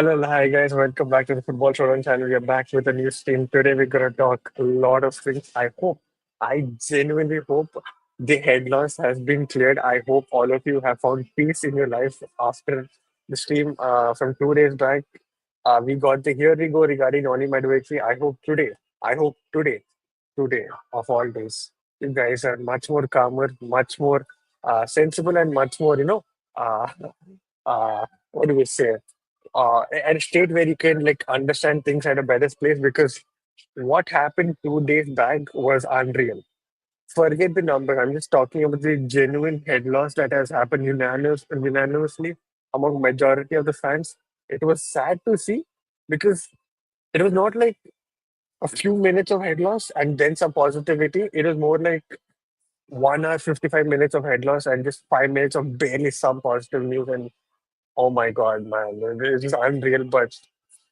Hello, hi guys, welcome back to the Football Showdown channel. We are back with a new stream. Today we're gonna talk a lot of things. I genuinely hope the head loss has been cleared. I hope all of you have found peace in your life after the stream from 2 days back. We got the here we go regarding Noni Madueke. I hope today of all days, you guys are much more calmer, much more sensible, and much more, uh, what do we say? At a state where you can like understand things at a better place because what happened 2 days back was unreal. Forget the number. I'm just talking about the genuine head loss that has happened unanimously among majority of the fans. It was sad to see because it was not like a few minutes of head loss and then some positivity. It was more like 1 hour, 55 minutes of head loss and just 5 minutes of barely some positive news. And oh my God, man, it is unreal. But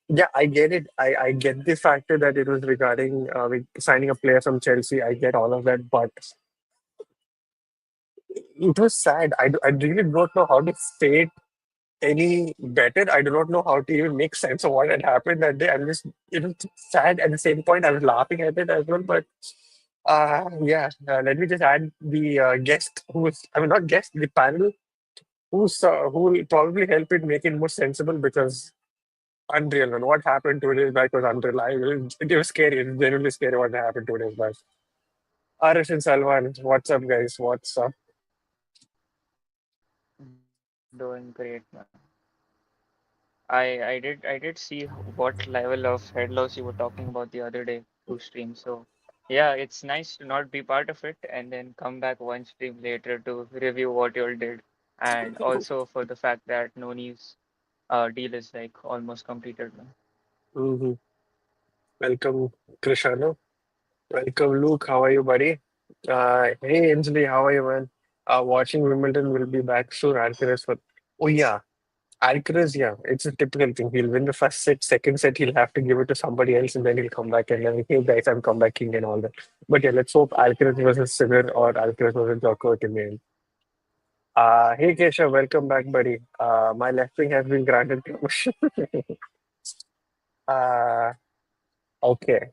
yeah, I get it. I get the factor that it was regarding with signing a player from Chelsea. I get all of that, but it was sad. I really don't know how to say it any better. I do not know how to even make sense of what had happened that day. It was sad at the same point. I was laughing at it as well, but yeah, let me just add the guest I mean, not guest, the panel who will probably help it make it more sensible because unreal, man. What happened 2 days back was unreal. It was scary. It was genuinely scary what happened 2 days back. Aarush and Salman, what's up, guys? What's up? Doing great, man. I did see what level of head loss you were talking about the other day through stream. So yeah, it's nice to not be part of it and then come back one stream later to review what you all did. And also for the fact that Noni's deal is like almost completed now. Hmm. Welcome, Krishana. Welcome, Luke. How are you, buddy? Hey, Anjali, how are you, man? Watching Wimbledon will be back soon. Alcaraz for. Oh yeah, Alcaraz. Yeah, it's a typical thing. He'll win the first set, second set. He'll have to give it to somebody else, and then he'll come back and then, hey guys, I'm comeback king and all that. But yeah, let's hope Alcaraz versus Sinner or Alcaraz versus Djokovic in the end. Hey Keshav, welcome back, buddy. My left wing has been granted promotion. uh, okay.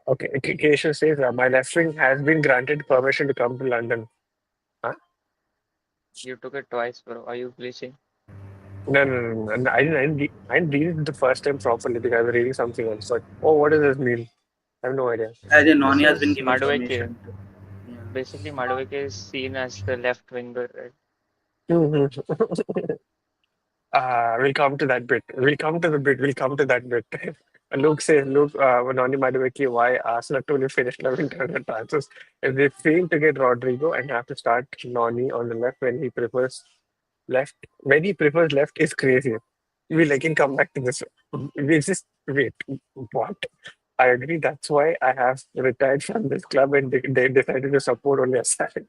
Okay. Keshav says my left wing has been granted permission to come to London. Huh? You took it twice, bro. Are you glitching? No. I didn't read it the first time properly because I was reading something else. But oh, what does this mean? I have no idea. As in, This Noni has been is given Madueke. permission to. Yeah. Basically, Madueke is seen as the left winger, right? Mhm. We'll come to that bit. We'll come to the bit. We'll come to that bit. Luke says, Luke, Noni Madueke, why Arsenal only finished 11 internal transfers? If they fail to get Rodrygo and have to start Noni on the left left, when he prefers left is crazy. I can come back to this. We just wait. What? I agree. That's why I have retired from this club and they decided to support only a side.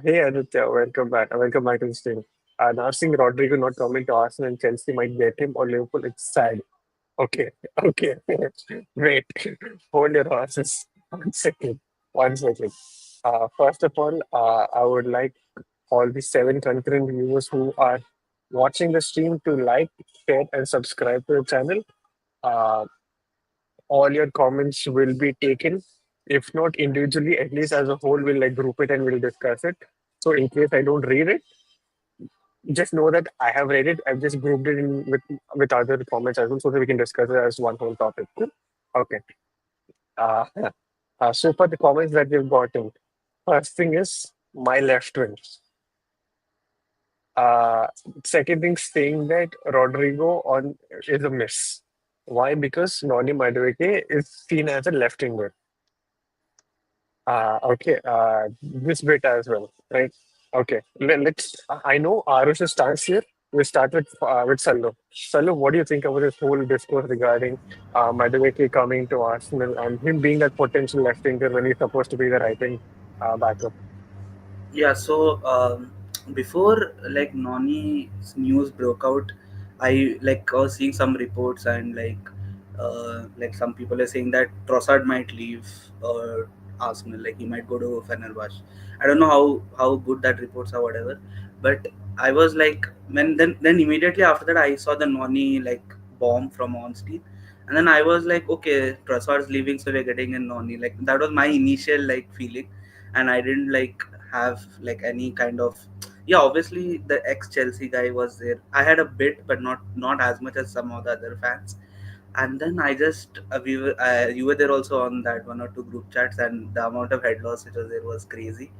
Hey Aditya, welcome back. Welcome back to the stream. Now seeing Rodrigo not coming to Arsenal and Chelsea might get him or Liverpool, it's sad. Okay, okay. Wait, hold your horses. 1 second. 1 second. First of all, I would like all the 7 concurrent viewers who are watching the stream to like, share, and subscribe to the channel. Uh, all your comments will be taken. If not individually, at least as a whole, we'll like group it and we'll discuss it. So in case I don't read it, just know that I have read it. I've just grouped it in with other comments as well, so that we can discuss it as one whole topic. Cool? Okay. Uh, so for the comments that we've gotten, first thing is my left wing. Uh, Second thing saying that Rodrigo on is a miss. Why? Because Noni Madueke is seen as a left winger. Okay, this bit as well, right? Okay, let's. I know Aarush starts here. We start with Sallu. Sallu, what do you think about this whole discourse regarding Madueke coming to Arsenal and him being that potential left winger when he's supposed to be the right wing backup? Yeah. So before like Noni's news broke out, I was seeing some reports and like some people are saying that Trossard might leave Arsenal. Like he might go to Fenerbahce. I don't know how good that reports are, whatever. But I was like, when then immediately after that I saw the Noni like bomb from on street, and then I was like, okay, Trossard's leaving, so we're getting a Noni. Like that was my initial like feeling, and I didn't like have like any kind of, yeah. Obviously, the ex Chelsea guy was there. I had a bit, but not as much as some of the other fans. And then I just you were there also on that one or two group chats, and the amount of head loss which was there was crazy.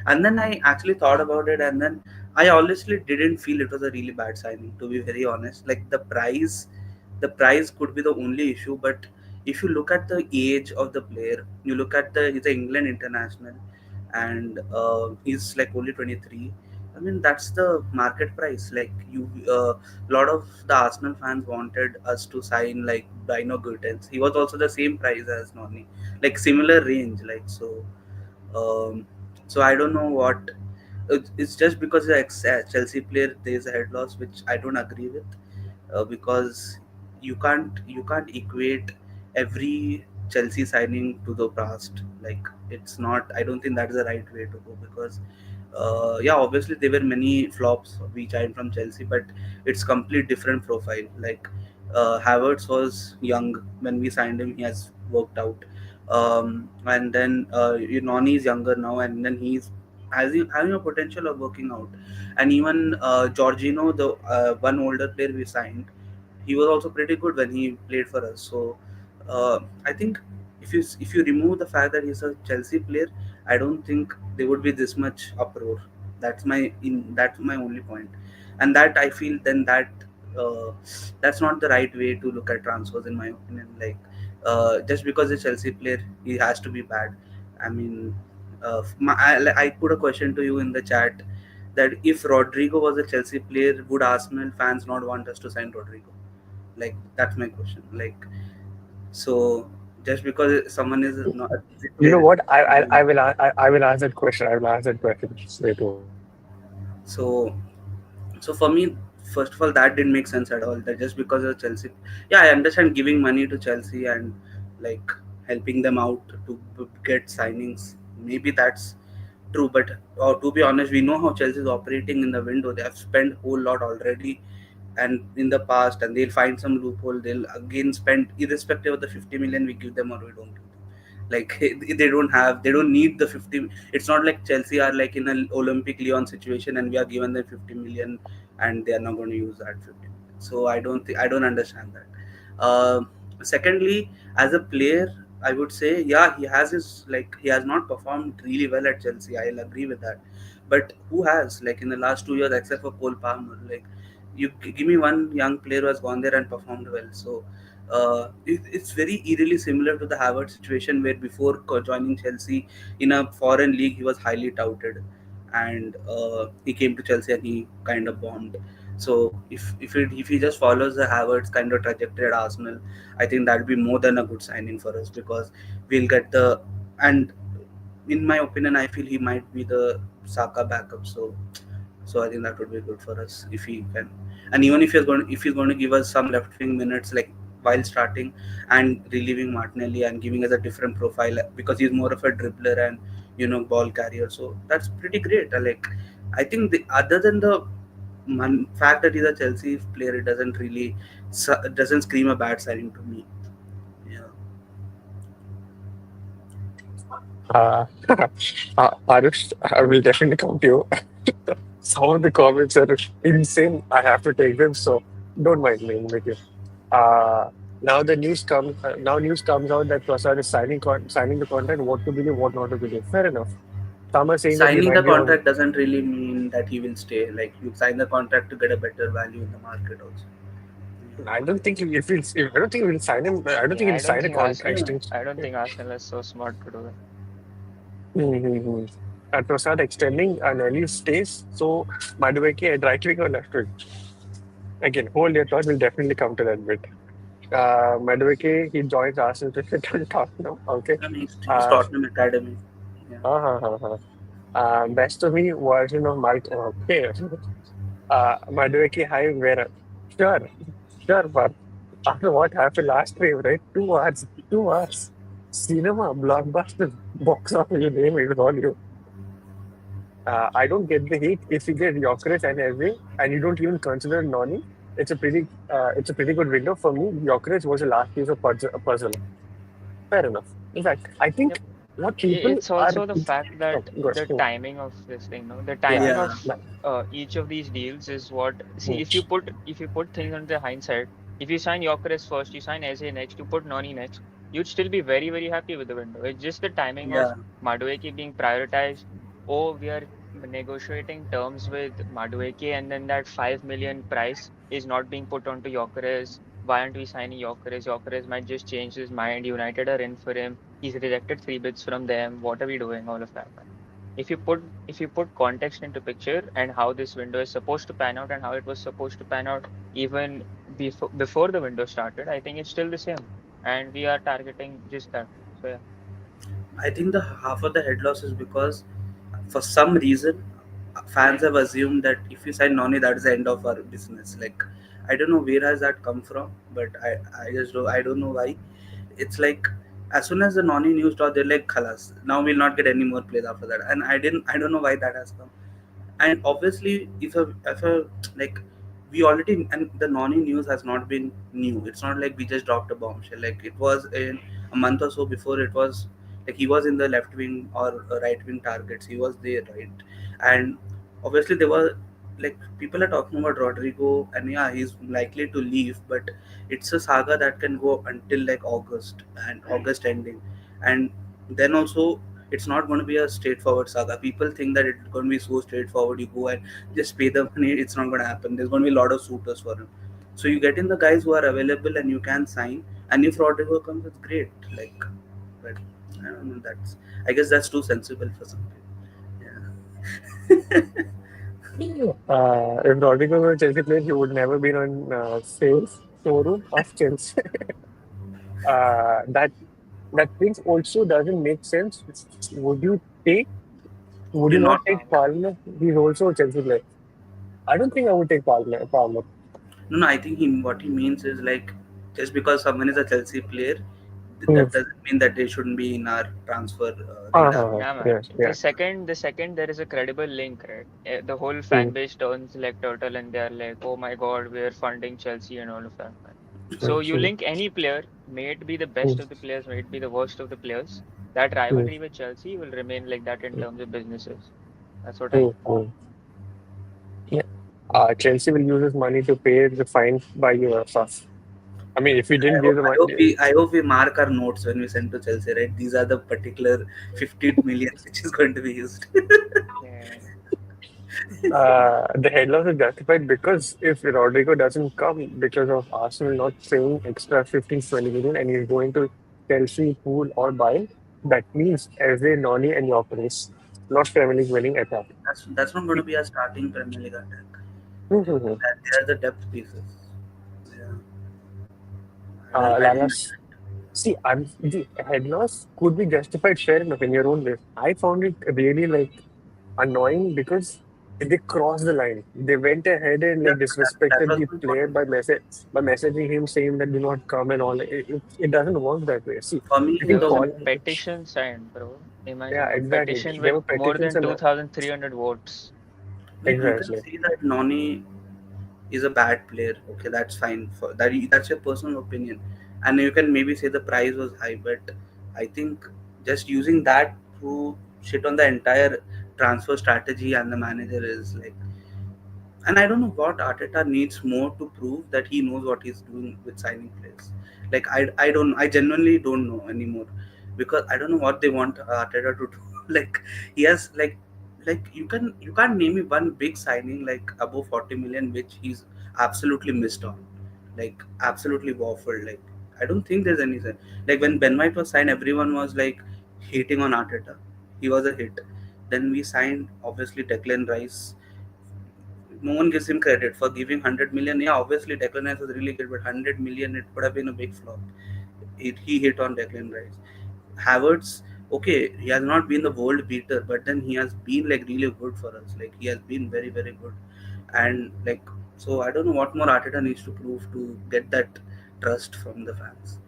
And then I actually thought about it, and then I honestly didn't feel it was a really bad signing, to be very honest. Like the price could be the only issue, but if you look at the age of the player, you look at he's an England international, and he's like only 23. I mean, that's the market price. Like a lot of the Arsenal fans wanted us to sign like Dino Gutens. He was also the same price as Noni, like similar range. Like so, um, so I don't know what. It's just because the Chelsea player there is a head loss, which I don't agree with, because you can't equate every Chelsea signing to the past. Like it's not. I don't think that's the right way to go, because yeah, obviously there were many flops which I'm from Chelsea, but it's complete different profile. Like Havertz was young when we signed him; he has worked out, and then Noni is younger now, and then having a potential of working out. And even Jorginho, the one older player we signed, he was also pretty good when he played for us. So I think if you remove the fact that he's a Chelsea player, I don't think there would be this much uproar. That's my only point, and that I feel then uh, that's not the right way to look at transfers, in my opinion. Like just because a Chelsea player, he has to be bad. I mean, I put a question to you in the chat that if Rodrygo was a Chelsea player, would Arsenal fans not want us to sign Rodrygo? Like that's my question. Like so, just because someone is not a Chelsea You know player, what? I will answer that question. I will answer that question straight away. so so for me, first of all, that didn't make sense at all. That just because of Chelsea, yeah, I understand giving money to Chelsea and like helping them out to get signings. Maybe that's true, but to be honest, we know how Chelsea is operating in the window. They have spent whole lot already, and in the past, and they'll find some loophole. They'll again spend, irrespective of the 50 million we give them or we don't give them. Like they don't need the 50. It's not like Chelsea are like in an Olympic Lyon situation and we are given them 50 million and they are not going to use that 50 million. So I don't understand that. Secondly, as a player, I would say, yeah, he has not performed really well at Chelsea. I'll agree with that. But who has, like, in the last 2 years, except for Cole Palmer? Like, you give me one young player who has gone there and performed well. So it's very eerily similar to the Harvard situation, where before joining Chelsea in a foreign league, he was highly touted, and he came to Chelsea and he kind of bombed. So if he just follows the Havertz kind of trajectory at Arsenal, I think that'll be more than a good signing for us, because we'll get the, and in my opinion, I feel he might be the Saka backup. So I think that would be good for us if he can. And even if he's going to give us some left wing minutes, like while starting and relieving Martinelli and giving us a different profile, because he's more of a dribbler and ball carrier. So that's pretty great. Like I think other than the fact that he's a Chelsea player, it doesn't really it doesn't scream a bad signing to me. Yeah. Uh, Aarush, I will definitely come to you. Some of the comments are insane. I have to take them, so don't mind me with you. Uh, now news comes out that Prasad is signing the contract. What to believe, what not to believe. Fair enough. Some are saying that he Signing the might be on. contract doesn't really mean that he will stay. Like you sign the contract to get a better value in the market also. I don't think if he'll, if, I don't think he'll sign him. I don't Yeah, think he'll sign a contract Yeah. extension. I don't think Arsenal is so smart to do it. Mm-hmm. At Prasad extending and early stays. So Madueke at right wing or left wing. Again, hold your thought. We'll definitely come to that bit. Madueke, he joins Arsenal to sit on Tottenham. Okay. I mean, he's Uh, Tottenham Academy. Yeah. Best to me version of Mike. Okay. Madueke high wearer. Sure. Sure, but after what happened last week, right? 2 hours. 2 hours. Cinema, blockbuster, box office, you name it, it's all you. I don't get the hate if you get Gyokeres and Eze and you don't even consider Noni. It's a pretty good window for me. Gyokeres was the last piece of puzzle. Fair enough. In fact, I think Yep. what people It's are. also the fact Oh, that good. the timing of this thing, no, the Yeah. timing of Yeah, That- each of these deals is what. See, mm, if you put things on the hindsight, if you sign Gyökeres first, you sign Eze next, you put Noni next, you'd still be very very happy with the window. It's just the timing of yeah. Madueke being prioritized. Oh, we are negotiating terms with Madueke, and then that 5 million price is not being put onto Gyökeres. Why aren't we signing Gyökeres? Gyökeres might just change his mind. United are in for him. He's rejected three bids from them. What are we doing? All of that, man. If you put context into picture and how this window is supposed to pan out and how it was supposed to pan out even before the window started, I think it's still the same. And we are targeting just that. So yeah. I think the half of the head loss is because for some reason fans have assumed that if you sign Noni, that is the end of our business. Like I don't know where has that come from, but I don't know why. It's like as soon as the Noni news dropped, they're like, "Khalas, now we'll not get any more plays after that." And I don't know why that has come. And obviously if a like we already, and the Noni news has not been new. It's not like we just dropped a bombshell. Like it was in a month or so before. It was like he was in the left wing or right wing targets. He was there, right? And obviously there were like people are talking about Rodrygo, and yeah, he's likely to leave, but it's a saga that can go until like August and August ending. And then also it's not going to be a straightforward saga. People think that it's going to be so straightforward. You go and just pay the money. It's not going to happen. There's going to be a lot of suitors for him. So you get in the guys who are available and you can sign. And if Rodrigo comes, it's great. Like, but I don't know. That's I guess that's too sensible for some people. Yeah. if Rodrygo were a Chelsea player, he would never been on sales showroom of Chelsea. That things also doesn't make sense. Would you take? Would You're you not not. take Um, Palmer? He's also a Chelsea player. I don't think I would take Palmer. Palmer. No, no. I think what he means is like just because someone is a Chelsea player, Hmm. that doesn't mean that they shouldn't be in our transfer radar. Uh-huh. yeah, man. Yeah, yeah. The second there is a credible link, right? The whole Hmm. fan base turns like turtle and they're like, oh my God, we're funding Chelsea and all of that, man. Hmm. So you Hmm. link any player, may it be the Hmm. best of the players, may it be the worst of the players, that Hmm. rivalry with Chelsea will remain like that in terms of businesses. That's what I Hmm. think. Hmm. Yeah. Chelsea will use his money to pay the fine by UEFA. I mean, if we didn't give the money, I hope we mark our notes when we send to Chelsea, right? These are the particular 15 million which is going to be used. Yeah. the head loss is justified because if Rodrigo doesn't come because of Arsenal not paying extra 15 20 million and he's going to Chelsea, pool or buy, that means Eze, Noni, and Gyökeres, not Premier League winning attack. That's not going to be a starting Premier League attack. Mhm. That they are the depth pieces. Yeah, I don't like Lalas, see, the head loss could be justified, fair enough, in your own way. I found it really annoying because they crossed the line. They went ahead and yeah, that disrespected was the my player point. by messaging him saying that do not come and all. It doesn't work that way. See, For me, you There can the was a call. only petition signed, bro. Yeah, Imagine a exactly. petition There with were more petitions than and 2,300 votes. like you can exactly. see that Noni is a bad player. Okay, that's fine. For that, that's your personal opinion, and you can maybe say the price was high, but I think just using that to shit on the entire transfer strategy and the manager is like, and I don't know what Arteta needs more to prove that he knows what he's doing with signing players. Like I genuinely don't know anymore because I don't know what they want Arteta to do. like he has like you can't name me one big signing like above 40 million which he's absolutely missed on, like absolutely waffled. Like I don't think there's any like when Ben White was signed, everyone was like hating on Arteta. He was a hit. Then we signed obviously Declan Rice. No one gives him credit for giving 100 million. Yeah, obviously Declan Rice was really good, but 100 million it would have been a big flop. He hit on Declan Rice. Havertz, okay, he has not been the world beater, but then he has been like really good for us. Like he has been very very good, and like so I don't know what more Arteta needs to prove to get that trust from the fans.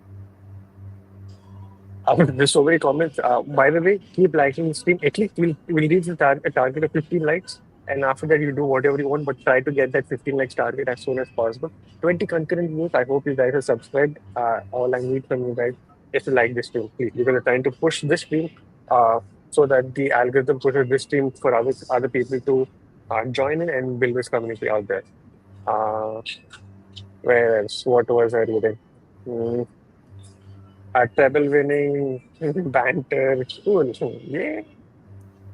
There's so many comments. By the way, keep liking the stream. At least we'll reach the a target of 15 likes. And after that, you do whatever you want, but try to get that 15 likes target as soon as possible. 20 concurrent views. I hope you guys are subscribed. All I need from you guys is to like this stream, please. Because we're trying to push this stream uh, so that the algorithm pushes this stream for other people to join in and build this community out there. Uh, where else? What was I reading? Hmm. Treble winning, banter, cool. Yeah.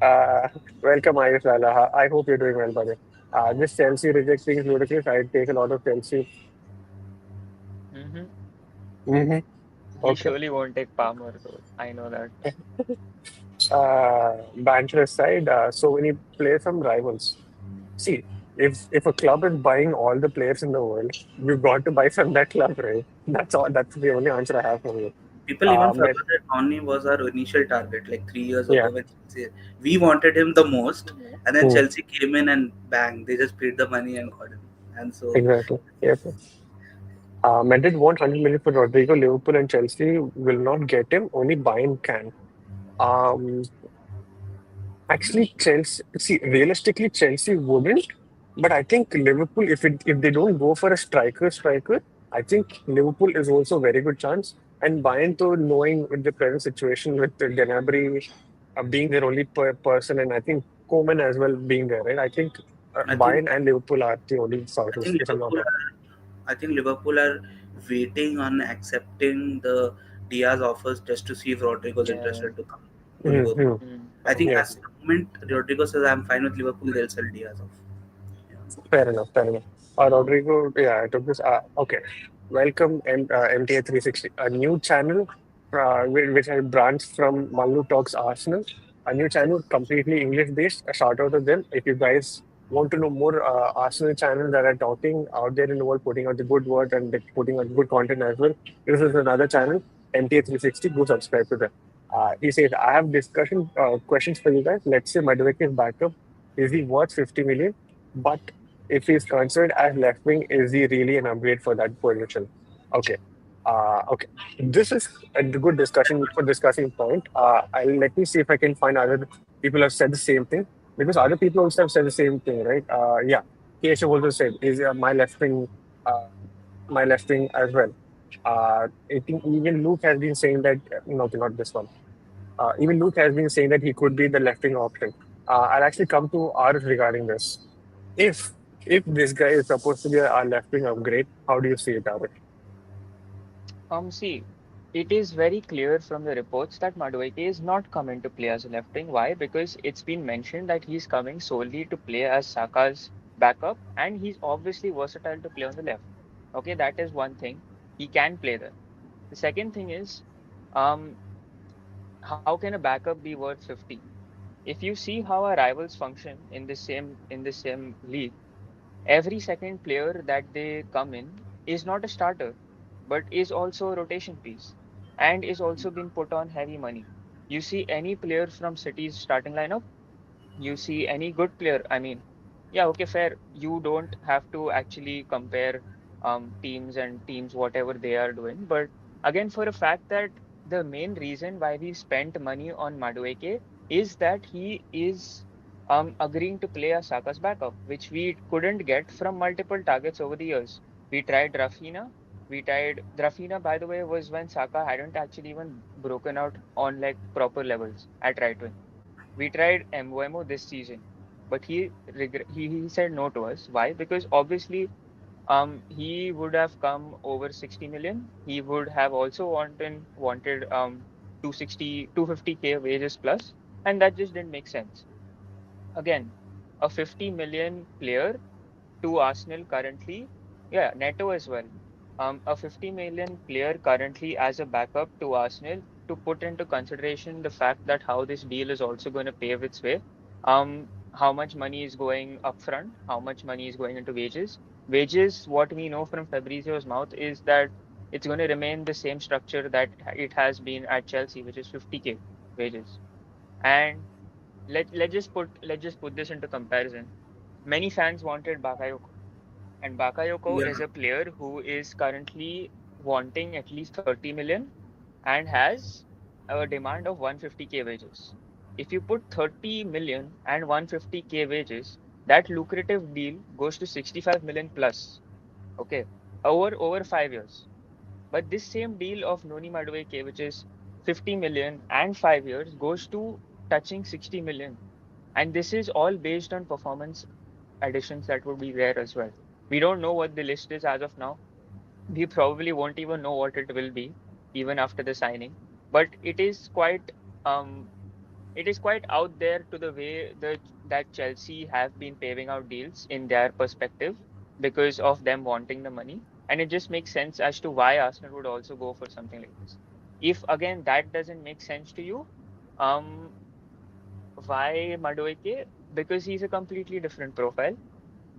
Uh, welcome, Ayush Lala. I hope you're doing well, buddy. This Chelsea rejecting is ludicrous. I take a lot of Chelsea. Hmm. Hmm. He Okay. surely won't take Palmer though. I know that. Banter aside, so when you play some rivals, see, if a club is buying all the players in the world, you've got to buy from that club, right? That's all. That's the only answer I have for you. People even But forgot that Noni was our initial target like 3 years yeah. ago when Chelsea, we wanted him the most, and then Hmm. Chelsea came in and bang, they just paid the money and got him. And so, Exactly. Yes. Madrid want 100 million for Rodrygo. Liverpool and Chelsea will not get him. Only Bayern can. Um, Actually, Chelsea. See, realistically, Chelsea wouldn't. But I think Liverpool, if they don't go for a striker, I think Liverpool is also a very good chance. And Bayern, though, knowing with the present situation with Gnabry being their only person, and I think Koeman as well being there, right? I think I think Bayern and Liverpool are the only I sources, think if I'm not Liverpool wrong. are I think Liverpool are waiting on accepting the Diaz offers just to see if Rodrigo is Yeah. interested to come to Liverpool. Mm-hmm. I think Probably. Yes. as the moment Rodrigo says I'm fine with Liverpool, they'll sell Diaz off. Yeah. Fair enough. Fair enough. Rodrigo, yeah, I took this. Okay. Welcome, MTA 360, a new channel which has branched from Mallu Talks Arsenal, a new channel completely English based. A shout out to them. If you guys want to know more Arsenal channels that are talking out there in the world, putting out the good word and like, putting out good content as well, this is another channel, MTA 360. Go subscribe to them. He says, I have discussion questions for you guys. Let's say Madueke is backup. Is he worth 50 million? But if he's considered as left wing, is he really an upgrade for that position? Okay. Okay. This is a good discussion for discussing point. I'll let me see if I can find other people who have said the same thing because other people also have said the same thing, right? Yeah. Keshav also said is uh, my left wing as well. I think even Luke has been saying that. No, okay, not this one. Even Luke has been saying that he could be the left wing option. I'll actually come to ours regarding this. If if this guy is supposed to be a left wing upgrade, how do you see it, Aarush? See, it is very clear from the reports that Madueke is not coming to play as a left wing. Why? Because it's been mentioned that he's coming solely to play as Saka's backup, and he's obviously versatile to play on the left. Okay, that is one thing. He can play there. The second thing is, um, how can a backup be worth 50? If you see how our rivals function in the same league, every second player that they come in is not a starter, but is also a rotation piece and is also been put on heavy money. You see any player from City's starting lineup, you see any good player. I mean, yeah, okay, fair. You don't have to actually compare teams and teams, whatever they are doing. But again, for a fact that the main reason why we spent money on Madueke is that he is agreeing to play as Saka's backup, which we couldn't get from multiple targets over the years. We tried Rafinha. We tried Rafinha, by the way, was when Saka hadn't actually even broken out on like proper levels at right wing. We tried Mbeumo this season, but he said no to us. Why? Because obviously he would have come over 60 million. He would have also wanted 260 250K wages plus, and that just didn't make sense. Again, a 50 million player to Arsenal currently, yeah, Neto as well. A 50 million player currently as a backup to Arsenal to put into consideration the fact that how this deal is also going to pave its way. How much money is going upfront? How much money is going into wages? Wages, what we know from Fabrizio's mouth is that it's going to remain the same structure that it has been at Chelsea, which is 50K wages. And let's just put this into comparison. Many fans wanted Bakayoko, and Bakayoko Yeah. is a player who is currently wanting at least 30 million and has a demand of 150K wages. If you put 30 million and 150K wages, that lucrative deal goes to 65 million plus. Okay, over 5 years. But this same deal of Noni Madueke, which is 50 million and 5 years, goes to touching 60 million. And this is all based on performance additions that would be there as well. We don't know what the list is as of now. We probably won't even know what it will be even after the signing. But um it is quite out there to the way that Chelsea have been paving out deals in their perspective because of them wanting the money. And it just makes sense as to why Arsenal would also go for something like this. If again that doesn't make sense to you, um, why Madueke? Because he's a completely different profile.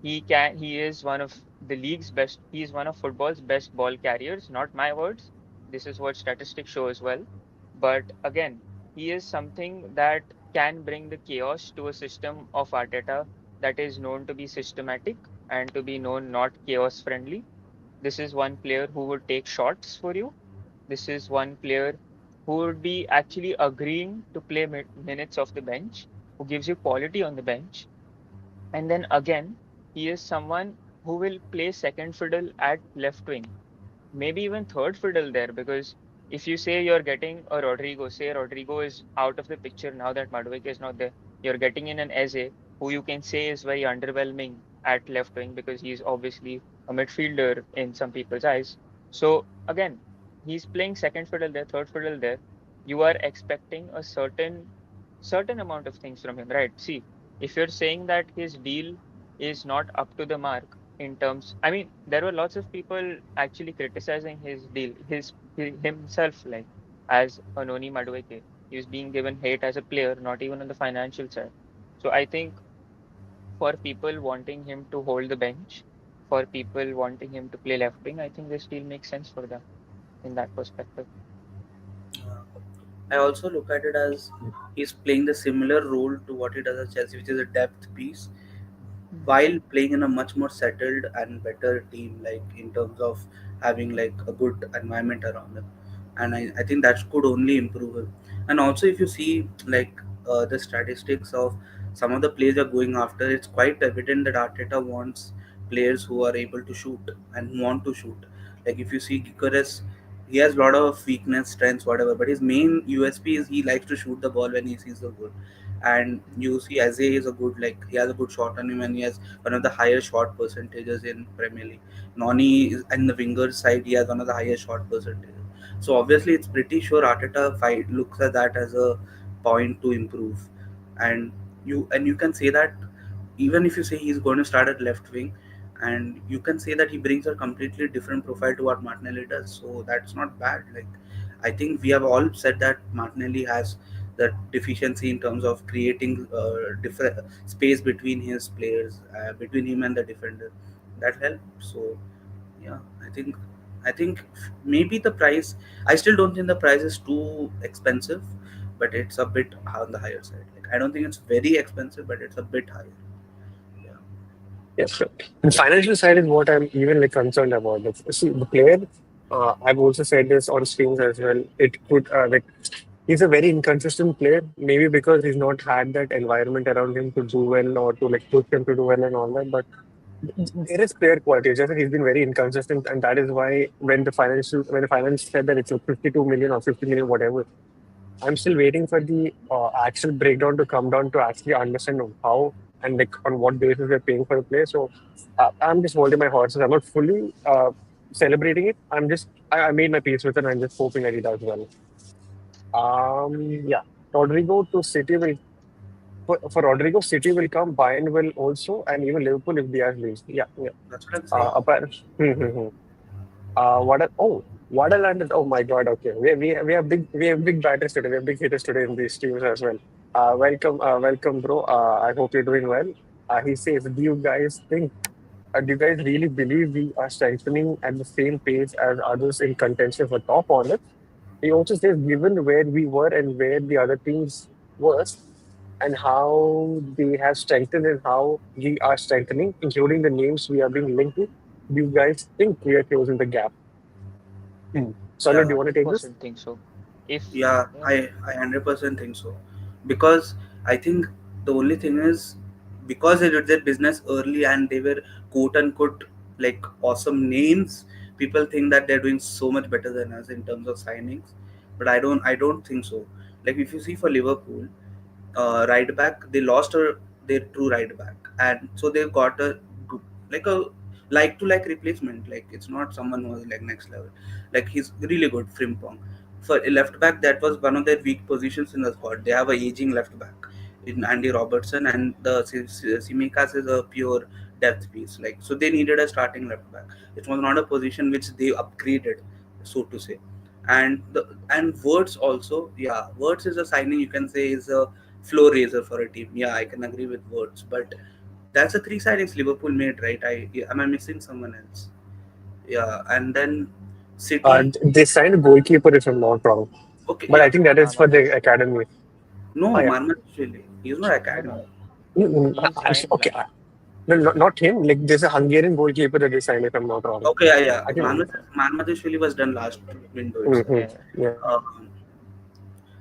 He is one of the league's best, he is one of football's best ball carriers, not my words. This is what statistics show as well. But again, he is something that can bring the chaos to a system of Arteta that is known to be systematic and to be known not chaos friendly. This is one player who would take shots for you. This is one player who would be actually agreeing to play minutes off the bench, who gives you quality on the bench. And then again, he is someone who will play second fiddle at left wing, maybe even third fiddle there. Because if you say you're getting a Rodrygo, say Rodrygo is out of the picture now that Madueke is not there, you're getting in an Eze who you can say is very underwhelming at left wing because he's obviously a midfielder in some people's eyes. So again, he's playing second fiddle there, third fiddle there. You are expecting a certain amount of things from him, right? See, if you're saying that his deal is not up to the mark in terms, I mean, there were lots of people actually criticizing his deal, himself, like as a Noni Madueke. He was being given hate as a player, not even on the financial side. So I think for people wanting him to hold the bench, for people wanting him to play left wing, I think this deal makes sense for them in that perspective. Uh, I also look at it as he's playing the similar role to what he does at Chelsea, which is a depth piece, Mm. while playing in a much more settled and better team, like in terms of having like a good environment around him. And I think that could only improve him. And also, if you see like the statistics of some of the players are going after, it's quite evident that Arteta wants players who are able to shoot and who want to shoot. Like if you see Gyokeres, he has a lot of weakness, strengths, whatever, but his main USP is he likes to shoot the ball when he sees the goal. And you see Eze is a good, like he has a good shot on him, and he has one of the highest shot percentages in Premier League. Noni is in the winger side, he has one of the highest shot percentages. So obviously it's pretty sure Arteta fight looks at that as a point to improve. And you can say that even if you say he's going to start at left wing, and you can say that he brings a completely different profile to what Martinelli does, so that's not bad. Like I think we have all said that Martinelli has that deficiency in terms of creating different space between his players, between him and the defender. That helps. So yeah, I think maybe the price. I still don't think the price is too expensive, but it's a bit on the higher side. Like I don't think it's very expensive, but it's a bit higher. Yeah. Yes, sir. The financial side is what I'm even like concerned about. Like, see, the player, I've also said this on streams as well. It could like he's a very inconsistent player, maybe because he's not had that environment around him to do well or to like push him to do well and all that. But there is player quality. It's just that he's been very inconsistent, and that is why when the finance said that it's like 52 million or 50 million, whatever, I'm still waiting for the actual breakdown to come down to actually understand how and like on what basis we're paying for the play. So I'm just holding my horses. I'm not fully celebrating it. I made my peace with it, and I'm just hoping that he does well. Yeah. Rodrygo to City will for Rodrygo, City will come, Bayern will also, and even Liverpool if Diaz leaves. Yeah, yeah. That's what I'm saying. Apart, what a landed. Oh my God. Okay. We have big batters today. We have big hitters today in these teams as well. Welcome, bro. I hope you're doing well. He says, do you guys really believe we are strengthening at the same pace as others in contention for top honor? He also says, given where we were and where the other teams were, and how they have strengthened and how we are strengthening, including the names we are being linked to, do you guys think we are closing the gap? Hmm. Sonal, do Yeah. you want to Of take course, this? I think so. If Yeah, yeah, I 100% think so. Because I think the only thing is, because they did their business early and they were quote unquote like awesome names, people think that they're doing so much better than us in terms of signings. But I don't think so. Like if you see for Liverpool, right back. They lost their true right back, and so they got like a like to like replacement. Like it's not someone who was like next level. Like he's really good, Frimpong. For a left back, that was one of their weak positions in the squad. They have a aging left back in Andy Robertson, and the Simikas is a pure depth piece. Like so, they needed a starting left back. It was not a position which they upgraded, so to say. And words also, yeah, words is a signing you can say is a floor raiser for a team. Yeah, I can agree with words, but that's a three signings Liverpool made, right? Am I missing someone else? Yeah, and then City. They signed a goalkeeper, if I'm not wrong, Okay, but yeah, I think that is for the Mamadish. academy. Oh no, yeah. Manman actually, he's not No, no, academy. he signed Okay. last. No, not him. Like there's a Hungarian goalkeeper that they signed, if I'm not wrong. Okay, yeah, yeah. I think. Manmadishvili was done last window itself. Hmm. Yeah, Yeah. Um,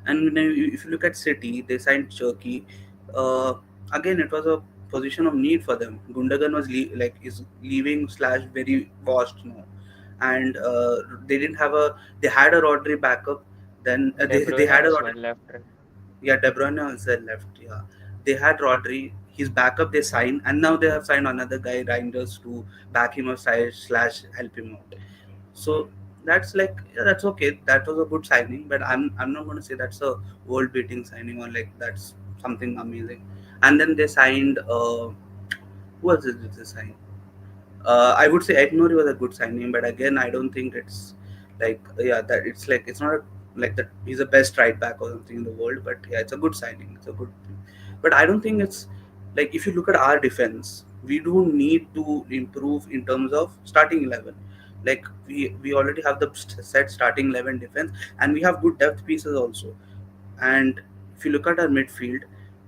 and when if you look at City, they signed Turkey. Uh, Again, it was a position of need for them. Gundogan was like is leaving slash very washed now, and they didn't have a. They had a Rodri backup. Then De they Bruyne had a as Rodri. well left, right. Yeah, De Bruyne also left. Yeah, they had Rodri. His backup they signed, and now they have signed another guy, Reinders, to back him up slash help him out. So that's like yeah, that's okay. That was a good signing, but I'm not going to say that's a world beating signing or like that's something amazing. And then they signed who else did they sign? I would say Ednori was a good signing, but again, I don't think it's like yeah that it's like it's not like that he's the best right back or something in the world. But yeah, it's a good signing. It's a good thing. But I don't think it's like if you look at our defense, we do need to improve in terms of starting 11. Like we already have the set starting 11 defense, and we have good depth pieces also. And if you look at our midfield,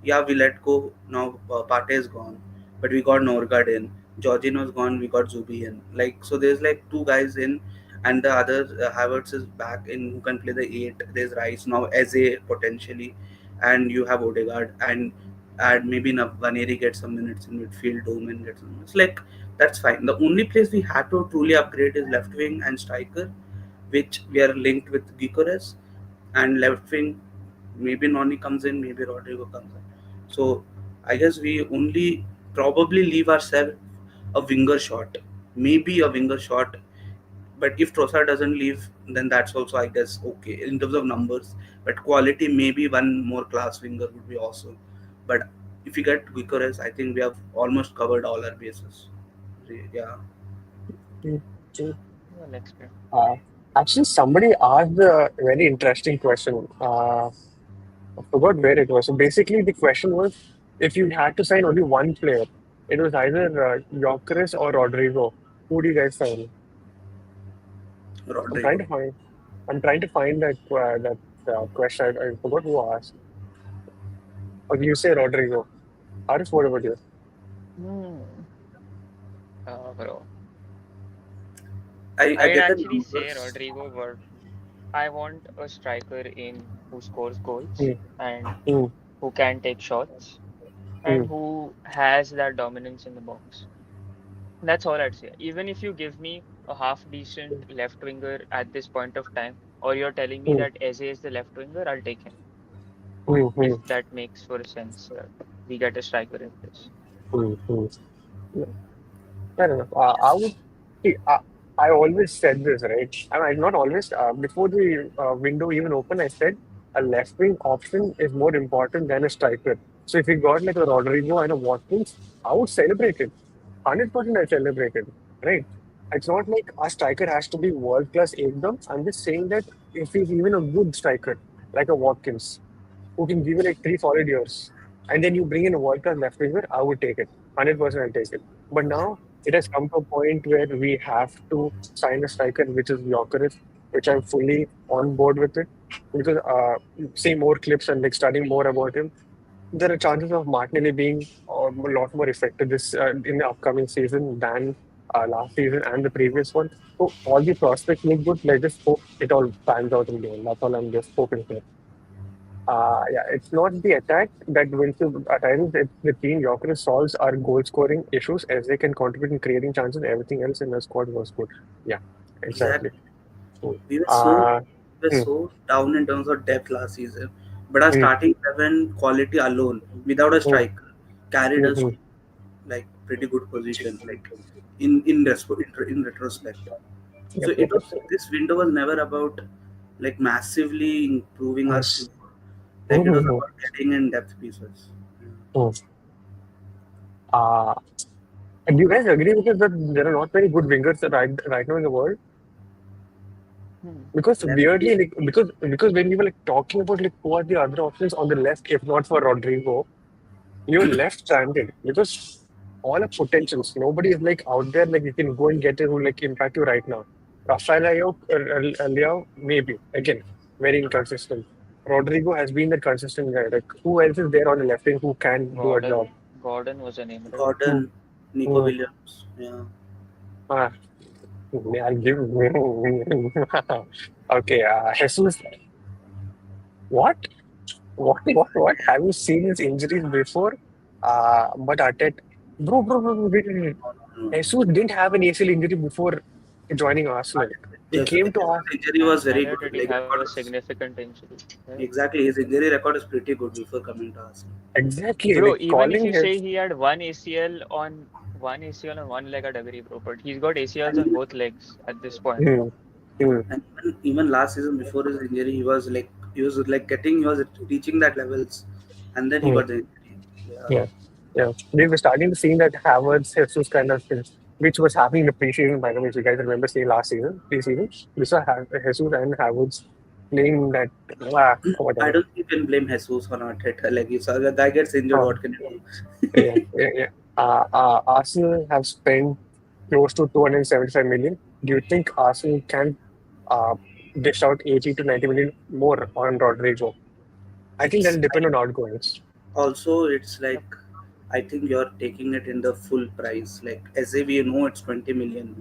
yeah, we let go now. Pate is gone, but we got Norgard in. Jorginho's gone. We got Zubi in. Like so, there's like two guys in, and the other Havertz is back in who can play the eight. There's Rice now, Eze potentially, and you have Odegaard and add maybe Vaneri gets some minutes in midfield. Doman gets some minutes. Like that's fine. The only place we had to truly upgrade is left wing and striker, which we are linked with Gyokeres, and left wing maybe Noni comes in, maybe Rodrygo comes in. So I guess we only probably leave ourselves a winger shot, maybe a winger shot. But if Trossard doesn't leave, then that's also I guess okay in terms of numbers. But quality, maybe one more class winger would be awesome. But if you get Gyokeres, I think we have almost covered all our bases. Yeah, Mm. Well explained. Uh, Actually, somebody asked a very interesting question. I forgot where it was. So basically, the question was if you had to sign only one player, it was either Gyokeres or Rodrygo. Who do you guys sign? I'm trying Rodrygo. to find. I'm trying to find that question. I forgot who asked. Or you say Rodrygo. Arif, what about you? Hmm. Bro, I I'd get the actually say numbers. Rodrigo, but I want a striker in who scores goals Mm, and mm, who can take shots and mm, who has that dominance in the box. That's all I'd say. Even if you give me a half decent left winger at this point of time, or you're telling me mm, that Eze is the left winger, I'll take him. mm, If that makes for sense, we get a striker in this. mm. Fair enough. I would see. I always said this, right? I mean, not always. Before the window even opened, I said a left wing option is more important than a striker. So if we got like a Rodrigo and a Watkins, I would celebrate it. 100% I celebrate it, right? It's not like a striker has to be world class ekdom. I'm just saying that if he's even a good striker, like a Watkins, who can give you like 3 solid years, and then you bring in a world class left winger, I would take it. 100% I'll take it. But now it has come to a point where we have to sign a striker, which is Gyokeres, which I'm fully on board with it. Because seeing more clips and like studying more about him, there are chances of Martinelli being a lot more effective this in the upcoming season than last season and the previous one. So all the prospects look good. Let's just hope it all pans out in the end. That's all I'm just hoping for. Yeah, it's not the attack that wins you at times. It's the team. Gyokeres solves our goal scoring issues as they can contribute in creating chances. Everything else in the squad was good. Yeah, exactly. Exactly. So, We were so uh, we were hmm, so down in terms of depth last season, but our hmm, starting 11 quality alone, without a hmm, striker, carried hmm, us hmm. to like pretty good position. Like in retrospect, so Yep, it yep, was this window was never about like massively improving our yep. squad. Hmm, Like it hmm, was hmm, about getting in depth pieces. hmm. Uh, do you guys agree with us that there are not many good wingers right now in the world? Hmm. Because Left weirdly, wing, because when we were like talking about like who are the other options on the left, if not for Rodrygo, you're left stranded because all are potentials. Nobody is like out there like you can go and get it who like impact you right now. Rafael Leao, maybe again very inconsistent. Rodrigo has been the consistent guy. Like who else is there on the left wing who can do a job? Gordon was a name, right? Hmm. Gordon, Nico Hmm. Williams. Yeah, Ah, I'll give. Okay, Jesus, what? What? Have you seen his injuries before? But Arteta, bro, wait. no, no. Jesus didn't have an ACL injury before joining Arsenal. He came to His us. injury was very Neither good. did he Like have record a was significant injury. Yeah. exactly his injury record is pretty good before coming to Arsenal. Exactly, Bro, like even if calling you him. say he had one ACL on one leg, I'd agree, bro. But he's got ACLs on And both legs at this point. Hmm, hmm, and even last season before his injury, he was like getting he was reaching that levels, and then he hmm, got the injury. Yeah, yeah, yeah. We were starting to see that Havertz, Jesus kind of things, which was happening in the preseason, by the way. If you guys remember, say last season, preseason, we saw Jesus and Havertz playing that. I Whatever. don't think you can blame Jesus on Arteta. Like if the guy gets injured, Uh, what can you yeah, do? yeah, yeah. Arsenal have spent close to 275 million. Do you think Arsenal can uh, dish out 80 to 90 million more on Rodrygo? I think that'll It's depend on outgoings. also it's Yep. like I think you're taking it in the full price. Like as if you know it's 20 million,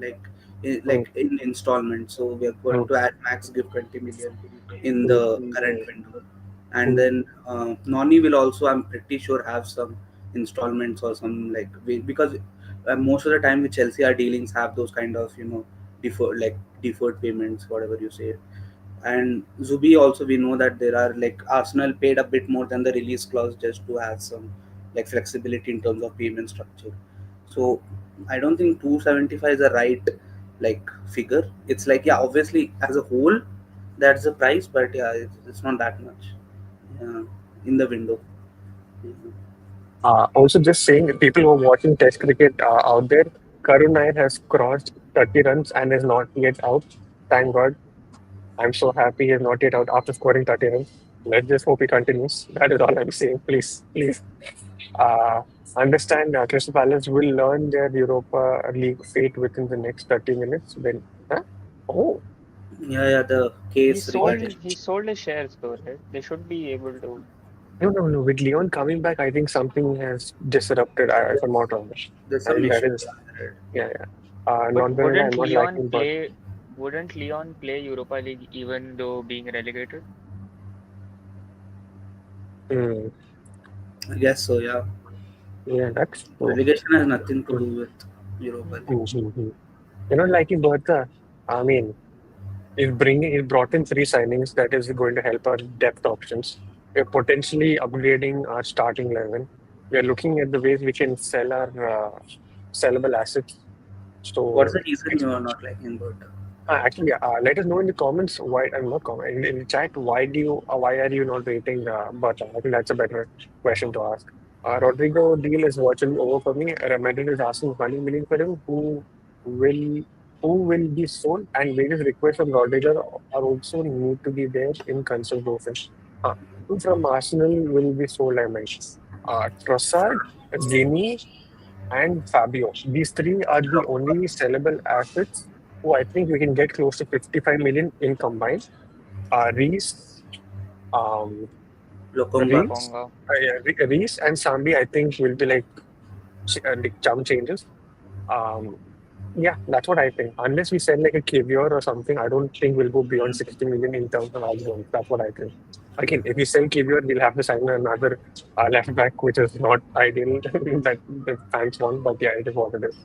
Mm, like in installment. So we are going mm, to add max give 20 million in mm, the current window, and mm, then Noni will also I'm pretty sure have some installments or some because most of the time with Chelsea our dealings have those kind of deferred payments, whatever you say. And Zubi also we know that there are like Arsenal paid a bit more than the release clause just to have some like flexibility in terms of payment structure. So I don't think 275 is the right like figure. It's like yeah, obviously as a whole that's the price, but yeah, it's not that much in the window. Mhm. Also, just saying, people who are watching Test cricket out there, Karun Nair has crossed 30 runs and is not yet out. Thank God. I'm so happy he's not yet out after scoring 30 runs. Let's just hope he continues. That is all I'm saying. Please, please. Uh, understand Crystal Palace will learn their Europa League fate within the next 30 minutes. Then, huh? Oh, Yeah, the case regarding He sold his shares though, right? They should be able to. no. With Leon coming back, I think something has disrupted, if I'm not wrong. there's I some think that issue. is, yeah. But Not gonna lie, I'm not liking, but wouldn't Leon play Europa League even though being relegated? mm, I guess so. Yeah, yeah, that's true. relegation has nothing to Mm, do with Europa League. mm. You're not liking Bertha. I mean, he's brought in three signings that is going to help our depth options. We're potentially upgrading our starting 11. We are looking at the ways we can sell our sellable assets. What's So, the reason you are not liking Berta? actually, let us know in the comments why I'm not comment in the chat. Why are you not rating Bertha? I think that's a better question to ask. Rodrigo deal is virtually over for me. Madrid is asking 20 million for him. Will who will be sold? And various requests from Rodrigo are also need to be there in consideration. Who from Arsenal will be sold? I mentioned. Trossard, Gini, and Fabio. These three are the only sellable assets who I think we can get close to 55 million in combined. Reese, um, Lokonga. Reese, Lokonga. Reese and Sambi, I think will be like like jump changes. Um, Yeah, that's what I think. Unless we sell like a caviar or something, I don't think we'll go beyond 60 million in terms of our loans. That's what I think. Again, if we sell caviar, we'll have to sign another left back, which is not ideal that the fans want. But yeah, it is what it is.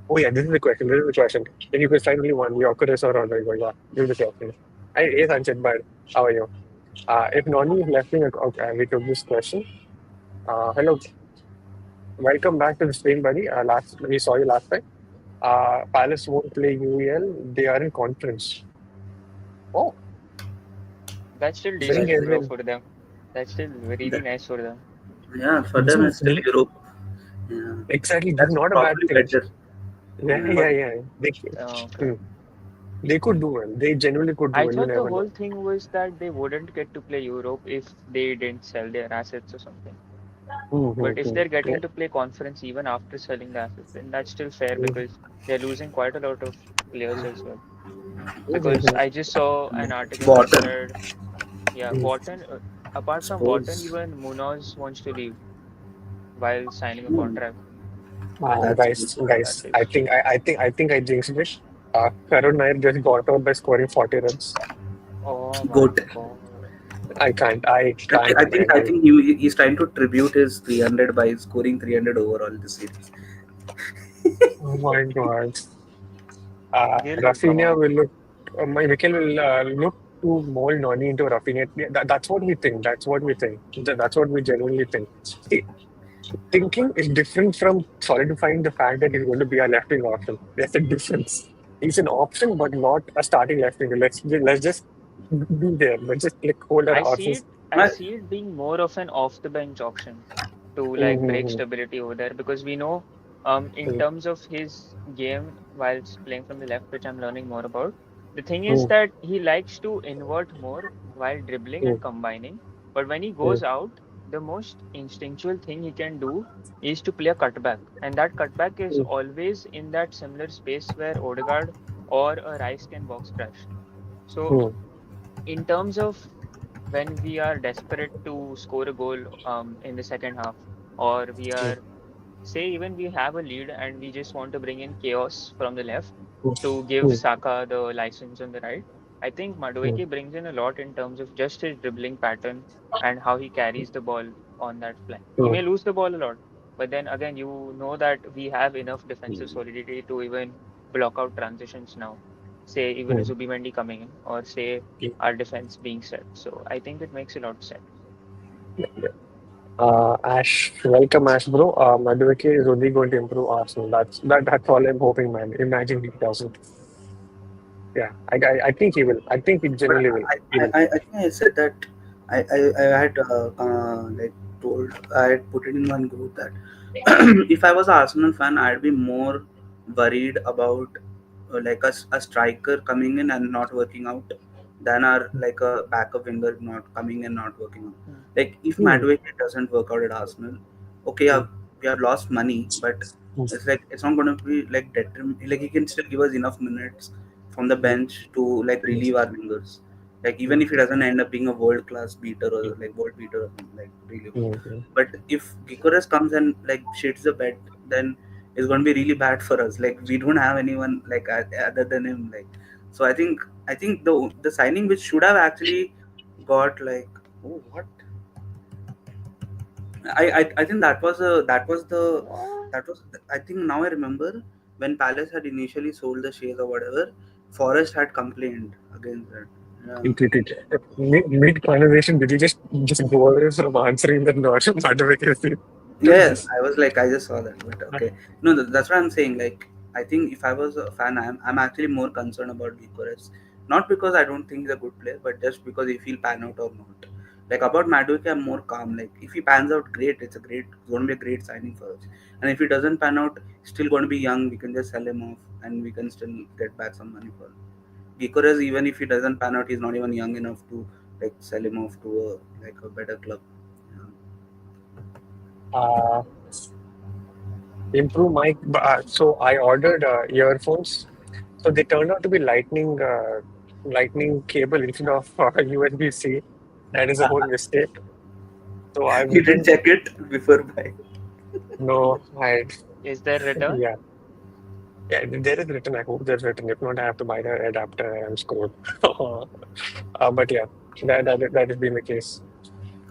Oh yeah, this is the question. This is the question. If you could sign only one, Gyokeres or Rodrygo, yeah, this is the question. Hey, Sanchit, but how are you? If Noni is left wing, okay, we took this question. Hello, welcome back to the stream, buddy. Last we saw you last time. Palace won't play UEL. They are in conference. Oh, That's still winning decent, as bro, well. for them. That's still really That, nice for them. yeah, for This them is it's still Europe. Yeah, exactly. This is that's not a bad probably thing. better. Yeah, Yeah. yeah, But yeah. okay. Hmm. They could do well. They genuinely could do I well. You thought the never know. whole thing was that they wouldn't get to play Europe if they didn't sell their assets or something. But if Mm-hmm. they're Yeah. getting to play conference even after selling the assets, then that's still fair Mm-hmm. because they're losing quite a lot of players as well. Because Mm-hmm. I just saw an article that Bottom. said, yeah, Wharton, apart from Wharton, Suppose even Munoz wants to leave while signing a contract. that's good. That Guys. is, I think I jinxed it. Karun Nair just got out by scoring 40 runs. oh my Goat. God. I can't, man. I think he's trying to tribute his 300 by scoring 300 overall this series. Oh my God. He'll come Rafinha out. will look, my Mikel will look to mold Noni into Rafinha. Yeah, that's what we think. That's what we think. That's what we genuinely think. See, thinking is different from solidifying the fact that he's going to be a left wing option. There's a difference. He's an option, but not a starting left winger. Let's just be there. Let's just like hold our I see it. horses. I I, see it being more of an off the bench option to like break Mm-hmm. stability over there because we know, in terms of his game whilst playing from the left, which I'm learning more about, the thing is that he likes to invert more while dribbling and combining. But when he goes out, the most instinctual thing he can do is to play a cutback, and that cutback is always in that similar space where Odegaard or a Rice can box crash. So in terms of when we are desperate to score a goal in the second half, or we are, say, even we have a lead and we just want to bring in chaos from the left to give Saka the license on the right. I think Madueke brings in a lot in terms of just his dribbling pattern and how he carries the ball on that flank. He may lose the ball a lot, but then again, you know that we have enough defensive solidity to even block out transitions now. Say even a Zubimendi coming in, or say our defense being set. So I think it makes a lot of sense. Ash, welcome, Ash, bro. Madueke is only going to improve Arsenal. That's all I'm hoping, man. Imagine he doesn't. Yeah, I think he will. I think he but genuinely will. He will. I think I said that I had like told I had put it in one group that if I was an Arsenal fan, I'd be more worried about like a striker coming in and not working out than our like a backup winger not coming and not working out. Hmm. Like if Hmm, Madueke doesn't work out at Arsenal, okay, hmm, we have lost money, but hmm, it's like it's not going to be like detriment. Like he can still give us enough minutes from the hmm, bench to like hmm, relieve our wingers. Like even hmm, if he doesn't end up being a world class beater or like world beater or something, like really good. hmm, hmm. But if Gyokeres comes and like shits the bed, then it's going to be really bad for us. Like we don't have anyone like other than him. Like so, I think the signing which should have actually got like oh what I think that was I think now I remember when Palace had initially sold the shares or whatever, Forest had complained against that. Yeah. Mid conversation, did you just go away from answering the Northern Madueke? Yes, I was like, I just saw that, but okay. No, that's what I'm saying. Like, I think if I was a fan, I'm actually more concerned about Gyokeres. Not because I don't think he's a good player, but just because if he'll pan out or not. Like about Madueke, I'm more calm. Like if he pans out, great. It's going to be a great signing for us. And if he doesn't pan out, still going to be young. We can just sell him off, and we can still get back some money for him. Gyokeres, even if he doesn't pan out, he's not even young enough to like sell him off to a better club. Yeah. Uh, improve mic. So I ordered earphones. So they turned out to be lightning cable instead of USB-C. That is a whole mistake. So I've You didn't written check it before buying. no. I Is there return? yeah. Yeah, there is written. I hope there's written. If not, I have to buy the adapter and I'm screwed. But yeah, that has been the case.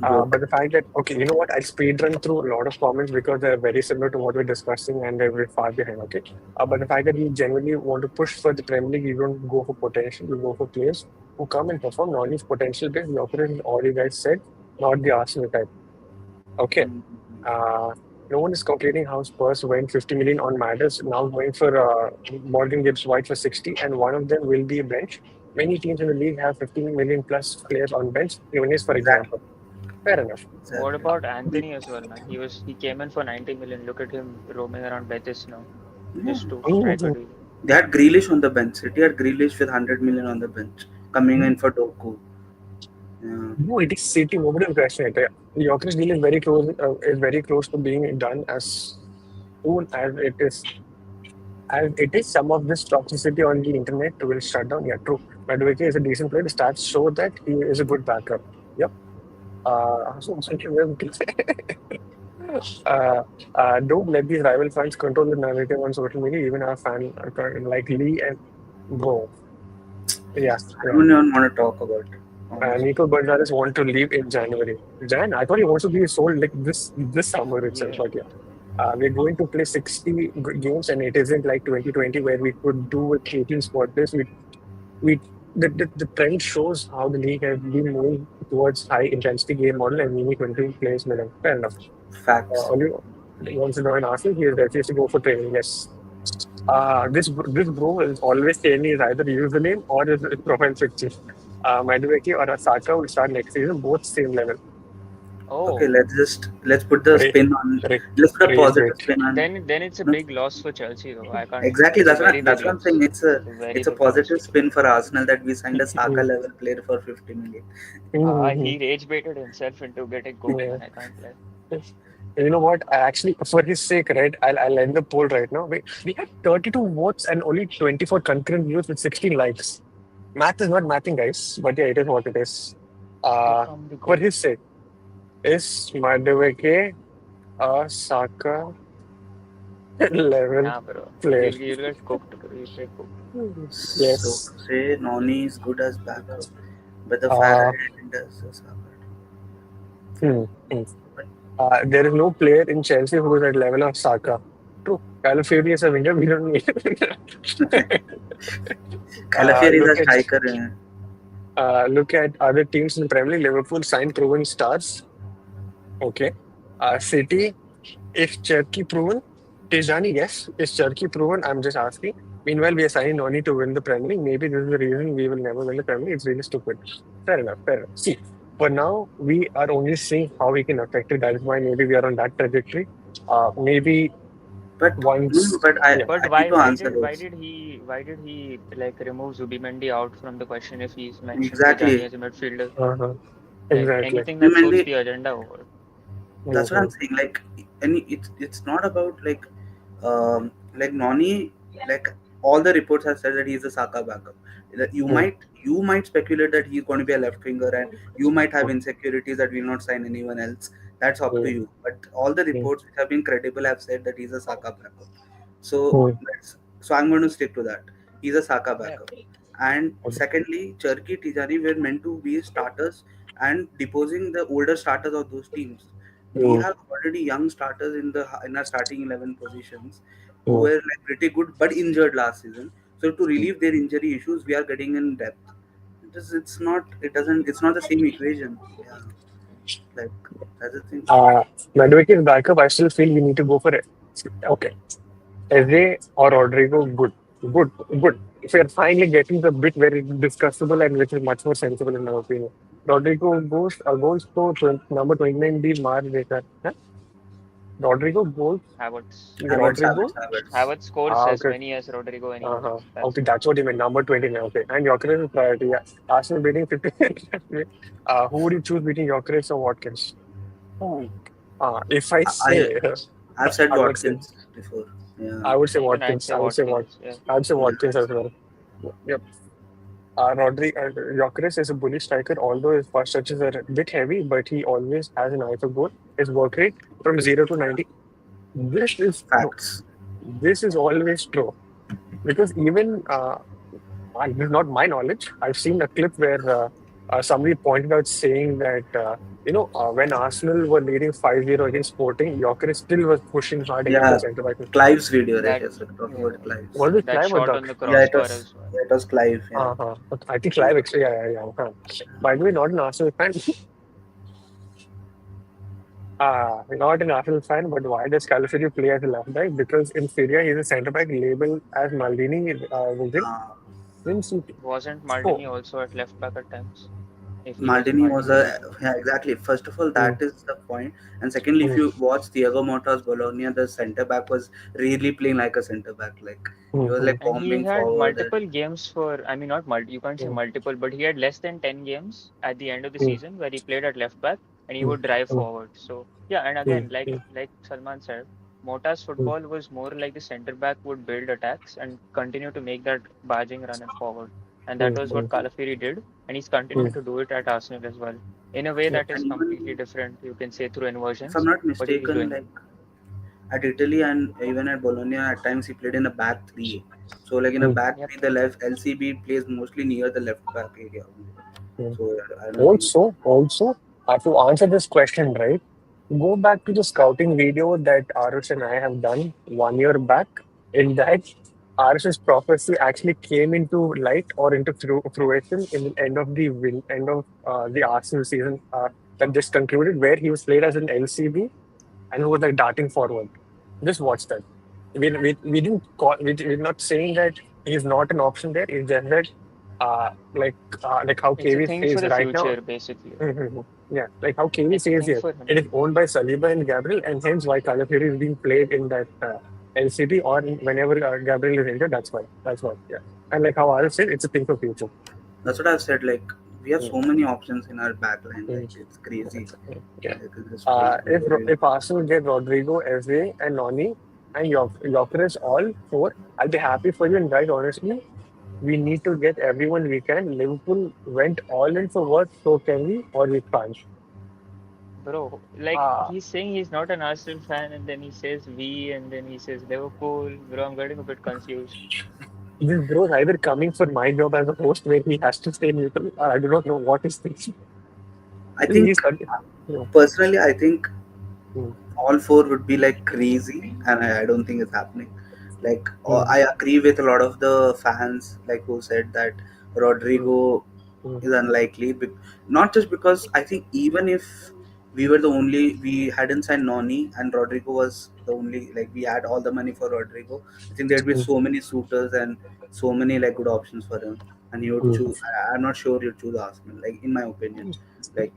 Good. But the fact that, okay, you know what? I'll speed run through a lot of comments because they're very similar to what we're discussing and they're very far behind, okay? But the fact that we genuinely want to push for the Premier League, you don't go for potential, you go for players who come and perform, not only potential based, the opponent, all you guys said, not the Arsenal type. Okay. Mm. Uh, no one is complaining how Spurs went 50 million on Matters, now going for Morgan Gibbs White for 60, and one of them will be a bench. Many teams in the league have 15 million plus players on bench, even is for Exactly. example. Fair enough. What Exactly. about We, Anthony as well, man? He came in for 90 million. Look at him roaming around benches now, yeah. just to strike a Mhm. deal. They had Grealish on the bench. City had Grealish with 100 million on the bench, coming in for Doku. Yeah. No, it is City. Nobody will question it. The Gyokeres deal is very close to being done as soon as it is. As it is, some of this toxicity on the internet will shut down. Yeah, true. Madueke is a decent player. The stats show that he is a good backup. Yep. So, uh, don't let these rival fans control the narrative on social media. Even our fan like Lee and Bro. Yeah, I yeah. don't even want to talk about it, honestly. Nico Gonzalez want to leave in January. Jan, I thought he wants to be sold like this summer itself. Yeah. But yeah, we're going to play 60 games, and it isn't like 2020 where we could do with 18 spot this. We the trend shows how the league has been moving towards high intensity game model and we need 20 players minimum. Fair enough. Facts. Only wants to join Arsenal. He refuses to go for training. Yes. This bro is always saying his either username or his profile picture. Madueke or Asaka will start next season, both same level. Okay, Oh, let's put the Re, spin on. re, Let's put a Rage positive bait. spin on. then it's a No, big loss for Chelsea though. I can't. exactly. It's a very That's big what I'm saying. loss. It's a very It's a big loss positive for spin Chelsea. for Arsenal that we signed a Saka Mhm, level player for 50 million. mhm, He rage baited himself into getting cooked, yeah. man. I can't lie. You know what? I actually, for his sake, right? I'll end the poll right now. We had 32 votes and only 24 concurrent views with 16 likes. Math is not mathing, guys, but yeah, it is what it is. Here Uh, come the for goal. his sake, is Madueke a Saka level Nah, bro. player? You'll get cooked, bro. You'll get cooked. So Yes. say Noni is good as backup, but the Uh, Farad does Saka. hmm, hmm. But There is no player in Chelsea who is at level of Saka. True. Calafiori is a winger. We don't need. Calafieri is a Look at striker. other teams in the Premier League. Liverpool signed proven stars. Okay. City is Cherky proven. Tijani, yes. Is Cherky proven? I'm just asking. Meanwhile, we are signing Noni to win the Premier League. Maybe this is the reason we will never win the Premier League. It's really stupid. Fair enough. Fair enough. See, for now, we are only seeing how we can affect it. That is why maybe we are on that trajectory. Maybe But no, once, but yeah. But I need to answer why this. did he like remove Zubimendi out from the question if he's mentioned Tijani Exactly. as a midfielder? Uh-huh. Like Exactly. anything that suits Zubimendi, the agenda over. that's what I'm Mhm. saying. Like, and it's not about like Noni. Like all the reports have said that he's a Saka backup. That Mhm. you might speculate that he's going to be a left winger, and you might have insecurities that will not sign anyone else. That's up to Mhm. you. But all the Mhm. reports which have been credible have said that he's a Saka backup. So Mhm. so I'm going to stick to that. He's a Saka Yeah. backup. And secondly, Cherki Tijani were meant to be starters and deposing the older starters of those teams. We Mhm. have already young starters in our starting 11 positions who Mhm. were like pretty good but injured last season. So to relieve their injury issues, we are getting in depth. It's not the same equation. Yeah, like that's the thing. Uh, Madueke is backup. I still feel we need to go for it. Okay. Eze or Rodrigo, good. Good. Good. If we are finally getting the bit very discussable and which is much more sensible in my opinion. Rodrigo goes to number 29 be Mar Dekar. Huh? Rodrigo goes Havertz. Rodrigo. Havertz. Havertz scores as Okay. many as Rodrigo anyways. Uh-huh. That's Okay, why. that's what you meant. Number 29. Okay. And Gyokeres is priority. Yeah. Arsenal beating 50. Who would you choose between Gyokeres or Watkins? Hmm. If I I say, I've said I would say, Watkins before. Yeah, I would say Even I'd Watkins. say Watkins. Yeah. I would say yeah. Watkins as well. Yep. Gyokeres is a bully striker, although his first touches are a bit heavy, but he always has an eye for goal. His work rate from 0 to 90. This is true. Facts. This is always true. because even this is not my knowledge. I've seen a clip where somebody pointed out saying that when Arsenal were leading 5-0 against Sporting, Gyökeres still was pushing hard against the Yeah, centre back. Clive's video, right? That Yes, we're talking yeah, about Clive's. Was it that Clive or shot Duck? on the Yeah, crossbar as well. it was Clive. Yeah. Uh-huh. I think Clive actually, yeah. Huh. By the way, not an Arsenal fan. Not an Arsenal fan, but why does Calafuri play as a left back? Because in Syria, he's a centre back labeled as Maldini Wilson. Uh, Since he, Wasn't so, Maldini also at left back at times? If he was Maldini was Maldini a, label. yeah, exactly. First of all, mm, that is the point. And secondly, if mm, you watch Thiago Motta's Bologna, the centre back was really playing like a centre back. Like he was mm, like And he bombing had forward and multiple games for, I mean, not multi, you can't say mm, multiple, but he had less than 10 games at the end of the mm, season where he played at left back and he mm, would drive mm, forward. So, yeah, and mm, again, mm, like Salman said, Mota's mm, football was more like the center back would build attacks and continue to make that barging run and forward. And that mm, was what mm, Calafiri did, and he's mm, continuing to do it at Arsenal as well. In a way mm, that is and completely even different, you can say through if I'm inversions, not but he's mistaken, doing it. like at Italy and even at Bologna, at times he played in a back three. So like in a mm, back Yep. three, the left LCB plays mostly near the left back area only. mm. So I don't think. Also, to answer this question, right, go back to the scouting video that Aarush and I have done 1 year back. In that, Arush's prophecy actually came into light or into fruition in the end of the Arsenal season that just concluded, where he was played as an LCB and who was like darting forward. Just watch that. We didn't call we're not saying that he's not an option there. It's just that uh like like how It's a KV thing for says the right now. future, basically. Mhm. Yeah, like how KV It's a says thing here. for him. It is owned by Saliba and Gabriel, and hence why Calafuri is being played in that LCB or whenever Gabriel is injured. That's why. That's why. Yeah, and like how Arif said, it's a thing for future. That's what I've said. Like we have Mm, so many options in our backline. mm, Like it's crazy. yeah. Like this place If Arsenal get Rodrygo, Eze, and Noni, and Gyokeres all four, I'll be happy for you. And guys, honestly, we need to get everyone we can. Liverpool went all in for what? So can we, or we can't? Bro, like Uh, he's saying he's not an Arsenal fan, and then he says we, and then he says Liverpool. Bro, I'm getting a bit confused. this bro is either coming for my job as a host, where he has to stay neutral, or I do not know what is this. I He's think yeah. personally, I think Mm, all four would be like crazy, and I don't think it's happening. Like mm, I agree with a lot of the fans, like who said that mm, Rodrigo mm, is unlikely. Not just because I think even if we hadn't signed Noni and Rodrigo was the only, like we had all the money for Rodrigo. I think there'd be mm, so many suitors and so many like good options for him, and he would choose. mm, I'm not sure he'd choose Arsenal. Like in my opinion, like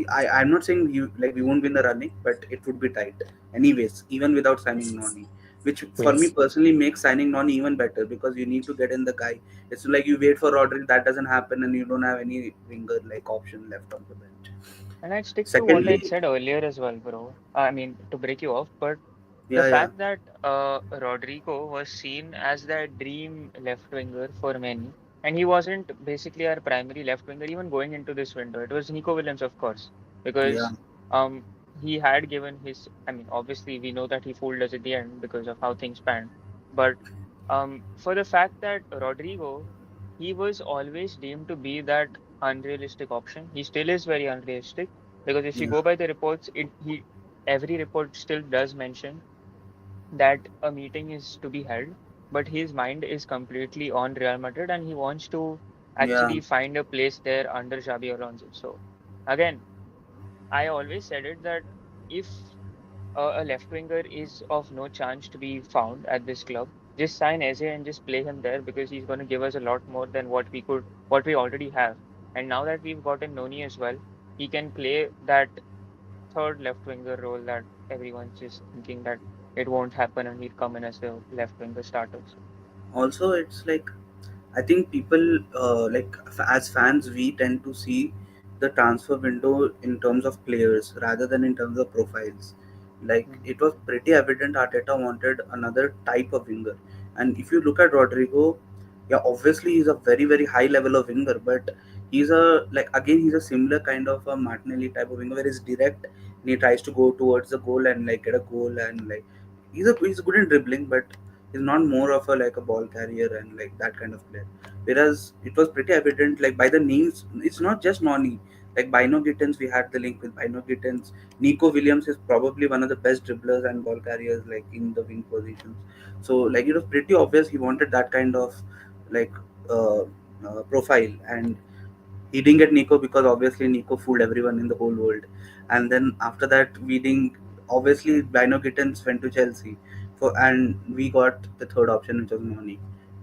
I'm not saying you like we won't win the running, but it would be tight. Anyways, even without signing Noni, which for me yes. personally makes signing Noni even better because you need to get in the guy. It's like you wait for Rodri, that doesn't happen, and you don't have any winger like option left on the bench. And I'd stick to what I'd Secondly, said earlier as well, bro. I mean, to break you off, but the yeah, yeah, fact that Rodrigo was seen as that dream left winger for many, and he wasn't basically our primary left winger even going into this window. It was Nico Williams, of course, yeah, because um he had given his. I mean, obviously we know that he fooled us at the end because of how things panned, but for the fact that Rodrigo, he was always deemed to be that unrealistic option. He still is very unrealistic because if you yeah. go by the reports, every report still does mention that a meeting is to be held, but his mind is completely on Real Madrid and he wants to Yeah, actually find a place there under Xabi Alonso. So again, I always said it that if a left winger is of no chance to be found at this club, just sign Eze and just play him there because he's going to give us a lot more than what we already have. And now that we've gotten Noni as well, he can play that third left winger role that everyone's just thinking that it won't happen and he'll come in as the left winger starter. So also it's like I think people as fans we tend to see the transfer window in terms of players rather than in terms of profiles. Like mhm. it was pretty evident Arteta wanted another type of winger, and if you look at Rodrigo, yeah, obviously he's a very high level of winger, but he's a like again he's a similar kind of a Martinelli type of winger where he's direct and he tries to go towards the goal and like get a goal and like he's good in dribbling, but He's not more of a like a ball carrier and like that kind of player. Whereas it was pretty evident like by the names, it's not just Noni. Like Bino Gittens, we had the link with Bino Gittens. Nico Williams is probably one of the best dribblers and ball carriers like in the wing positions. So like it was pretty obvious he wanted that kind of like uh, profile, and he didn't get Nico because obviously Nico fooled everyone in the whole world. And then after that, we didn't. Obviously, Bino Gittens went to Chelsea, and we got the third option, which was Noni.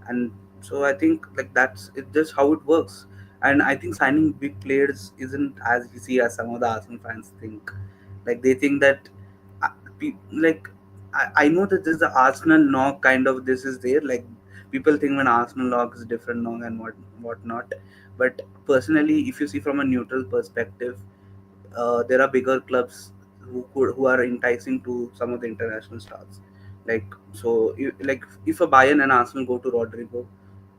And so I think like that's it's just how it works. And I think signing big players isn't as easy as some of the Arsenal fans think. Like they think that, like I know that there's the Arsenal knock kind of this is there. Like people think when Arsenal knock is different knock and whatnot. But personally, if you see from a neutral perspective, there are bigger clubs who are enticing to some of the international stars. Like so, like if a Bayern and Arsenal go to Rodrygo,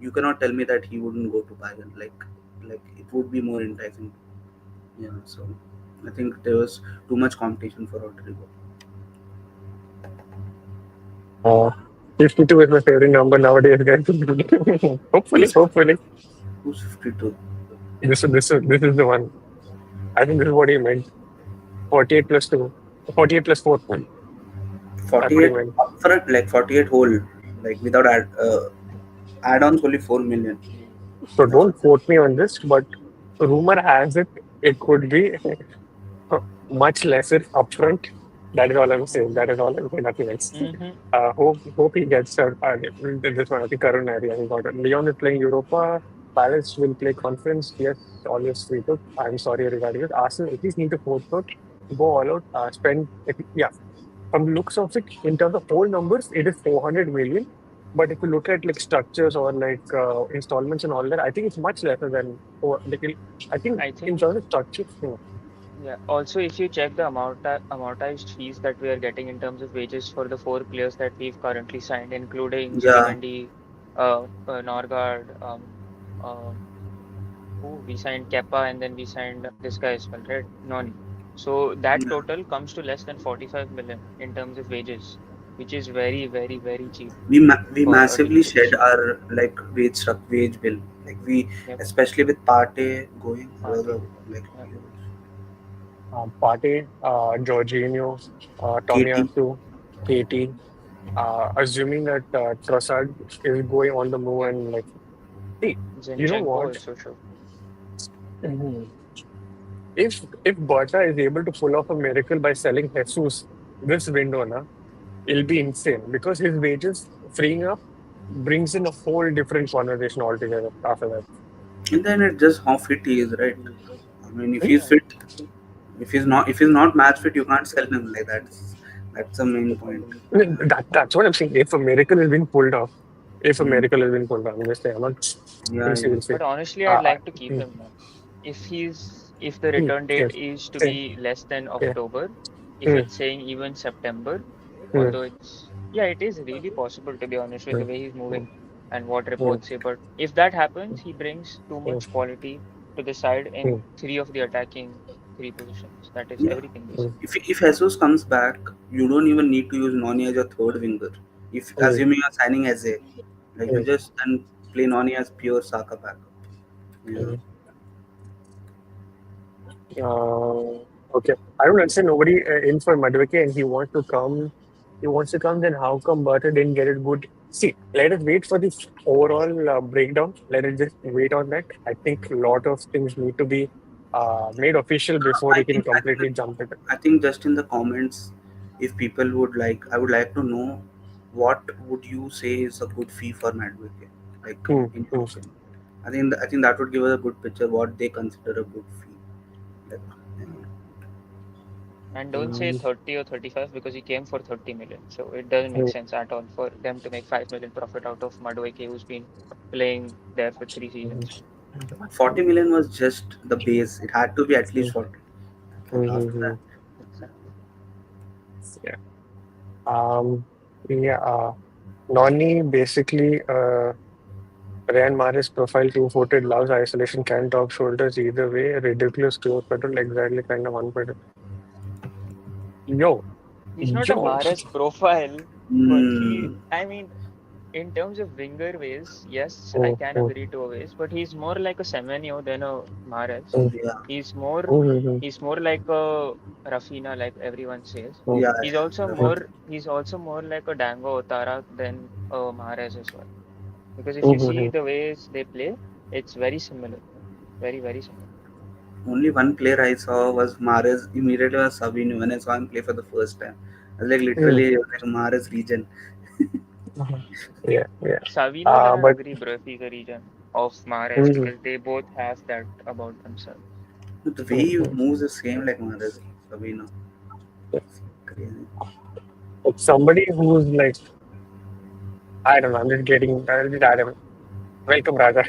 you cannot tell me that he wouldn't go to Bayern. Like it would be more enticing. Yeah. So I think there was too much competition for Rodrygo. Uh, 52 is my favorite number nowadays, guys. Hopefully, Who's hopefully. who's 52? This is the one. I think this is what he meant. 48 plus 2. 48 plus 4. That's what he 48 meant. upfront, like 48 whole, like without add-ons, only 4 million. So That's don't quote me on this, but rumor has it could be much lesser upfront. That is all I'm saying. That is all I'm saying. Nothing else. Mm-hmm. Hope he gets this one. I think Karun area he got it. Leon is playing Europa. Palace will play conference. Yes, always free to. I'm sorry regarding it. Arsenal at least need to force out, go all out, spend. Yeah, from the looks of it, in terms of whole numbers, it is 400 million. But if you look at like structures or like installments and all that, I think it's much lesser than. I think I in think, terms of structure, yeah. Also, if you check the amortized fees that we are getting in terms of wages for the four players that we've currently signed, including yeah, Zubimendi, Norgard, who we signed Kepa, and then we signed this guy as well, right? Noni. So that yeah. total comes to less than 45 million in terms of wages, which is very, very, very cheap We for a massively team shed position. our like wage bill. Like we, Yep, especially with Partey going, it was Partey. a like Yep. huge. Partey, Jorginho, KT. Tomiyasu, KT, assuming that Trossard is going on the move Yep. and like, see, you know Zinchenko what? also show. Mhm. If Berta is able to pull off a miracle by selling Jesus this window, na, it'll be insane because his wages freeing up brings in a whole different conversation altogether after that. And then it's just how fit he is, right? I mean, if he's Yeah, fit, if he's not match fit, you can't sell him like that. That's the main point. That's what I'm saying. If a miracle has been pulled off, if a Mm. miracle has been pulled off, I'm just saying, I'm not Yeah, we'll see, yeah. we'll see. but honestly, I'd Uh, I, like to keep mm, him now. If the return date yes, is to same, be less than yeah, October, if mm, it's saying even September, mm, although it's, yeah, it is really possible to be honest with the mm, way he's mm, moving and what mm, reports say. But if that happens, he brings too mm, much quality to the side in mm, three of the attacking three positions. That is Yeah. everything mm, basically. If Jesus comes back, you don't even need to use Noni as your third winger. If mm, assuming you're signing as a, like you mm, just then play Noni as pure Saka backup. Yeah. mm. Okay. I don't understand nobody in for Madueke and he wants to come. He wants to come, then how come Berta didn't get it good? See, let us wait for this overall breakdown. Let us just wait on that. I think a lot of things need to be made official before I he can think I think completely jump it. I think just in the comments, if people would like, I would like to know what would you say is a good fee for Madueke, like Hmm, in your hmm, opinion. I think that would give us a good picture what they consider a good fee. Like, yeah. And don't say hmm, 30 or 35 because he came for 30 million. So it doesn't make hmm, sense at all for them to make 5 million profit out of Madueke, who's been playing there for three hmm, seasons. 40 million was just the base. It had to be at hmm, least 40. Like hmm, after hmm. that, Exactly. Yeah. Yeah. Noni basically. Ryan Maris profile two-footed, loves isolation, can top shoulders either way. Ridiculous close control, exactly kind of unpredictable. Yo, He's not a yo, Mahrez profile, but mm, I mean, in terms of winger ways, yes, I Mm, can mm, agree to a ways, but he's more like a Semenyo than a Mahrez. mm, Yeah, He's more mm, he's more like a Rafinha, like everyone says. mm, yeah, He's yeah. also Rafinha. more like a Dango Otara than a Mahrez as well. Because if you mm, see mm. the ways they play, it's very similar. Very, very similar. Only one player I saw was Mares. Immediately was Sabino when I saw him play for the first time. I was like Mm. literally it was like Mares region. Mhm. Yeah, yeah. Savino cannot But agree, bro, if he's a region of Mahrez mhm, because they both have that about themselves. The way he mhm. moves the same like Mares. Sabino. Yeah. It's crazy. It's somebody who's like, I don't know, I'm just getting, I don't know. Welcome, Raja.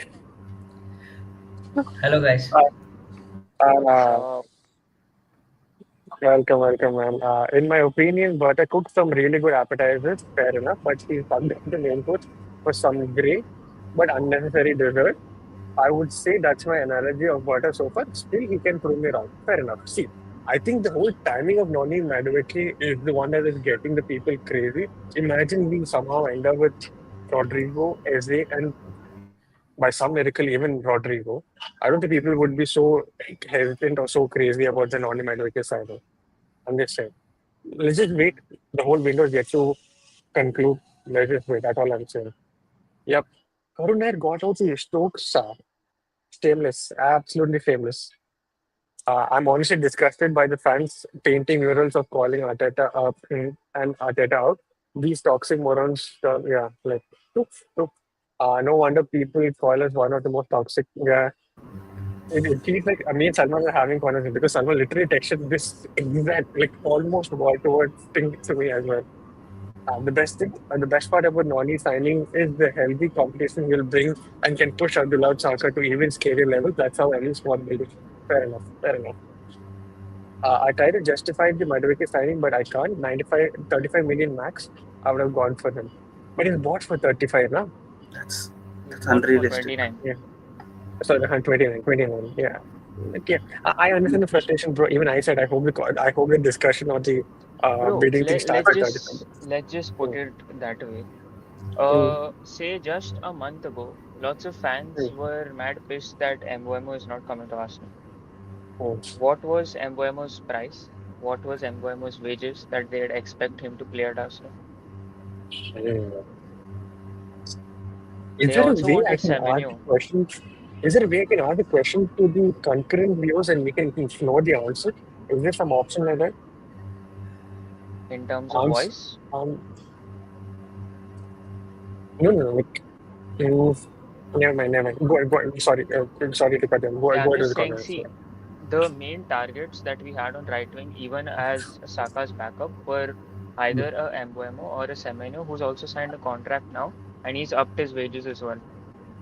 Hello, guys. Uh, uh, So, welcome, welcome, man. In my opinion, Berta cooked some really good appetizers, fair enough, but she sucked up the main course for some great but unnecessary dessert. I would say that's my analogy of Berta so far. Still, he can prove me wrong. Fair enough. See, I think the whole timing of Noni Madueke is the one that is getting the people crazy. Imagine we somehow end up with Rodrygo, Eze, and by some miracle, even Rodrygo. I don't think people would be so hesitant or so crazy about the Noni Madueke side. I'm just saying. Let's just wait. The whole window is yet to conclude. Let's just wait. That's all I'm saying. Yep. Karun Nair got out the Stokes. Shameless. Absolutely shameless. I'm honestly disgusted by the fans painting murals of calling Arteta up and Arteta out. These toxic morons, yeah, like, took, took. No wonder people call us one of the most toxic. Yeah, it feels like me and Salman are having conversation because Salman literally texted this exact, like almost word to word thing to me as well. The best part about Noni signing is the healthy competition will bring and can push Abdullah Saka to even scary levels. That's how any squad building. Fair enough. Fair enough. I try to justify the Madueke signing, but I can't. 95, 35 million max, I would have gone for him. But he's bought for 35 now. That's he's that's bought for unrealistic. 29. Yeah. Sorry, 29, 29. Yeah. Like, yeah. I understand the frustration, bro. Even I said, I hope the discussion or the Bro, bidding thing starts at 35. let's just put Mm, it that way. mm, Say just a month ago, lots of fans mm, were mad pissed that Mbeumo is not coming to Arsenal. mm, What was Mbeumo's price? What was Mbeumo's wages that they'd expect him to play at Arsenal? mm. Is They there a also way I wanted can ask the Semenyo. question? Is there a way I can ask the question to the concurrent viewers and we can know the answer? Is there some option like that? In terms of Answer. voice. Um, no, no, no. Like, you, never mind, never mind. Go ahead. Sorry to cut you. Yeah, Go I'm ahead with just the saying, comments. see, the main targets that we had on right wing, even as Saka's backup, were either a Mbeumo or a Semenyo, who's also signed a contract now, and he's upped his wages as well.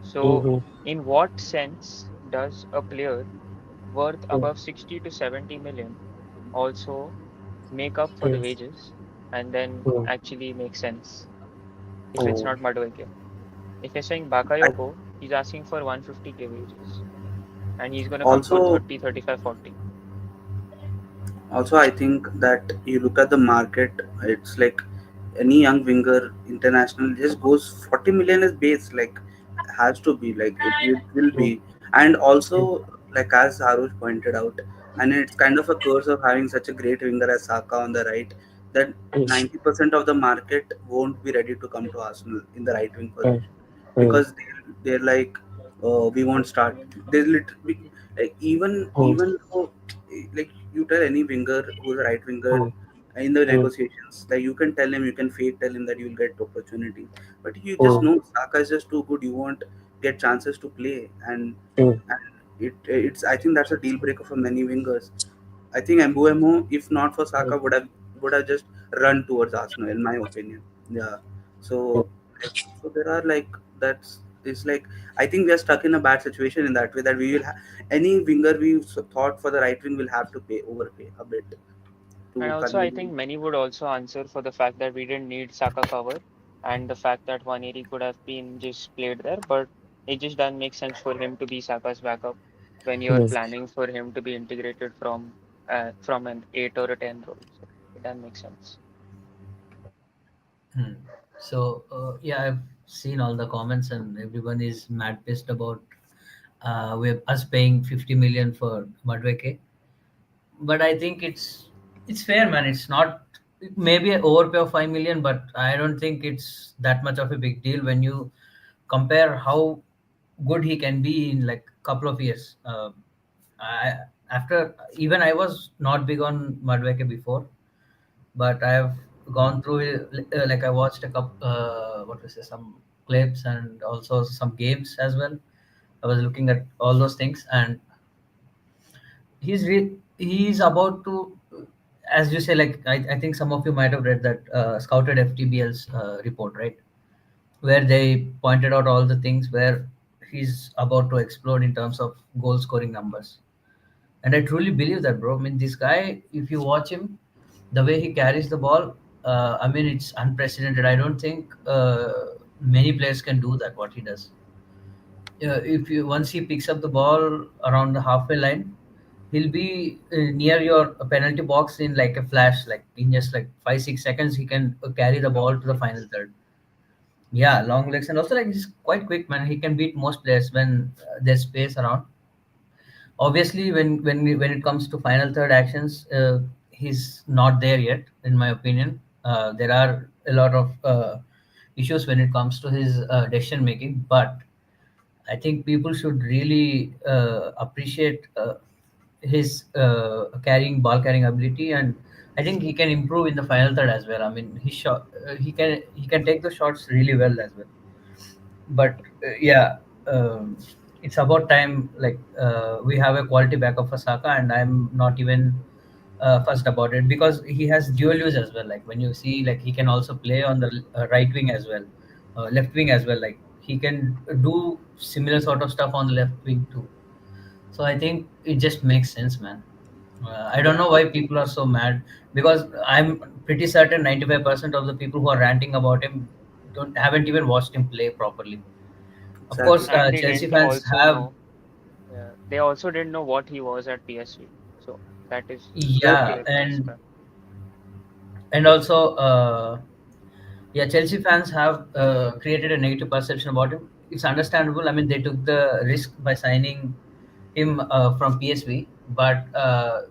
So, Mm-hmm. in what sense does a player worth Mm-hmm. above 60 to 70 million also make up for the Mm-hmm. wages and then actually make sense if it's Mm-hmm. not Madueke? If you're saying I Bakayoko, he's asking for 150k wages and he's going to come for also 30, 35, 40. Also, I think that you look at the market, it's like any young winger international just goes 40 million is base, like has to be like it will be. And also, like as Aarush pointed out, and it's kind of a curse of having such a great winger as Saka on the right, that 90% of the market won't be ready to come to Arsenal in the right wing position because they're like, we won't start. They literally like even though like you tell any winger who's a right winger in the negotiations, like you can tell him, you can fake tell him that you'll get opportunity, but you just know Saka is just too good. You won't get chances to play, and it's I think that's a deal breaker for many wingers. I think Mbuemo, if not for Saka, would have just run towards Arsenal, in my opinion. Yeah. So like, so there are like that's it's like I think we are stuck in a bad situation in that way that we will any winger we thought for the right wing will have to overpay a bit And to also, I think convenience. many would also answer for the fact that we didn't need Saka cover and the fact that 180 could have been just played there, but it just doesn't make sense for him to be Saka's backup when you're planning for him to be integrated from an 8 or a 10 role. So it doesn't make sense. Hmm. So yeah, I've seen all the comments, and everyone is mad pissed about we us paying 50 million for Madueke. But I think it's fair, man. It's not maybe an overpay of 5 million, but I don't think it's that much of a big deal when you compare how good he can be in like couple of years. I after even I was not big on Madueke before, but I've gone through it, like I watched a couple what was it, some clips and also some games as well. I was looking at all those things, and he's about to, as you say, like I think some of you might have read that scouted FTBL's report, right, where they pointed out all the things where he's about to explode in terms of goal scoring numbers. And I truly believe that, bro. I mean, this guy, if you watch him, the way he carries the ball, I mean, it's unprecedented. I don't think many players can do that, what he does. If you once he picks up the ball around the halfway line, he'll be near your penalty box in like a flash, like in just like 5 6 seconds. He can carry the ball to the final third. Yeah, long legs, and also like he's quite quick, man. He can beat most players when there's space around. Obviously, when it comes to final third actions, he's not there yet, in my opinion. There are a lot of issues when it comes to his decision making, but I think people should really appreciate his ball carrying ability, and I think he can improve in the final third as well. I mean, he can take the shots really well as well. But yeah, it's about time. Like we have a quality backup for Saka, and I'm not even fussed about it because he has dual use as well. Like when you see, like he can also play on the right wing as well, left wing as well. Like he can do similar sort of stuff on the left wing too. So I think it just makes sense, man. I don't know why people are so mad because I'm pretty certain 95% of the people who are ranting about him don't haven't even watched him play properly. Of course, Exactly. And they Chelsea didn't fans also have, know. Yeah, they also didn't know what he was at PSV. So that is Like, yeah, clear transparent. and also, yeah, Chelsea fans have created a negative perception about him. It's understandable. I mean, they took the risk by signing him from PSV, but I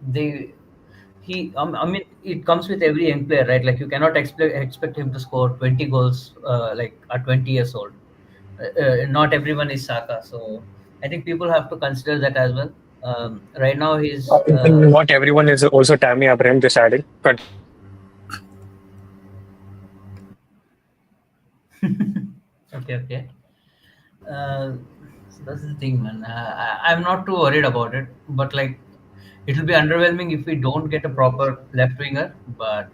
mean, it comes with every young player, right? Like you cannot expect him to score 20 goals like at 20 years old. Not everyone is Saka, so I think people have to consider that as well. Right now, he's Not everyone is also Tammy Abraham deciding. okay, okay. Uh, so that's the thing, man. I'm not too worried about it, but like it'll be underwhelming if we don't get a proper left winger. But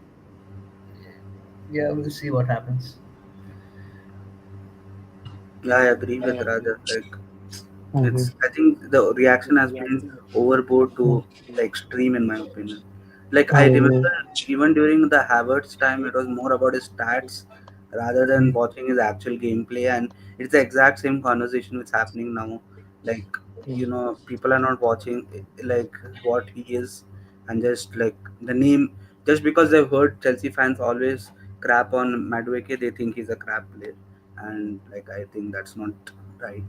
yeah, we'll see what happens. yeah, I agree with Uh, Raja. Like, mhm. it's I think the reaction has been overboard to the extreme in my opinion. Like I Mhm. remember even during the Havertz time, it was more about his stats rather than watching his actual gameplay, and it's the exact same conversation that's happening now. Like, people are not watching like what he is, and just like the name, just because they've heard Chelsea fans always crap on Madueke, they think he's a crap player, and like I think that's not right.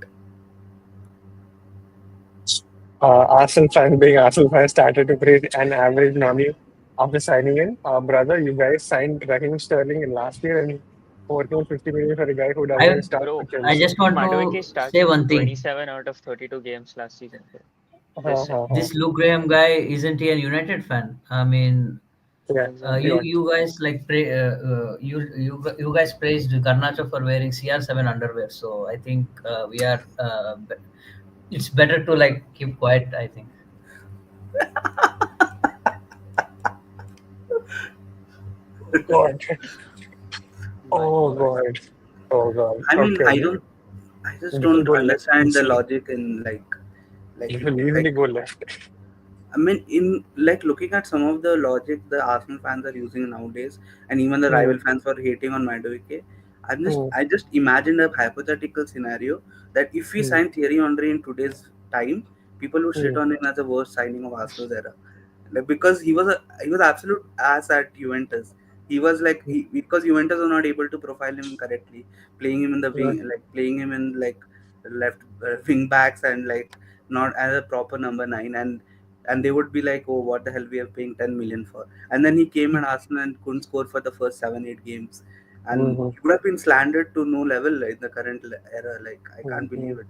Arsenal fans being Arsenal fans started to praise an average Noni after signing in. Brother, you guys signed Raheem Sterling in last year and 1450 million for a guy who doesn't even I start for Bro, I Chelsea. just want Madueke to say started one thing. 27 out of 32 games last season, bro. Uh, Just saying. uh, uh. This Luke Graham guy, isn't he a United fan? I mean, Yeah, Exactly. yeah. you guys like you guys praised Garnacho for wearing CR7 underwear. So I think we are. It's better to like keep quiet, I think. Oh, God. My Oh, God. God. Oh, God. I mean, Okay. I just This will don't go left understand the easily. logic in like, This will easily like go left. I mean, in like looking at some of the logic the Arsenal fans are using nowadays, and even the Hmm, rival fans are hating on Madueke. hmm, I just imagined a hypothetical scenario that if we hmm, sign Thierry Henry in today's time, people would shit hmm. on him as the worst signing of Arsenal's era, like, because he was absolute ass at Juventus. he was like because Juventus was not able to profile him correctly, playing him in the Right. wing, like playing him in like left wing backs and like not as a proper number nine, and they would be like, oh, what the hell we are paying 10 million for? And then he came and Arsenal and couldn't score for the first 7 8 games, and Mm-hmm. he would have been slandered to no level like, in the current era. Like I can't Mm-hmm. believe it.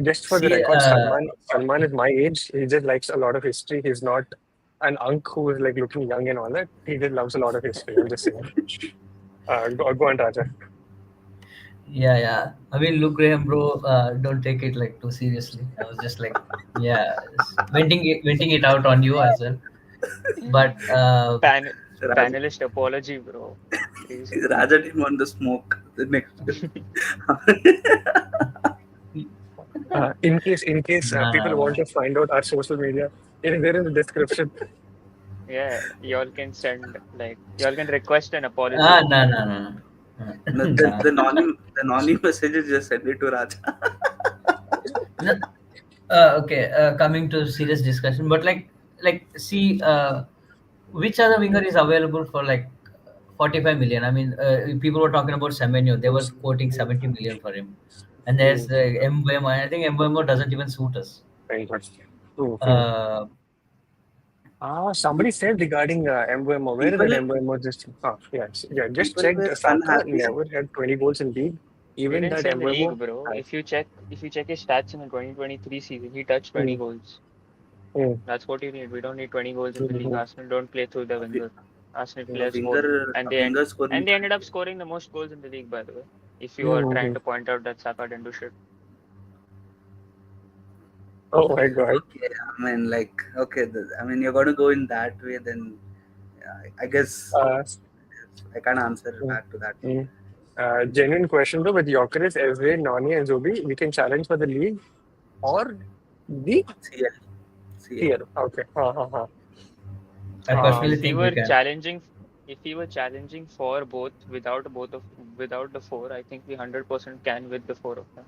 Just for the See, record, Salman is my age. He just likes a lot of history. He's not an unk who is like looking young and all that. He just loves a lot of history. I'm just saying. Go on, Raja. yeah, yeah. I mean, Luke Graham, bro, don't take it like too seriously. I was just like, yeah, just venting it out on you as well. But Pan Raja, panelist apology, bro. Crazy. Raja didn't want the smoke. The next, In case nah, people nah, want nah. to find out our social media, it is there in the description. Yeah, y'all can send like y'all can request an Ah, apology. nah, nah, nah, no, nah. Nah. the anonymous messages just send it to Raja. No, okay, coming to serious discussion, but see, which other winger is available for like 45 million? I mean, people were talking about Semenyo. They were quoting 70 million for him. And there's Mm, Mbemo. I think Mbemo doesn't even suit us. Very good. Mhm. Uh, Somebody said regarding MVMO, where is that People MVMO? Just yeah, just people checked. were Saka unhappy. never had 20 goals in league. We Even didn't that say in the MVMO league, bro. has. If you check his stats in the 2023 season, he touched 20 Mm, goals. mm, That's what you need. We don't need 20 goals in the league. mhm, Arsenal don't play through the A, wi- winger. Arsenal mm, a players more, winger and a winger scoring they ended 20 up goals. scoring the most goals in the league, by the way. If you are trying mhm. to point out that Saka didn't do shit. Oh my God. Okay, I mean like okay, I mean you're going to go in that way, then I guess Uh, I can't answer mm, back to that. mm. Genuine question though, with Gyokeres, Ezri, Noni, and Zubi, we can challenge for the league or the CL, CL. tier. Okay. I Um, personally If you think we were can. challenging, if you were challenging for without the four, I think we 100% can with the four of them.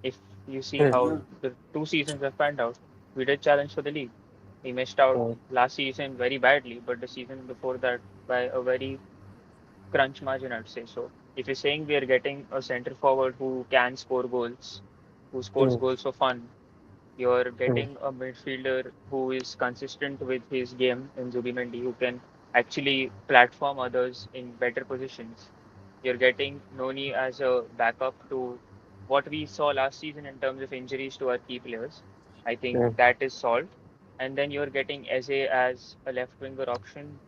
If you see mm, how Yeah, the 2 seasons have panned out, we did challenge for the league. We missed out mm, last season very badly, but the season before that by a very crunch margin, I'd say. So if you're saying we are getting a center forward who can score goals, who scores mm, goals for fun, you're mm, getting a midfielder who is consistent with his game in Zubimendi, who can actually platform others in better positions. You're getting Noni as a backup to what we saw last season in terms of injuries to our key players. I think mm, that is solved. And then you're getting Eze as a left winger option,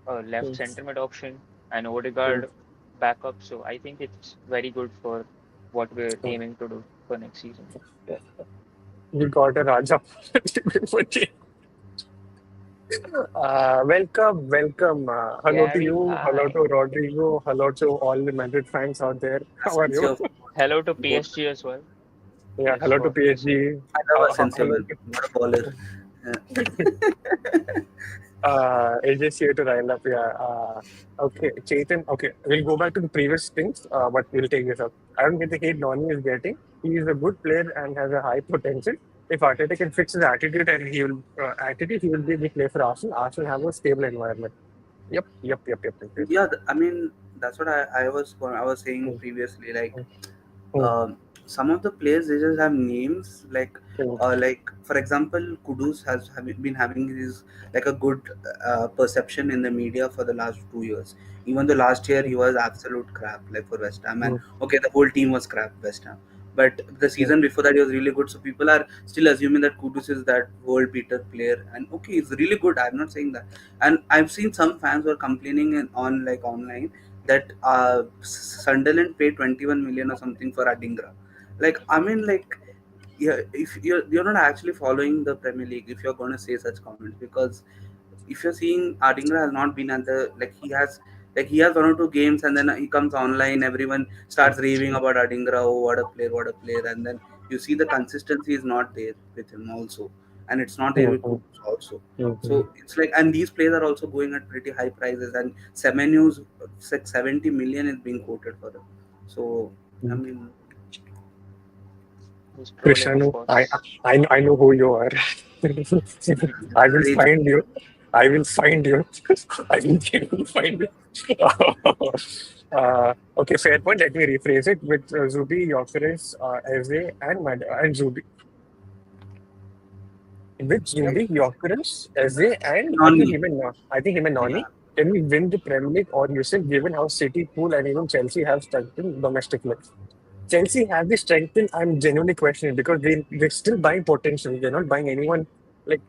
a left mm, centre mid option, and mm, Odegaard backup. So I think it's very good for what we're mm. aiming to do for next season. We got a Raja. Welcome. Hello to Gary, you. Hello to hi. Rodrygo. Hello to all the Madrid fans out there. How are you? Asensio, Hello to goat. PSG as well. Yeah, Just hello to for just saying. PSG. I love Asensio, Hello man. What a baller. Yeah. AJ's here to rile up. Yeah. Okay, Chetan. Okay, we'll go back to the previous things, but we'll take this up. I don't get the hate Noni is getting. He is a good player and has a high potential. If Arteta can fix his attitude, he will be the player for Arsenal. Arsenal have a stable environment. Yep. Yeah, I mean that's what I was saying previously. Like Mm, um, some of the players they just have names mm, like for example Kudus been having his like a good perception in the media for the last 2 years, even though last year mm, he was absolute crap like for West Ham, and mm, okay the whole team was crap West Ham, but the mm, season before that he was really good, so people are still assuming that Kudus is that world beater player, and okay he's really good, I'm not saying that. And I've seen some fans were complaining on like online that Sunderland paid 21 million or something for Adingra. Like I mean, like yeah, if you're not actually following the Premier League, if you're going to say such comments, because if you're seeing Adingra has not been at the like he has 1 or 2 games and then he comes online, everyone starts raving about Adingra. Oh, what a player! And then you see the consistency is not there with him also, and it's not there mm, with mm, Kudus also. mm, So it's like, and these players are also going at pretty high prices, and Semenyu's like 70 million is being quoted for him. So I mm. mean, He's trolling, of Cristiano, I, course. I I know who you are. I will rage find you. I will find you. I will genuinely find you. Okay, fair point. Let me rephrase it with Zubi, Gyokeres, Eze, and Zubi. With Like Zubi, Gyokeres, Eze, and Noni. I think him and Yeah. Noni. Can we win the Premier League or Yusuf, given how City, Pool, and even Chelsea have strengthened domestically? Chelsea have the strength in, I'm genuinely questioning because they're still buying potential. They're not buying anyone like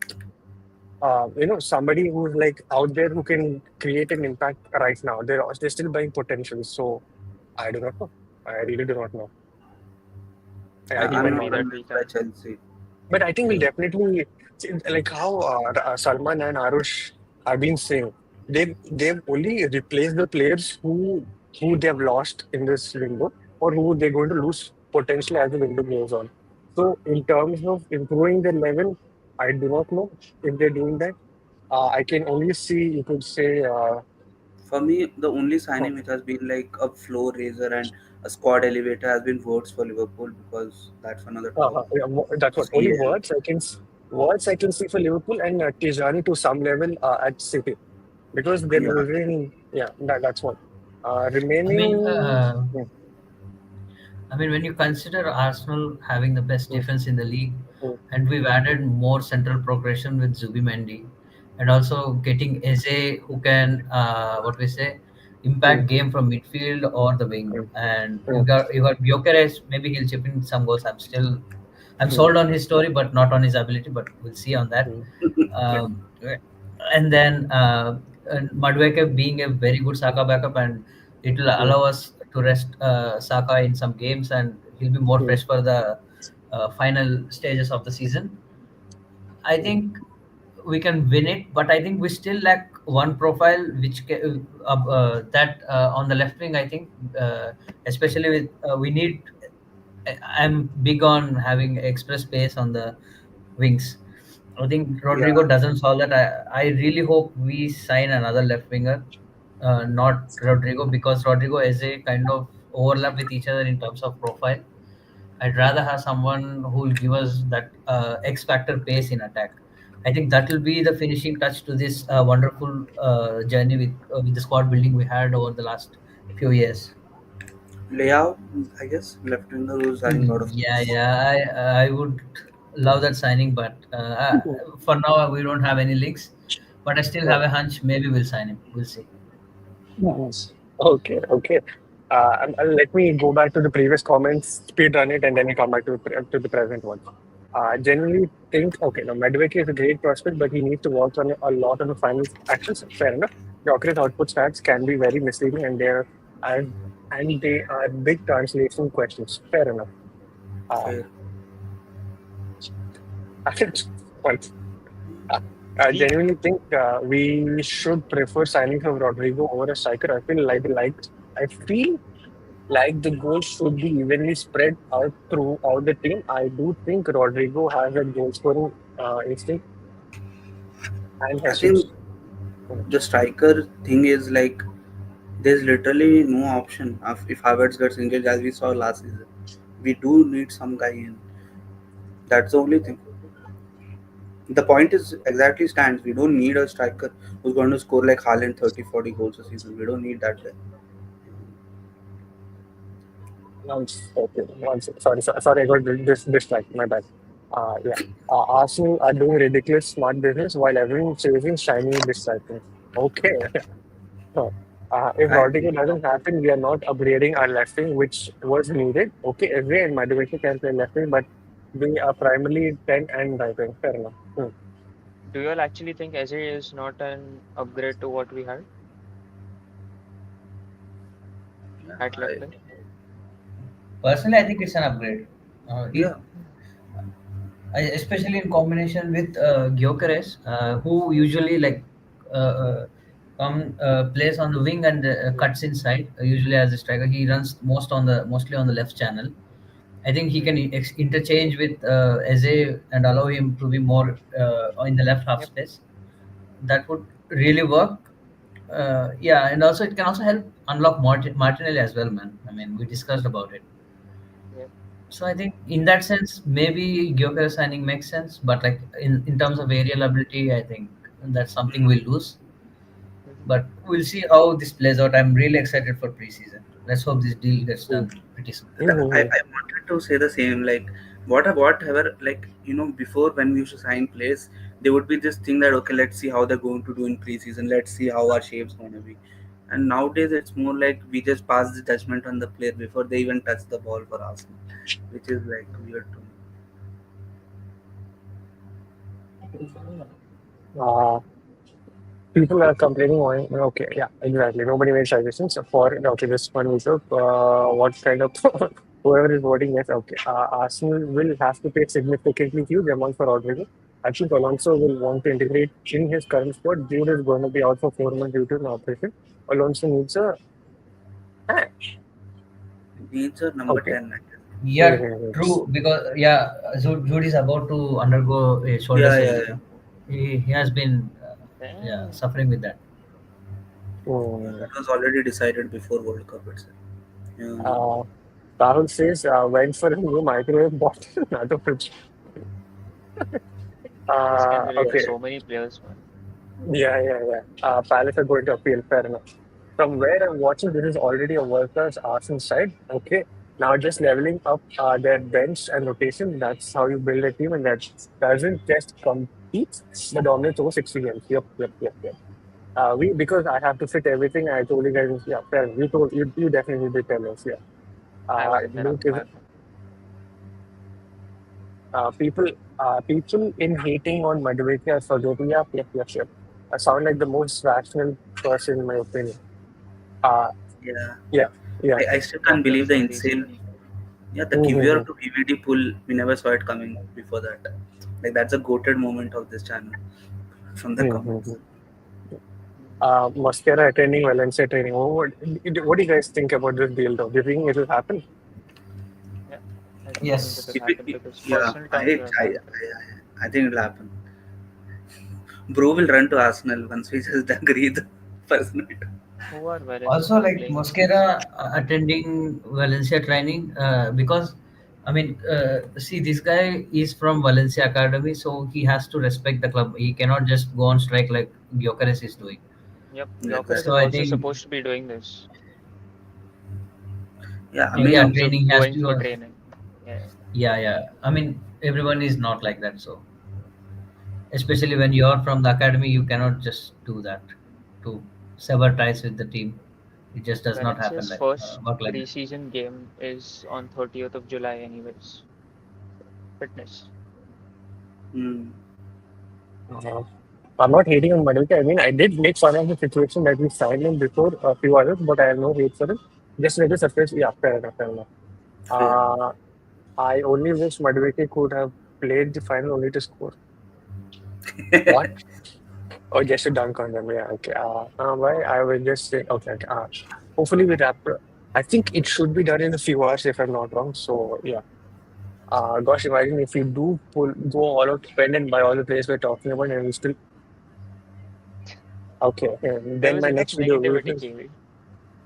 somebody who's like out there who can create an impact right now. They're still buying potential. So I do not know. I really do not know. I, Yeah, I him I'm and not agree Noni. that we convinced by can. Chelsea. But I think we'll Yeah. definitely like how Salman and Aarush have been saying. They've only replaced the players who they've lost in this window or who they're going to lose potentially as the window goes on. So in terms of improving the level, I do not know if they're doing that. I can only see you could say For me, the only oh, signing which has been like a floor raiser and a squad elevator has been votes for Liverpool because that's one of the top yeah, that's what only CL. words I can see for Liverpool and Tijani to some level at City. Because they're Yeah. losing. Yeah, that's what. I mean, Remaining. Hmm, I mean, when you consider Arsenal having the best hmm, defense in the league, hmm, and we've added more central progression with Zubimendi, and also getting Eze who can, what we say, hmm, impact game from midfield or the wing, hmm, and hmm, you got Gyokeres. Maybe he'll chip in some goals. I'm hmm, sold on his story, but not on his ability. But we'll see on that. hmm. Yeah. Um, and then Madueke being a very good Saka backup, and it will Hmm, allow us to rest Saka in some games, and he'll be more hmm, fresh for the final stages of the season. I hmm, think we can win it, but I think we still lack one profile that on the left wing. I think, especially with we need. I'm big on having express pace on the wings. I think Yeah. Rodrygo doesn't solve that. I really hope we sign another left winger, not Rodrygo, because Rodrygo is a kind of overlap with each other in terms of profile. I'd rather have someone who will give us that X factor pace in attack. I think that will be the finishing touch to this wonderful journey with the squad building we had over the last few years. Layout, I guess, left winger who's having a lot of Yeah, pace. yeah, I would love that signing, but hmm, for now we don't have any links. But I still hmm. have a hunch. Maybe we'll sign him. We'll see. Yes. Okay, okay. Let me go back to the previous comments, speed run it, and then we come back to the present one. I genuinely think, okay, now Madueke is a great prospect, but he needs to work on a lot of the final actions. Fair enough. Jokeres output stats can be very misleading, and, and they are big translation questions. Fair enough. Uh, Fair. once. Uh, I We genuinely think we should prefer signing of Rodrygo over a striker. I feel like the goals should be evenly spread out throughout the team. I do think Rodrygo has a goal scoring instinct and I think Jesus. Mm, the striker thing is like there's literally no option if Havertz gets injured as we saw last season. We do need some guy in. That's the only thing. The point is exactly stands. We don't need a striker who's going to score like Haaland 30, 40 goals a season. We don't need that guy. okay, sorry, I got this distracted. My bad. Yeah. Arsenal are doing ridiculous smart business while everyone chasing shiny distractions. Okay. So, if I Rodrygo doesn't happen, we are not upgrading our left wing, which was needed. Okay, every and Madueke can play left wing, but we are primarily 10 and right wing. Fair enough. Hmm. Do you all actually think Eze is not an upgrade to what we had at left wing? Personally, I think it's an upgrade. yeah. Especially in combination with Gyokeres, who usually plays on the wing and cuts inside. Usually as a striker, he runs mostly on the left channel. I think he can Hmm. interchange with Eze and allow him to be more in the left half Yep. space. That would really work. Yeah, and also it can also help unlock Martinelli as well, man. I mean, we discussed about it. Yep. So I think in that sense, maybe Gyokeres signing makes sense, but like in terms of aerial ability, I think and that's something Mm. we'll lose. Mhm. But we'll see how this plays out. I'm really excited for preseason. Let's hope this deal gets Mm. done pretty soon. Mhm. I wanted to say the same. Like, whatever, like, before when we used to sign players, there would be this thing that, okay, let's see how they're going to do in preseason. Let's see how our shape's going to be. And nowadays, it's more like we just pass the judgment on the player before they even touch the ball for Arsenal, which is like weird to me. Uh, People are complaining on, okay, yeah, exactly. Nobody made suggestions for, okay, this one we took, what kind of, whoever is voting, yes, okay. Arsenal will have to pay significantly huge amount for Rodrygo. I think Alonso will want to integrate in his current squad. Jude is going to be out for 4 months due to an operation. Alonso needs a, ah, Needs a number okay. 10, I guess. Yeah, Mhm. true. Because yeah, Jude is about to undergo a shoulder Yeah, yeah, surgery. yeah. He has been yeah, Damn. suffering with that. Yeah, Mm. that was already decided before World Cup itself. Yeah. Uh, Rahul says, went for a new microwave bottle, not a fridge. This can relate to Okay. so many players, man. Yeah. Palace are going to appeal, fair enough. From where I'm watching, this is already a world-class Arsenal side. Okay. Now just leveling up their bench and rotation. That's how you build a team, and that doesn't just compete, but dominates over 60 games. Yep. We because I have to fit everything. I told you guys, yeah, fair. You definitely did tell us, yeah. I wasn't there. Luke is My bad. people people in hating on Madueke are forgetting, yep. I sound like the most rational person in my opinion. Uh, Yeah. yeah, yeah. I still can't After believe the some insane. reasoning. Yeah, the QVR Mm-hmm. to PVD pull, we never saw it coming before that. Like, that's a goated moment of this channel from the comments. Mm-hmm. Mhm. Mosquera attending Valencia training. What do you guys think about this deal, though? Do you think it will happen? Yeah, I do think it will Yes. happen because Yeah, personal terms are banter. I think it'll happen. Bro will run to Arsenal once we just agree the person. Who are Also, Valencia like playing against? Mosquera attending Valencia training because I mean, see, this guy is from Valencia Academy, so he has to respect the club. He cannot just go on strike like Gyokeres is doing. Yep, Yeah, Gyokeres So is exactly. I also think, supposed to be doing this Yeah, I in yeah, mean, terms training of has going to. for training. Yeah, Yeah. I mean, everyone is not like that. So especially when you're from the academy, you cannot just do that to sever ties with the team. It just does not happen Valencia's like first work like that. preseason game is on 30th of July, anyways. Fitness. hmm, Uh, I'm not hating on Madueke. I mean, I did make fun of the situation that we signed him before a few others, but I have no hate for him. Just let the surface. Yeah, fair enough. fair. Uh, I only wish Madueke could have played the final only to score. What? Oh, just to dunk on them. Yeah, okay. Why? I will just say, okay. Hopefully we wrap. I think it should be done in a few hours if I'm not wrong. So yeah. Gosh, imagine if you do go all out spend and buy all the players we're talking about, and we still okay. There Then was my enough next video will negativity, be. KV.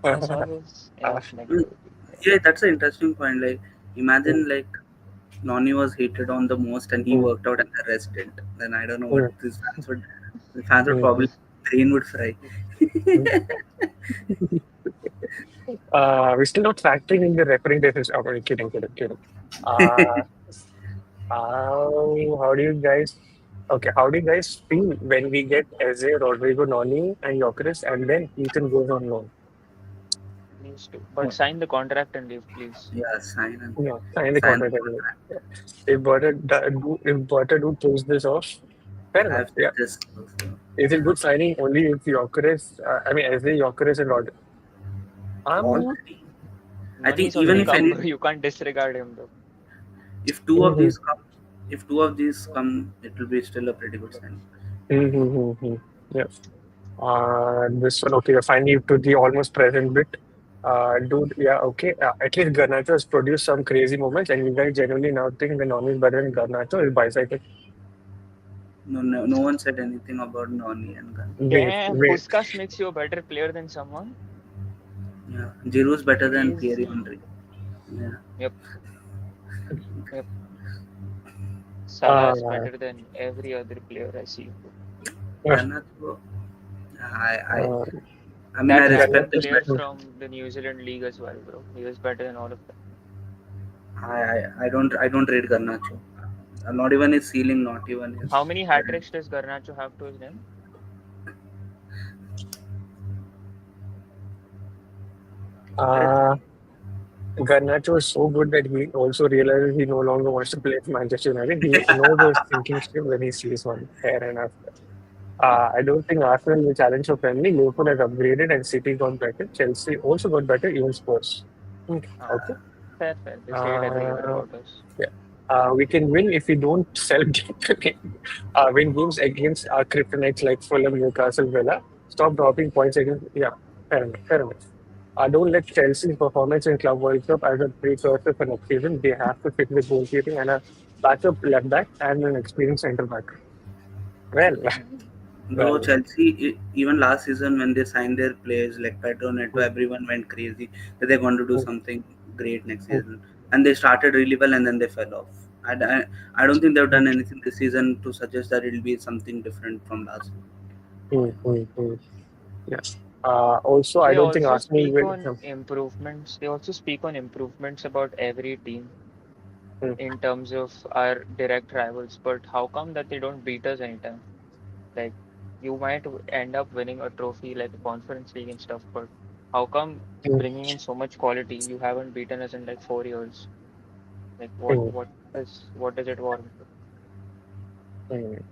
There's always uh, enough Mm, negativity. Yeah. yeah, that's an interesting point. Like, mm, imagine, like, Noni was hated on the most and he mm, worked out and the rest didn't. Then I don't know what mm, these fans would. The fans would mm, probably brain would fry. mm. We're still not factoring in the refereeing decision. Oh, wait, kidding. Uh, how do you guys? Okay, how do you guys feel when we get Eze, Rodrigo, Noni, and Gyokeres, and then Ethan goes on loan? Needs to. But sign the contract and leave, please. Yeah, sign and Yeah, sign the sign the contract anyway. contract. If Butter do pulls this off, fair I've enough. said Yeah. this also. Is it good signing only if Gyökeres, I mean, as the Gyökeres and Rod? All Um, three. I Nani think is even already if come, any, bro. You can't disregard him, though. if two of mhm, these come, if two of these come, it will be still a pretty good sign. yeah. This one, okay, finally to the almost present bit. Dude, yeah, okay. At least Garnacho has produced some crazy moments, and you guys genuinely now think the Noni is better than Garnacho is bicycle. No one said anything about Noni and Gun. Damn, Wait. Puskas makes you a better player than someone? Yeah, Giroud's better than Thierry Crazy. Henry. Yeah, Yep, yep. Salah is Uh, better than every other player I see, bro. Garnacho, I, I, Uh, I mean, I That respect random his player Garnacho. batting. from the New Zealand league as well, bro. He was better than all of them. I don't rate Garnacho. Not even his ceiling, not even his How many hat current. tricks does Garnacho have to his name? Let, Uh, Garnacho is so good that he also realizes he no longer wants to play for Manchester United. He knows those thinking shift when he sees one. Fair enough. I don't think Arsenal will challenge for Premier. Liverpool has upgraded and City got better. Chelsea also got better, even Spurs. Okay. Ah, fair, fair. They stayed every year Uh, about us. yeah. We can win if we don't win games against our kryptonites like Fulham, Newcastle, Villa. Stop dropping points against. Yeah, fair enough. Fair enough. Don't let Chelsea's performance in Club World Cup as a precursor for next season. They have to fit with goalkeeping and a backup left back and an experienced centre back. Well, Bro, well. Chelsea, even last season when they signed their players like Pedro Neto, everyone went crazy that they're going to do Mm, something great next mm, season. And they started really well and then they fell off. I don't think they've mm, done anything this season to suggest that it'll be something different from last season. mm. Yes. Also, I They don't think also Arsenal speak will. on improvements. They also speak on improvements about every team Mm, in terms of our direct rivals. But how come that they don't beat us anytime? Like you might end up winning a trophy like a conference league and stuff, but how come mm, bringing in so much quality you haven't beaten us in like 4 years? Like mm, what does it warrant? mm.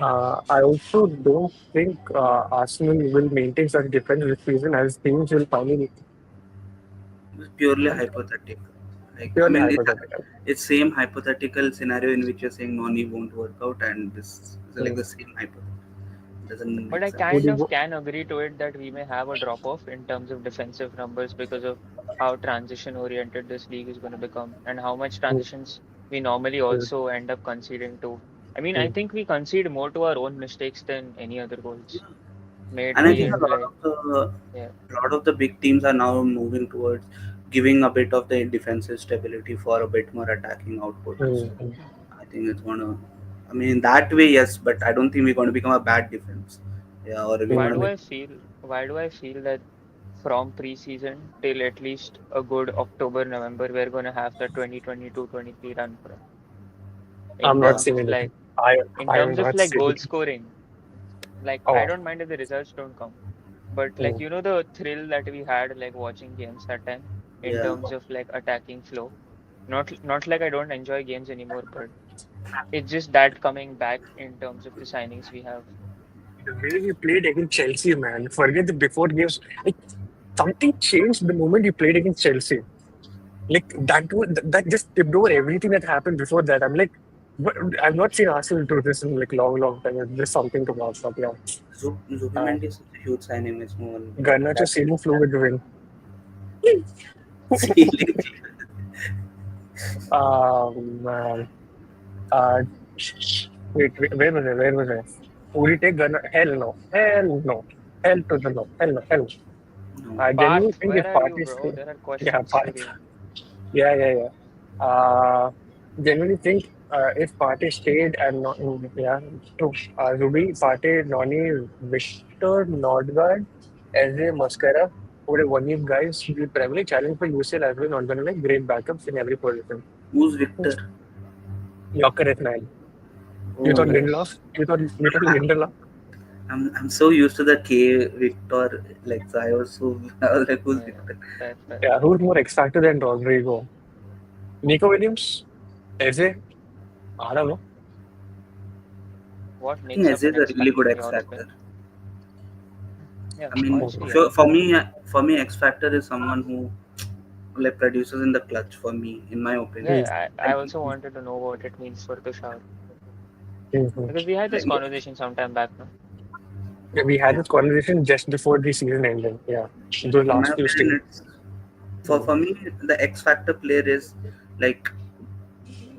I also don't think Arsenal will maintain such defense this season as teams will finally It's purely hypothetical. Like, I purely mean, hypothetical. it's same hypothetical scenario in which you're saying Noni won't work out, and this is like Mm. the same hypothetical. Doesn't But make I Would kind sense. you of go? can agree to it that we may have a drop off in terms of defensive numbers because of how transition oriented this league is going to become and how much Mm, transitions we normally mm, also end up conceding to. I mean, I mm, think we concede more to our own mistakes than any other goals. May it And I be think mm, a in like, yeah, lot of the big teams are now moving towards giving a bit of the defensive stability for a bit more attacking output. mm, So mm, I think it's gonna. I mean, in that way, yes, but I don't think we're going to become a bad defense. Yeah, or we're why going to do mm. be. I feel that from preseason till at least a good October, November, we're going to have the 2022-23 run for I'm in not Yeah, terms seeing of anything. like I in I am terms of not like seeing. goal scoring. Like I Oh, don't mind if the results don't come, but like mm, you know the thrill that we had like watching games that time in yeah. terms of like attacking flow. Not like I don't enjoy games anymore, but it's just that coming back in terms of the signings we have. the way we played against Chelsea, man. Forget the before games. Like something changed the moment you played against Chelsea. Like that just tipped over everything that happened before that. I'm like, but I've not seen Arsenal do this in like long time. It's just something to watch. But yeah, uh, Zubimendi is such a huge signing. It's no one like Garnacho that. ceiling flew with the wind. Ceiling. Man. Uh, wait, where was I? Where was I? Would you take Garnacho? Hell no. Hell no. Hell to the no. Hell no. Hell no. No. I genuinely Parth, think where if are you, parties, bro? There are yeah, questions for Parth. you. Yeah. Genuinely think if Partey stayed and not, yeah, to Zubi, Partey, Noni, Victor, Nordgaard, Eze, Mascara, would have one of guys will primarily challenge for UCL as well, not gonna like great backups in every position. Who's Victor? Gyokeres, man. You thought Oh, Lindelof? Gyokeres. You thought Lindelof? I'm so used to the K Victor. Like, so I was so I was like, who's Yeah, Victor? fair, fair. Yeah, who's more X factor than Rodrygo? Nico Williams? Eze? I don't know. What I think makes up Eze an is a X really good factor in X your factor. opinion? Yeah, I mean, Mhm. honestly, yeah. for me, X factor is someone who like produces in the clutch. For me, in my opinion, Mhm. Yeah, I like, also wanted to know what it means for Tushar Mhm. because we had this like conversation some time back, no? Yeah, we had yeah. this conversation just before the season ended. Yeah, those In my last few opinion, streams. it's Mm, for me the X factor player is like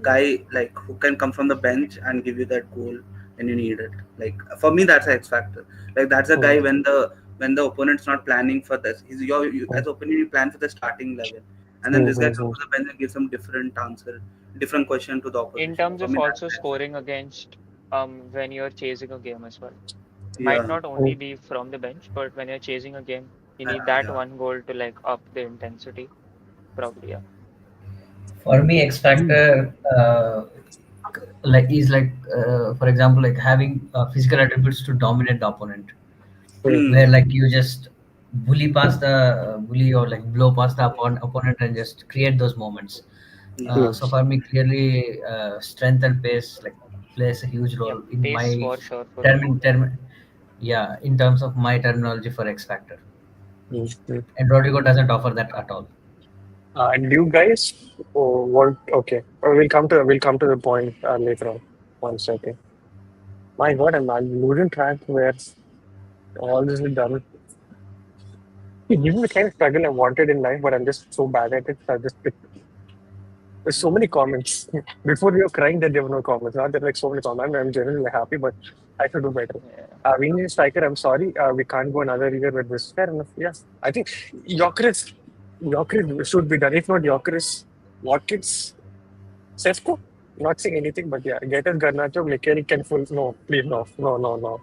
guy like who can come from the bench and give you that goal when you need it. Like for me, that's an X factor. Like that's a guy mm, when the opponent's not planning for this. You mm, as opponent you plan for the starting level, and then mm, this guy comes mm, to the bench and gives some different answer, different question to the In opposition. terms For of me, that's also the X factor. scoring against when you're chasing a game as well. Might Yeah, not only Mm, be from the bench, but when you're chasing a game, you need yeah, that yeah. one goal to like up the intensity. Probably, yeah. For me, X mm, factor like is like for example like having physical attributes to dominate the opponent, mm, Hmm. where like you just bully or like blow past the opponent and just create those moments. Yeah. mm. So for me, clearly, strength and pace like plays a huge Yeah, role in pace my for sure for me. yeah, in terms of my terminology for X Factor. Mm, mm. And Rodrigo doesn't offer that at all. And you guys, oh, what? Okay, we'll come to the point later on. One second. My God, I'm losing track where all this is done. See, this is the kind of struggle I wanted in life, but I'm just so bad at it. So I just there's so many comments. Before we were crying that there were no comments. Now there are like so many comments. I'm genuinely happy, but I should do better. Yeah. We need a striker. I'm sorry. We can't go another year with this. Fair enough. Yes. I think Gyokeres should be done. If not Gyokeres, Watkins, Sesko. Not saying anything, but yeah, get us Garnacho, Mechanic can full. No, please, no, no, no, no.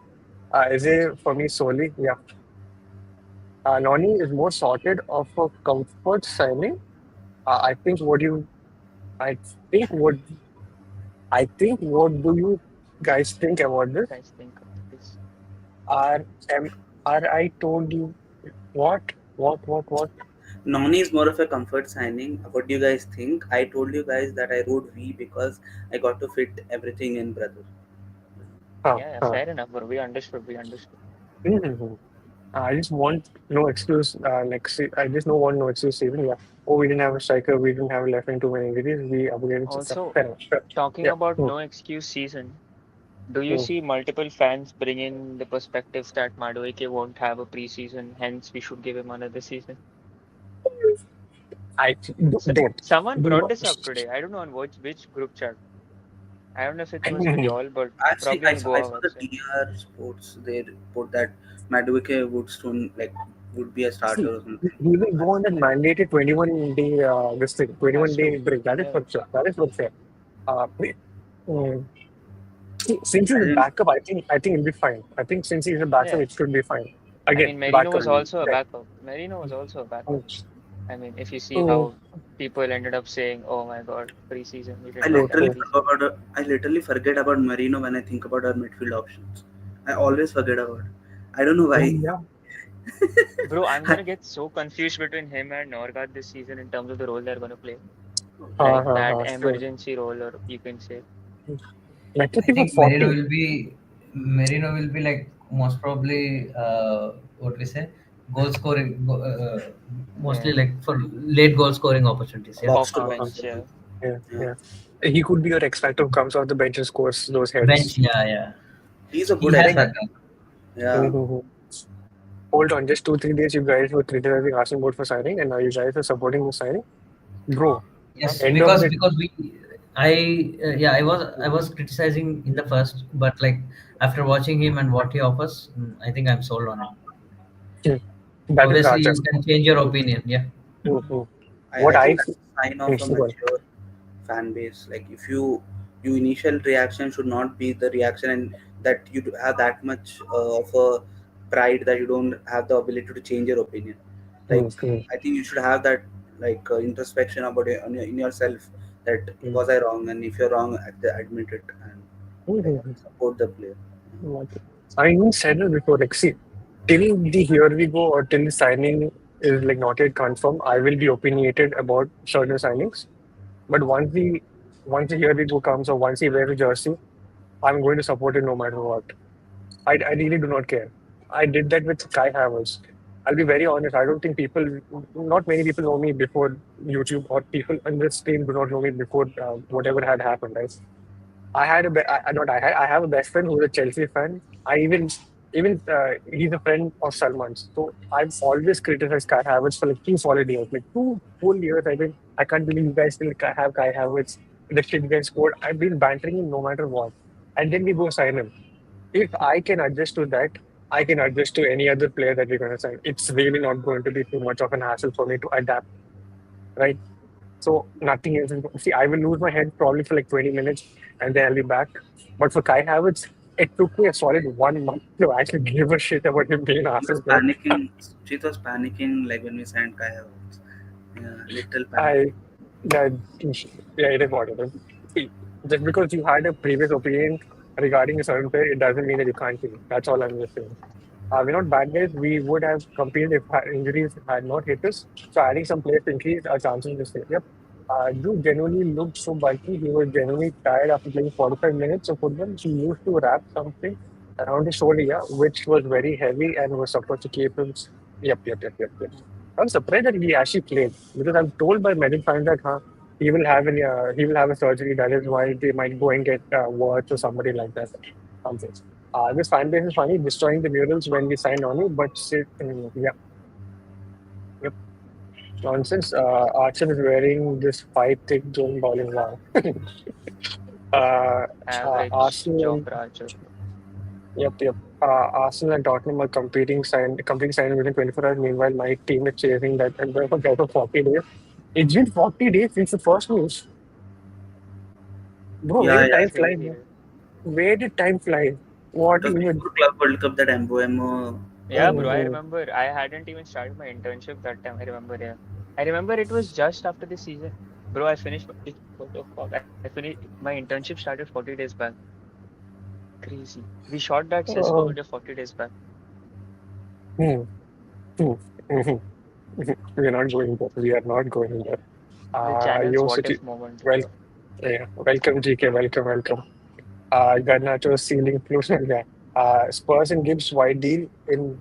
Is it for me solely? Yeah. Noni is more sorted of a comfort signing. I think what you, I think what what do you guys think about this? Guys think of this. Are am are I told you what? What? Noni is more of a comfort signing. What do you guys think? I told you guys that I wrote V because I got to fit everything in, brother. Yeah, yeah, Huh. fair enough, bro. We understood. We understood. Mhm. I just want no excuse. I just don't want no excuse. Even yeah. Oh, we didn't have a striker. We didn't have a left wing. Too many injuries. We upgraded. Also, Fair enough. Fair. talking Yeah. about Mm, no excuse season, do you mm. see multiple fans bring in the perspectives that Madueke won't have a preseason, hence we should give him another season? I So, don't. someone Do brought not. this up today. I don't know on which group chat. I don't know if it was with Mhm. y'all, but Actually, probably on I Goa saw the website. DR Sports. They report that Madueke would soon would be a See, starter or something. he will go on that mandated 21 day this thing, Has 21 to. day break. That is Yeah. for sure. That is for sure. Mm, since he's I a didn't. backup, I think it'll be fine. I think since he's a backup, Yeah. it should be fine. I Again, mean, Merino backup. was also a Right. backup. Merino was also a backup. Mm, I mean, if you see mm, how people ended up saying, "Oh my God, preseason we I did not have mm, literally preseason." forgot about. I literally forget about Marino when I think about our midfield options. I always forget about. I don't know why. yeah. Bro, I'm gonna get so confused between him and Norgard this season in terms of the role they're gonna play. Like that Sure. emergency role, or you can say, Like I people think Merino 40. will be Merino will be like most probably what we say goal scoring, mostly yeah, like for late goal scoring opportunities. Yeah, Box off to the Uh-huh. box. bench. Yeah, Yeah, Yeah, yeah. He could be your X factor who comes off the bench and scores those heads. bench. Yeah, yeah. he's a He good has X Like, that factor. guy. Yeah, mhm. Hold on, just 2, 3 days you guys were treated as the asking board for signing, and now you guys are supporting the signing. Bro, Yes, end of the because yeah, I was criticizing in the first, but like after watching him and what he offers, I think I'm sold on him. that is Obviously, Raja. you can change your opinion. Yeah. Mhm. I What think I that's a sign of a go on. mature fan base. Like if you initial reaction should not be the reaction, and that you have that much of a pride that you don't have the ability to change your opinion. Like Mhm. I think you should have that introspection about in yourself, that Mhm. was I wrong, and if you're wrong, admit it, and like Mhm. support the player. Okay. I even said it before, like, see, till the here we go or till the signing is like not yet confirmed, I will be opinionated about certain signings. But once the here we go comes or once he wears a jersey, I'm going to support it no matter what. I really do not care. I did that with Kai Havertz. I'll be very honest. I don't think not many people know me before YouTube, or people on this team do not know me before whatever had happened. Right? I had a be- I, not I had I have a best friend who's a Chelsea fan. I even he's a friend of Salman's. So I've always criticized Kai Havertz for like 2 solid years, like 2 full years. I mean, I can't believe you guys still have Kai Havertz. The shit guys scored. I've been bantering him no matter what, and then we go sign him. If I can adjust to that, I can adjust to any other player that we're going to sign. It's really not going to be too much of an hassle for me to adapt, right? So nothing else. See, I will lose my head probably for like 20 minutes. and then I'll be back. But for Kai Havertz, it took me a solid 1 month to actually give a shit about him being She was Arsenal player. panicking. She was panicking like when we signed Kai Havertz. Yeah, little panicking. I that yeah, it is what it is. See, just because you had a previous opinion regarding a certain player, it doesn't mean that you can't win. That's all I'm just saying. We're not bad guys. We would have competed if injuries had not hit us. So adding some players to increase our chances to stay. Yep. Drew genuinely looked so bulky. He was genuinely tired after playing 45 minutes of football. He used to wrap something around his shoulder, yeah, which was very heavy and was supposed to keep him. Yep. I'm surprised that he actually played because I'm told by medical science that he will have a surgery. That is why they might go and get Wirtz or somebody like that. Something. This fan base is funny, destroying the murals when we sign on it, but yeah, yep, nonsense. Archer is wearing this five thick zone bowling. Wow. uh, Average Arsenal, job, Archer. yep. Arsenal and Tottenham are completing signing within 24 hours. Meanwhile, my team is chasing that and for 40 days. It's been 40 days since the first news. Bro, where Yeah, did yeah. time So fly? Crazy, Man? right? Where did time fly? it What was even? before Club World Cup that Mboemo Yeah, bro, I Mhm. remember I hadn't even started my internship that time. I remember, yeah. I remember it was just after the season. Bro, I finished what the fuck? I finished my internship started 40 days back. Crazy. We shot that Cisco Uh, video 40 days back. hmm, hmm, mhm. We are not going there. We are not going there. The channel's Yo, what Suchi, if moment. well, yeah, welcome, GK, welcome. Garnacho's ceiling plus, yeah. Spurs and Gibbs wide deal in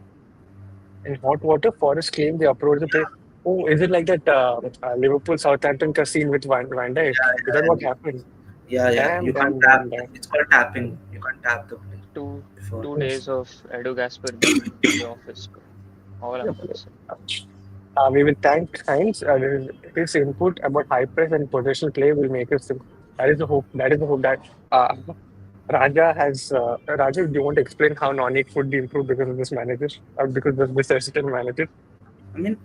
hot water. Forest claim they approached the play. Oh, is it like that Liverpool Southampton scene with Van Dijk? Yeah, Is that yeah, what happened? yeah. You Damn, can't damn, tap. damn, damn. It's called tapping. You can't tap the play Two before. two Yes. days of Edu Gasper being in the office, bro. All I'm Yep. gonna say. We will thank Heinz. His input about high press and positional play will make us think. That is the hope. That is the hope that Raja has. Raja, do you want to explain how Noni could be improved because of this manager, or because of this assistant manager? I mean,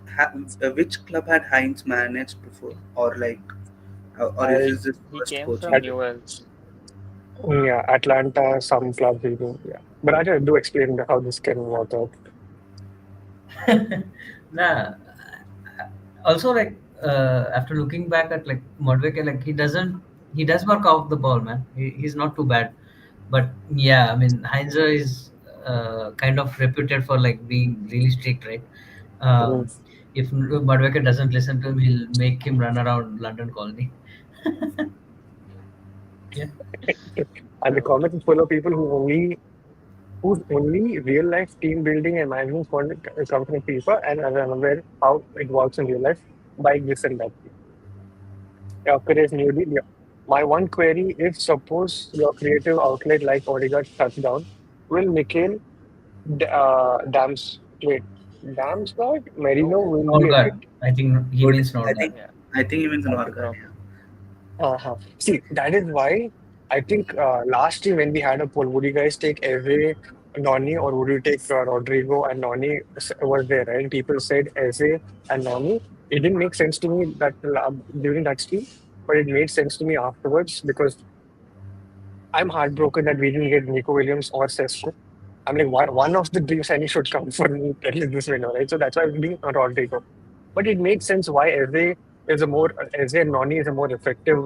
which club had Heinz managed before, or like, or is I, this his He first came from coaching at, job? Newell's. yeah, Atlanta, some clubs, even, yeah. But Raja, do explain how this can work out. Nah, also like after looking back at like Madueke, like he does work off the ball, man. He's not too bad, but yeah, I mean Heinze is kind of reputed for like being really strict, right? Mm. If Madueke doesn't listen to him, he'll make him run around London colony. Yeah. And the Bro, comment is full of people whose only real life team building and management comes from FIFA and are unaware how it works in real life by this and that. Gyokeres new deal. Yeah. My one query: if suppose your creative outlet like Odegaard shuts down, will Mikhail Damsgaard Merino will be a hit? Norgard. I think he Good. means Norgard. yeah, I think he means copy, Norgard. copy. Yeah. See, that is why I think last year when we had a poll, would you guys take Eze, Noni, or would you take Rodrygo and Noni was there, right? People said Eze and Noni. It didn't make sense to me that during that stream, but it made sense to me afterwards because I'm heartbroken that we didn't get Nico Williams or Sesko. I'm like, one of the dream signing should come for me at least this window, right? So that's why I'm being on Rodrigo. But it makes sense why Eze and Noni is a more effective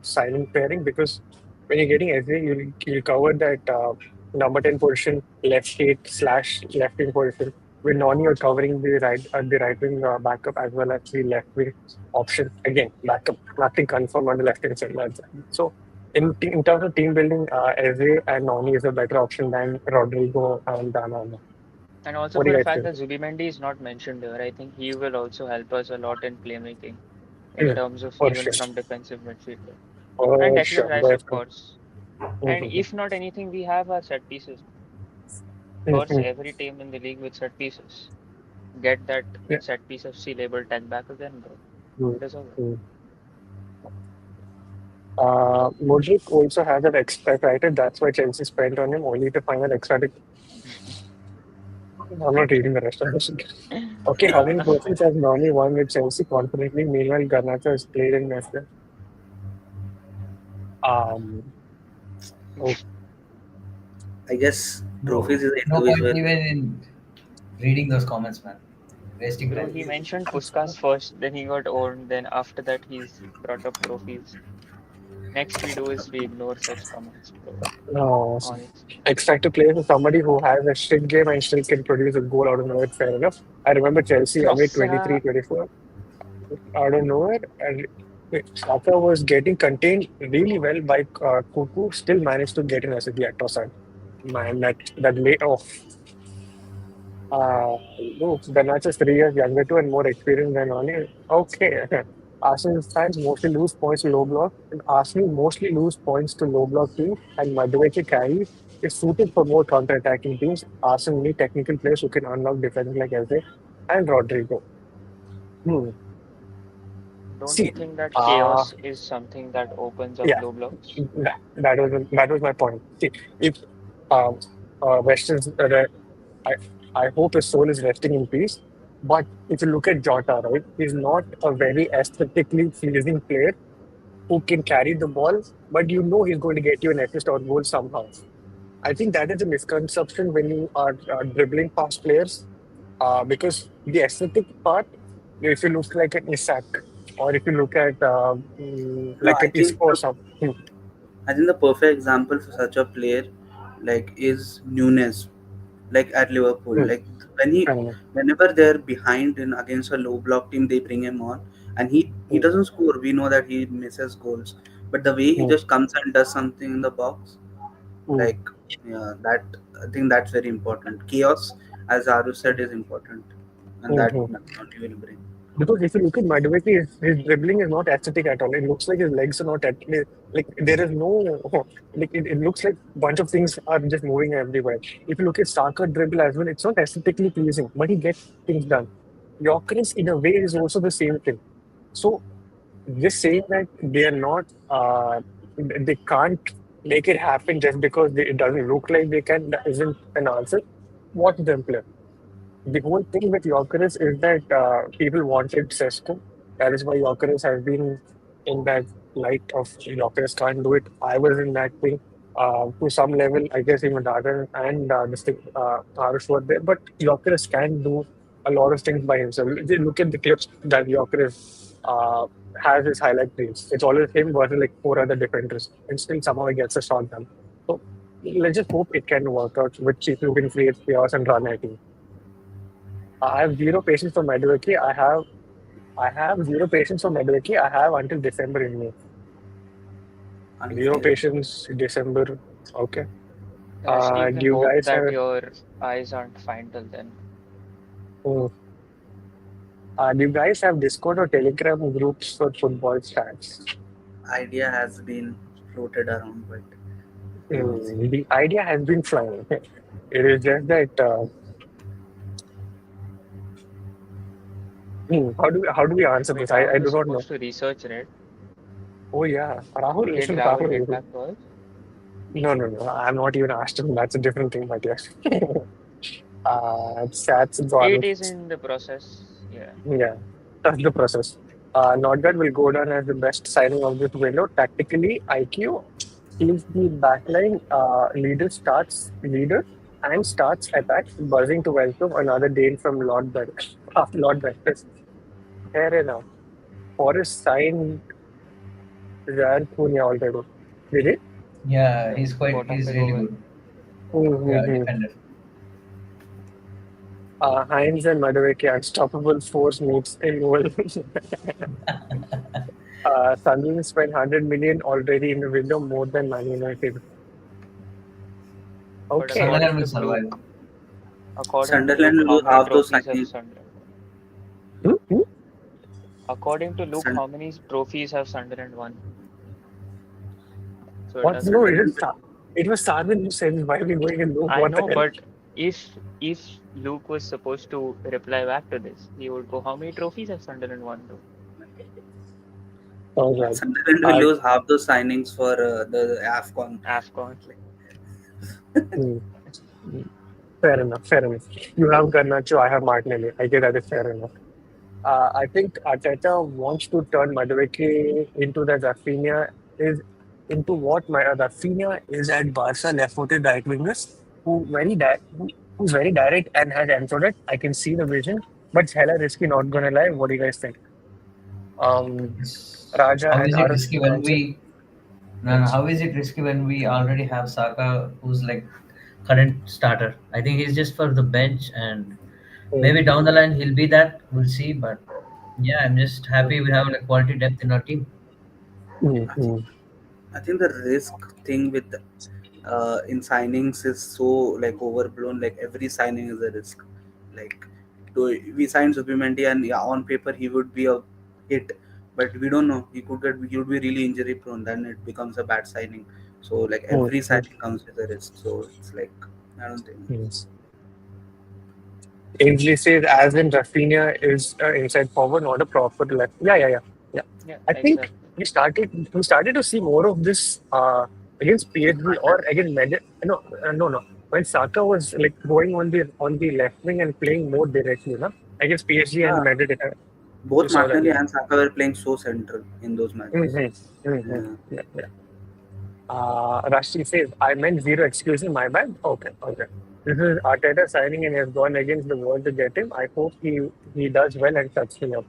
signing pairing because when you're getting Eze, you cover that number 10 position, left eight slash left wing position. With Noni, you're covering the right wing backup as well as the left wing option. Again, backup, nothing confirmed on the left hand side. So in terms of team building, Eze and Noni is a better option than Rodrigo and Danana. And also What do for you the guys fact think? that Zubimendi is not mentioned here, I think he will also help us a lot in playmaking in Yeah, terms of for even sure. from defensive midfielder. And For Declan sure. Rice, of Definitely. course. And Mhm. if not anything, we have our set pieces. Course, Mhm. every team in the league with set pieces. Get that Yeah. set piece of C label tag back again, bro. Mm, You deserve it. mm. Modric also has an extra writer. That's why Chelsea spent on him only to find an extra. I'm not reading the rest of this. Okay, how many persons has Nani won with Chelsea confidently? Meanwhile, Garnacho has played in Leicester. Um, Oh, I guess No, trophies is no point individual. even in reading those comments, man. Wasting Bro, time. he mentioned Puskas first, then he got owned, then after that he's brought up trophies. Next we do is we ignore such comments, bro. no. Honestly. Expect to play with somebody who has a shit game and still can produce a goal out of nowhere. Fair enough. I remember Chelsea away Trossa, 23-24 out of nowhere, and Saka was getting contained really well by Kuku, still managed to get in as a Trossard. Man, that late off. No, they're not just 3 years younger too and more experienced than Noni. Okay. Arsenal fans mostly lose points to low block, and Arsenal mostly lose points to low block teams, and Madueke carry is suited for more counter-attacking teams. Arsenal need technical players who can unlock defenses like Eze and Rodrygo. Hmm. don't you See, think that uh, chaos is something that opens up yeah, low blocks? that was my point. See, if um, Western's I I hope his soul is resting in peace. But if you look at Jota, right, he's not a very aesthetically pleasing player who can carry the ball, but you know he's going to get you an assist or goal somehow. I think that is a misconception when you are dribbling past players, because the aesthetic part, if you look like an Isak or if you look at No, like an Isco or something. I think the perfect example for such a player like is Nunes, like at Liverpool. Hmm, Like when he, hmm, whenever they're behind in against a low block team, they bring him on, and he hmm, doesn't score. We know that he misses goals, but the way he hmm, just comes and does something in the box, hmm, like yeah, that I think that's very important. Chaos, as Aru hmm, said, is important, and hmm, that hmm. Noni will bring. Because if you look at Madueke, his dribbling is not aesthetic at all. It looks like his legs are not like there is no like it looks like a bunch of things are just moving everywhere. If you look at Saka dribble as well, it's not aesthetically pleasing, but he gets things done. Gyökeres in a way is also the same thing. So just saying that they are not they can't make it happen just because it doesn't look like they can, that isn't an answer. Watch them play. The whole thing with Gyokeres is that people wanted Sesko. That is why Gyokeres has been in that light of Gyokeres can't do it. I was in that thing to some level. I guess even Darren and this thing, Aarush were there. But Gyokeres can do a lot of things by himself. Just look at the clips that Gyokeres has his highlight reels. It's always him versus like four other defenders, and still somehow he gets a shot done. So let's just hope it can work out with people who can create chaos and run at you. I have zero patience for Madueke. I have zero patience for Madueke. I have until December in me. Zero Unfair. patience, December. Okay. I still Do can you hope guys that have your eyes aren't fine till then. uh, do you guys have Discord or Telegram groups for football stats? Idea has been floated around, but we will see. The idea has been flying. It is just that how do we answer Wait, this? I Rahul do was not know. supposed to research, right? Oh yeah, Rahul, Did listen, Rahul get Rahul. back to us? No, no, no. I'm not even asked him. That's a different thing, but yes. Stats and It Rahul. is in the process. Yeah. Yeah, that's the process. Nodgard will go down as the best signing of this window. Tactically, IQ keeps the backline leader and starts attack, buzzing to welcome another Dane from Lord Breakfast. Fair enough. Forest signed Ryan Cunha already. Did it? Yeah, Yeah. Got him he's to really go in. good. Yeah, Mm-hmm. defender. Heinz and Madueke unstoppable force meets in. Sunderland spent 100 million already in the window, more than Man United. But Okay. Sunderland will survive. According to Sunderland Luke, will how lose many half those trophies have signings. Sunderland won? Hmm? Hmm? According to Luke, Sun- how many trophies have Sunderland won? So it What? doesn't No, matter. Sunderland it was Sarwin who said, why are we going in loop? I What the know, hell? but if Luke was supposed to reply back to this, he would go, how many trophies have Sunderland won though? Oh, God. Sunderland will Uh, lose half those signings for the AFCON. AFCON. hmm, hmm. Fair enough. Fair enough. You have Garnacho, I have Martinelli. I guess that is fair enough. I think Arteta wants to turn Madueke into the Rafinha. Is into what my Rafinha is at Barca, left-footed right wingers who's very direct and has entered it. I can see the vision, but it's hella risky. Not gonna lie. What do you guys think? Um, Raja How and is it Aarush risky can when answer. we no, no, Yes. how is it risky when we already have Saka, who's like current starter? I think he's just for the bench, and Mm, maybe down the line he'll be that. We'll see. But yeah, I'm just mm, happy we have like quality depth in our team. mm, I think mm, I think the risk thing with in signings is so like overblown. Like every signing is a risk. Like do we signed Zubimendi and yeah, on paper he would be a hit, but we don't know. He would be really injury prone. Then it becomes a bad signing. So like mm, every mm, signing comes with a risk. So it's like I don't think. mm. Ainsley says, as in Rafinha is inside forward, not a proper left. Yeah, yeah, yeah, yeah. Yeah, I think exactly. we started to see more of this against PSG or against No, no, no. When Saka was like going on the left wing and playing more directly, no? Against PSG and Yeah, Madrid, you both saw that, Martinelli yeah. and Saka were playing so central in those matches. Mm-hmm. Mm-hmm. Yeah. Yeah, yeah. Rashid says, I meant zero excuses, my bad. Okay, okay. This is Arteta signing and he has gone against the world to get him. I hope he does well and shuts him up.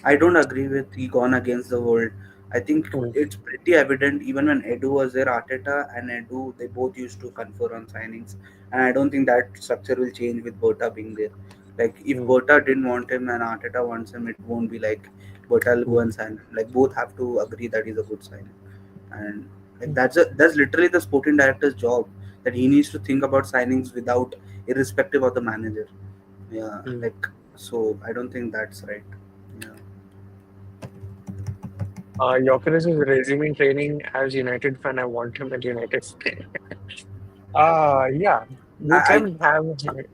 I don't agree with he gone against the world. I think Mm, it's pretty evident even when Edu was there, Arteta and Edu they both used to confer on signings, and I don't think that structure will change with Berta being there. Like if mm, Berta didn't want him and Arteta wants him, it won't be like Berta will go mm, and sign him. Like both have to agree that he's a good signing, and like mm, that's literally the sporting director's job, that he needs to think about signings without irrespective of the manager. Yeah, mm. like so I don't think that's right. Yeah. Gyokeres is resuming training as United fan. I want him at United. Yeah, you I can have.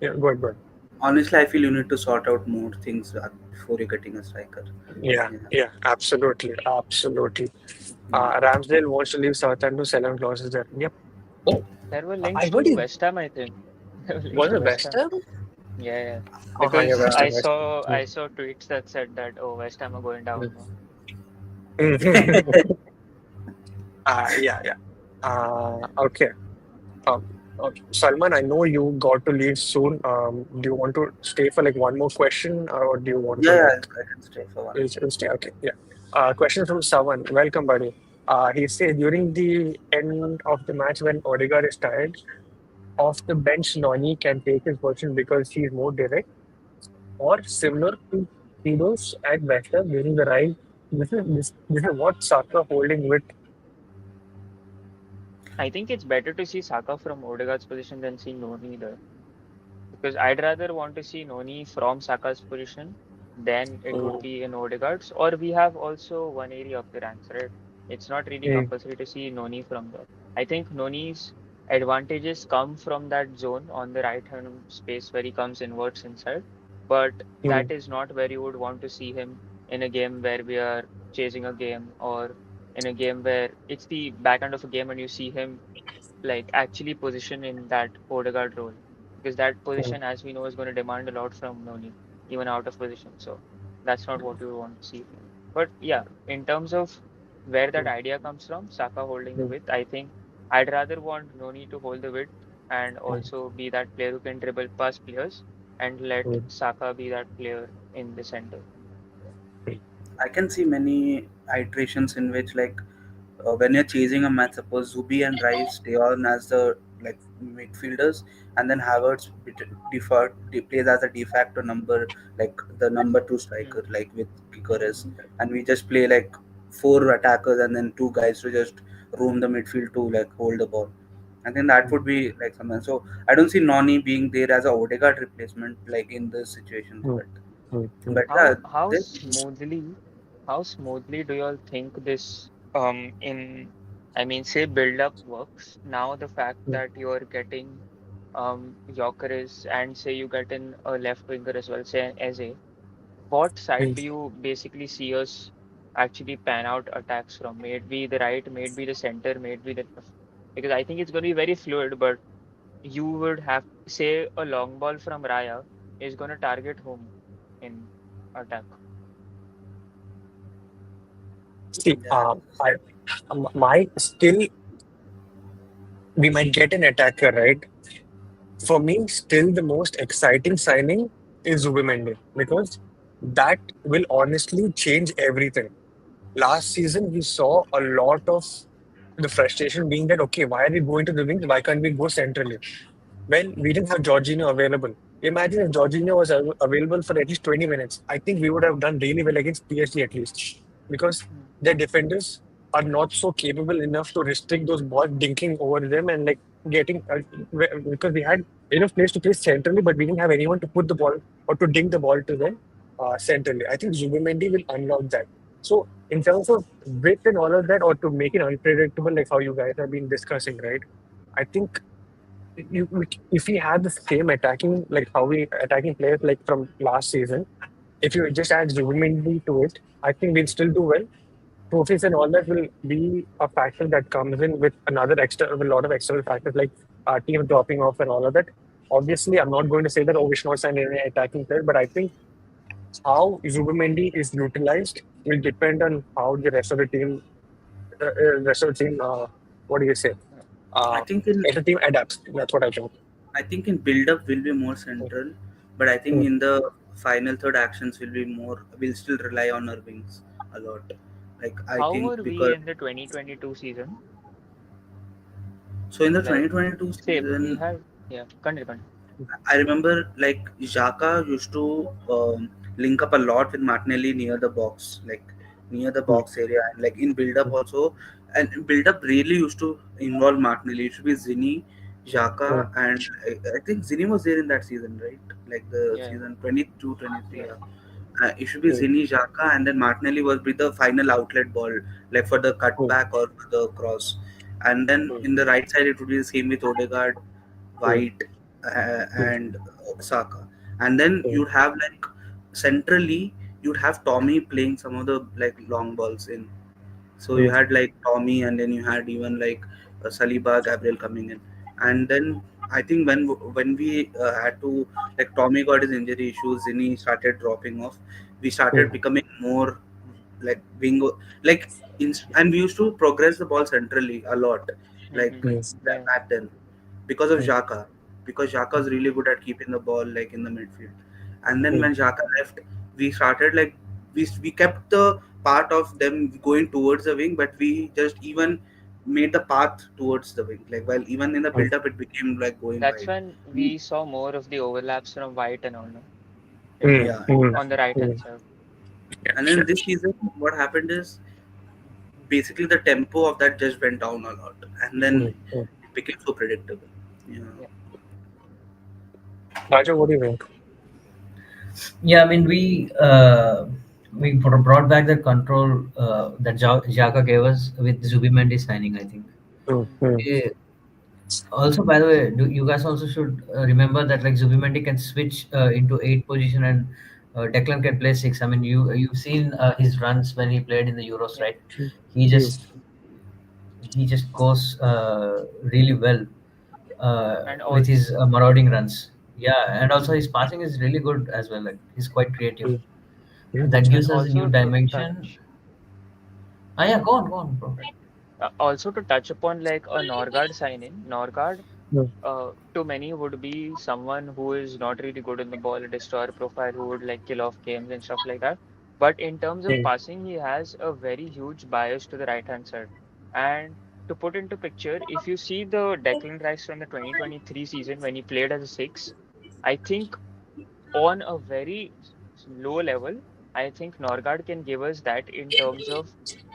Yeah, good, good. honestly, I feel you need to sort out more things before you're getting a striker. Yeah, Yeah, yeah, absolutely, absolutely. yeah. Ramsdale wants to leave Southampton to sell on clauses there. Yep. Oh, There were I links heard to he West Ham, I think. There were links was to a West West Ham. Ham. Yeah, yeah. Yeah, Because West Ham, I West Ham. saw I saw tweets that said that, oh, West Ham are going down now. Mm. Yeah, yeah. Okay. Okay. Salman, I know you got to leave soon. Do you want to stay for like one more question, or do you want to Yeah, like I can stay for one more. you'll stay? Okay, yeah. Question from Savan. Welcome, buddy. He said during the end of the match when Odegaard is tired, off the bench, Noni can take his position because he's more direct or similar to Kidos at West Ham during the ride. This is what Saka holding with. I think it's better to see Saka from Odegaard's position than see Noni there. Because I'd rather want to see Noni from Saka's position than it would Mm, be in Odegaard's. Or we have also one area of the ranks, right? It's not really mm, compulsory to see Noni from there. I think Noni's advantages come from that zone on the right hand space where he comes inwards inside. But that mm, is not where you would want to see him in a game where we are chasing a game, or in a game where it's the back end of a game and you see him like actually position in that Odegaard role, because that mm, position, as we know, is going to demand a lot from Noni, even out of position. So that's not what you would want to see from him. But yeah, in terms of where that mm, idea comes from, Saka holding the mm, width, I think I'd rather want Noni to hold the width and mm, also be that player who can dribble past players, and let mm, Saka be that player in the center. mm, I can see many iterations in which like when you're chasing a match, suppose Zubi and Rice stay on as the like midfielders, and then Havertz plays as a de facto number, like the number two Mm. striker, like with Gyokeres, and we just play like four attackers and then two guys to just roam the midfield to like hold the ball. I think that mm, would be like something. So I don't see Noni being there as a Odegaard replacement like in those situations, mm, but mm, mm. yeah, How how this smoothly how smoothly do you all think this in, I mean, say build up works? Now the fact Mm, that you're getting Gyokeres, and say you get in a left winger as well, say as a, what side mm, do you basically see us actually pan out attacks from? May it be the right, may it be the center, may it be the left? Because I think it's going to be very fluid, but you would have, say, a long ball from Raya is going to target home in attack. See, Yeah, my still we might get an attacker, right? For me, still the most exciting signing is Zubimendi because that will honestly change everything. Last season, we saw a lot of the frustration being that, okay, why are we going to the wings? Why can't we go centrally? When we didn't have Jorginho available. Imagine if Jorginho was available for at least 20 minutes. I think we would have done really well against PSG at least because Mm. their defenders are not so capable enough to restrict those balls dinking over them and like getting because we had enough place to play centrally, but we didn't have anyone to put the ball or to dink the ball to them centrally. I think Zubimendi will unlock that. So in terms of width and all of that, or to make it unpredictable, like how you guys have been discussing, right? I think if we had the same attacking, like how we attacking players like from last season, if you just add Zubimendi to it, I think we'll still do well. Trophies and all that will be a factor that comes in with another extra, with a lot of external factors like team dropping off and all of that. Obviously, I'm not going to say that we should not sign any attacking player, but I think how Zubimendi is utilized will depend on how the rest of the team, what do you say? Yeah. I Uh, think in as the team adapts. That's what I think. I think in build up will be more central, but I think Mm, in the final third actions will be more. We'll still rely on our wings a lot. Like I How think were we because in the 2022 season? so in the Like, 2022 say we season, had, yeah, continue. I remember like Xhaka used to link up a lot with Martinelli near the box, like near the mm, box area, and like in build up mm, also. And in build up really used to involve Martinelli. It should be Zini, Xhaka, mm, and I think Zini was there in that season, right? Like the Yeah, season 22, 23. yeah, Yeah. It should be mm, Zini, Xhaka, and then Martinelli was with the final outlet ball, like for the mm, cutback or for the cross. And then mm, in the right side, it would be the same with Odegaard, mm, White, mm, and Saka. And then mm, you'd have like centrally, you'd have Tommy playing some of the like long balls in. So you mm, had like Tommy, and then you had even like Saliba, Gabriel coming in, and then I think when we had to like Tommy got his injury issues, and he started dropping off. We started mm, becoming more like bingo, like and we used to progress the ball centrally a lot, like mm-hmm. mm, Yeah, back then because of mm, Xhaka, because Xhaka is really good at keeping the ball like in the midfield. And then mm, when Xhaka left, we started like we kept the part of them going towards the wing, but we just even made the path towards the wing. Like while even in the mm, build up, it became like going that's wide. when We, we saw more of the overlaps from White and all, no? mm, In yeah, mm, on the right hand mm. side. Yeah, and sure. then this season, what happened is basically the tempo of that just went down a lot, and then Mm, mm. it became so predictable. Yeah. Yeah. Raja, what do you think? Yeah, I mean we brought back the control that Xhaka gave us with Zubimendi signing. I think. Mm, mm, Eh, Also, by the way, you guys also should remember that like Zubimendi can switch into eight position and Declan can play six. I mean, you've seen his runs when he played in the Euros, Yeah. right? He mm, just goes really well And with his also, marauding runs. Yeah, and also his passing is really good as well. Like he's quite creative. mm, mm, That and gives us a new also to dimension. touch, Ah, yeah, go on, bro. also to touch upon like a Norgard sign in. Norgard, mm, to many would be someone who is not really good in the ball, a destroyer profile who would like kill off games and stuff like that. But in terms of mm, passing, he has a very huge bias to the right hand side. And to put into picture, if you see the Declan Rice from the 2023 season when he played as a six, I think on a very low level, I think Norgard can give us that in terms of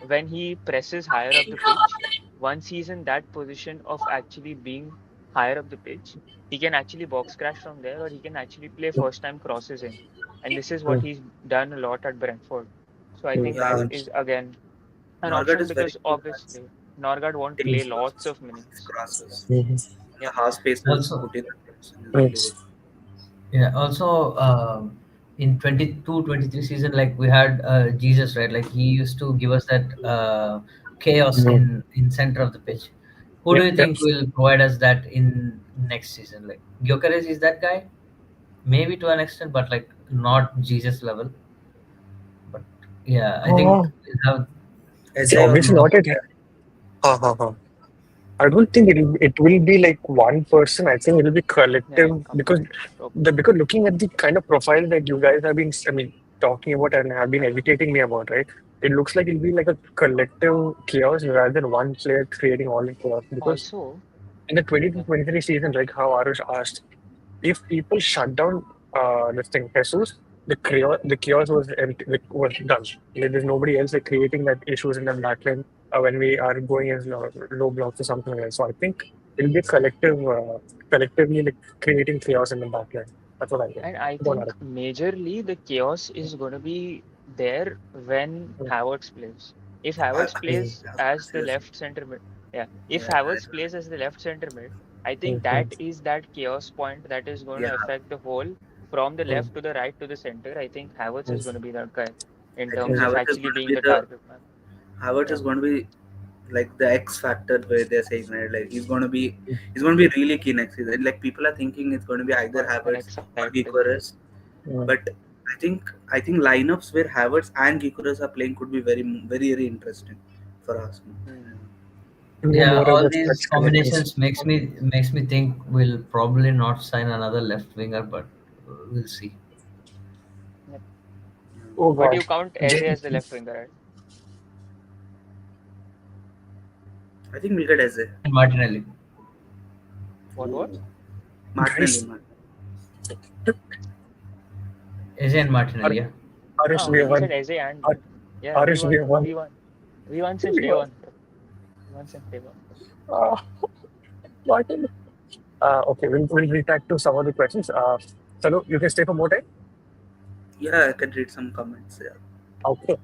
when he presses higher up the pitch. Once he's in that position of actually being higher up the pitch, he can actually box crash from there, or he can actually play mm, first time crosses in. And this is what mm, he's done a lot at Brentford. So I mm, think that Yeah, mm, is again an Norgard option is very because good at obviously Norgard won't taking play mm, lots crosses, of minutes. Yeah. crosses. mm, Yeah. The half spaces Also, put in the cross is mm, really good. yeah, also in 22-23 season, like we had Jesus, right? Like he used to give us that chaos mm. in center of the pitch. Who do Yep, you yep. think will provide us that in next season? Like Gyokeres is that guy, maybe to an extent, but like not Jesus level. But yeah, I think Oh, we'll have. See, Eze or obviously not Noni? it. Ha ha ha. I don't think it will be like one person. I think it'll be Yeah, collective because combined. Okay. because looking at the kind of profile that you guys have been, I mean, talking about and have been educating me about, right? It looks like it'll be like a collective chaos rather than one player creating all the chaos. Because Also, in the 20 to yeah, 23 season, like how Arush asked, if people shut down this thing, Jesus, the chaos was empty, was done. Like, there's nobody else like creating that issues in the backline when we are going as low blocks or something like that. So I think it'll be collectively like creating chaos in the backline. That's what I think. and I Go on, think Aaron. majorly the chaos is going to be there when Mm, Havertz plays. If I, Havertz I mm, plays was gonna as say the the same. left center mid, yeah, if Yeah, Havertz plays as the left center mid, I think mm, that mm, is that chaos point that is going yeah. to affect the whole from the mm, left to the right to the center. I think Havertz is going to be that guy in I think terms mm, of Havertz is actually going to being be the the target man. Havertz Yeah, is going to be like the X factor where they're saying, right? Like mm, he's going to be really key next season. Like people are thinking it's going to be either an Havertz or exciting. Gyokeres, mm. but I think lineups where Havertz and Gyokeres are playing could be very interesting for Arsenal. Hmm. Yeah, More as all a these stretch creations. combinations makes me think we'll probably not sign another left winger, but we'll see. Yep. Oh But God. you count Eze J- as the left winger, right? I think we'll get Eze. And Martinelli. What? Ooh, Martinelli, Guys, man. Eze and Martinelli, Ar- yeah. Arish, Oh, we we won. said Eze and Ar- yeah, we Arish, we won. won. We won. We won since We day won. one, bro. We won since day one. Uh, Martin. Okay, we'll retract to some of the questions. Salo, you can stay for more time. Yeah, I can read some comments. Yeah. Okay.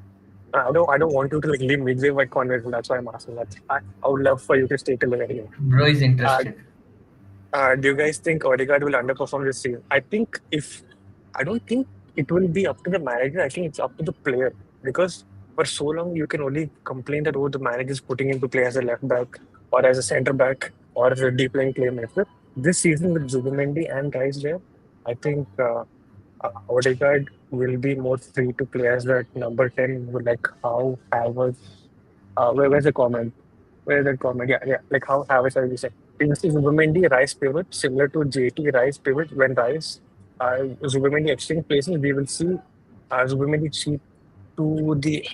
I don't want you to like leave midway my conversation. That's why I'm asking that. I would love for you to stay till the very end. Bro is Uh, interested. do you guys think Odegaard will underperform this season? I don't think it will be up to the manager. I think it's up to the player because for so long you can only complain that the manager is putting him to play as a left back or as a center back or as a deep line playmaker. This season with Zubimendi and Rice there, I think Odegaard will be more free to play as that number 10, like how Havertz. Where's the comment? Where's that comment? Yeah, yeah. Like how Havertz, as you said. Previously, Zubimendi Rice pivot, similar to JT Rice pivot. When Rice, Zubimendi exchange places, we will see Zubimendi cheat to the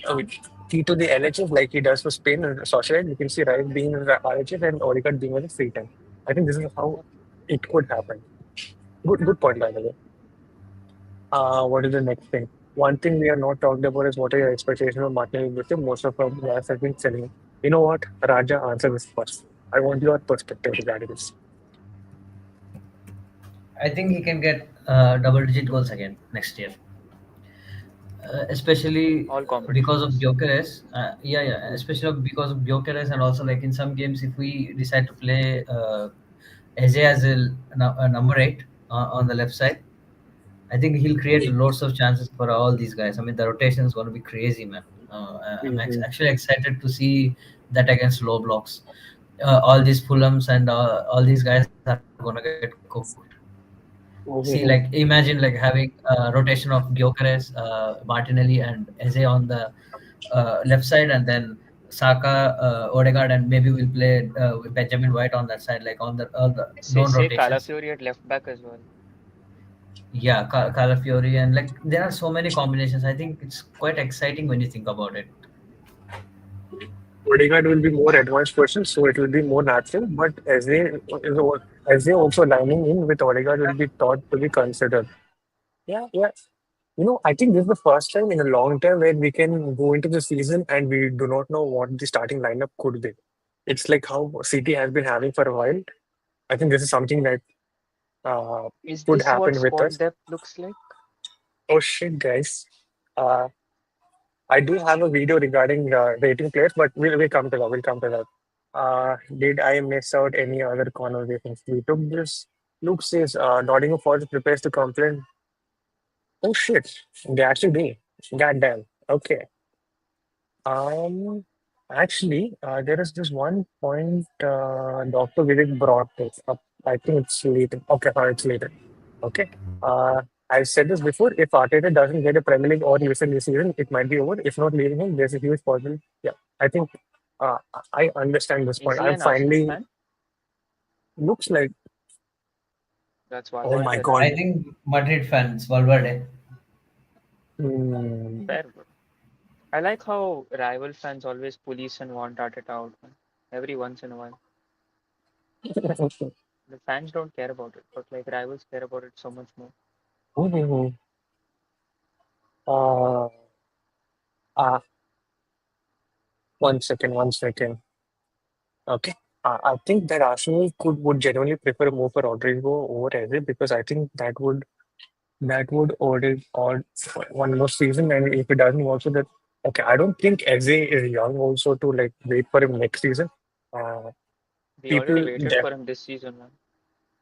key to the LHF like he does for Spain and Sociedad. You can see Rice being in the LHF and Odegaard being on the free time. I think this is how Yep. it could happen. Good point, by the way. What is the next thing? One thing we are not talked about is what are your expectations of Martinelli this year? Most of our guys have been selling. You know what? Raja, answer this first. I want your perspective regarding this. I think he can get double digit goals again next year. Especially All because of competitions. Gyokeres. Yeah, yeah. Mm, Especially because of Gyokeres, and also like in some games, if we decide to play Eze as a number eight on the left side, I think he'll create mm, lots of chances for all these guys. I mean, the rotation is going to be crazy, man. mm, Actually excited to see that against low blocks. All these Fulhams and all these guys are going to get cooked. See, like mm, imagine like having a rotation of Gyokeres, Martinelli, and Eze on the left side, and then Saka, Odegaard, and maybe we'll play with Benjamin White on that side, like on the all the known Say rotations. Calafiori at left back as well. Yeah, Calafiori, and like there are so many combinations. I think it's quite exciting when you think about it. Odegaard will be more advanced person, so it will be more natural. But as they also lining in with Odegaard will be thought to be considered. Yeah, yeah. I think this is the first time in a long time where we can go into the season and we do not know what the starting lineup could be. It's like how City has been having for a while. I think this is something that uh, Is could this what happen with squad us. depth looks like? Oh shit, guys. Uh, I do have a video regarding rating players, but we'll come to that. We'll come to that. Did I miss out any other conversations? We took this. Luke says, Nottingham Forest prepares to complain. Oh shit, they actually do. Goddamn. Okay. Um, Actually, there is this one point Dr. Vivek brought this up. I think it's later. Okay, it's later. Okay. Uh, I've said this before. If Arteta doesn't get a Premier League or USL this season, it might be over. If not leaving him, there's a huge possibility. Yeah. I think uh, I understand this Is point. he I'm an Arsenal finally fan? looks like, That's what oh I my heard. I God. think Madrid fans, Valverde. Hmm. Fair, bro. I like how rival fans always police and want Arteta out, man. Every once in a while. The fans don't care about it, but like rivals care about it so much more. Mhm. Uh, uh, One second, one second. Okay. I think that Arsenal would genuinely prefer a move for Rodrygo over Eze because I think that would order on one more season, and if it doesn't work, so that okay. I don't think Eze is young also to like wait for him next season. Uh, We already People waited for him this season, man.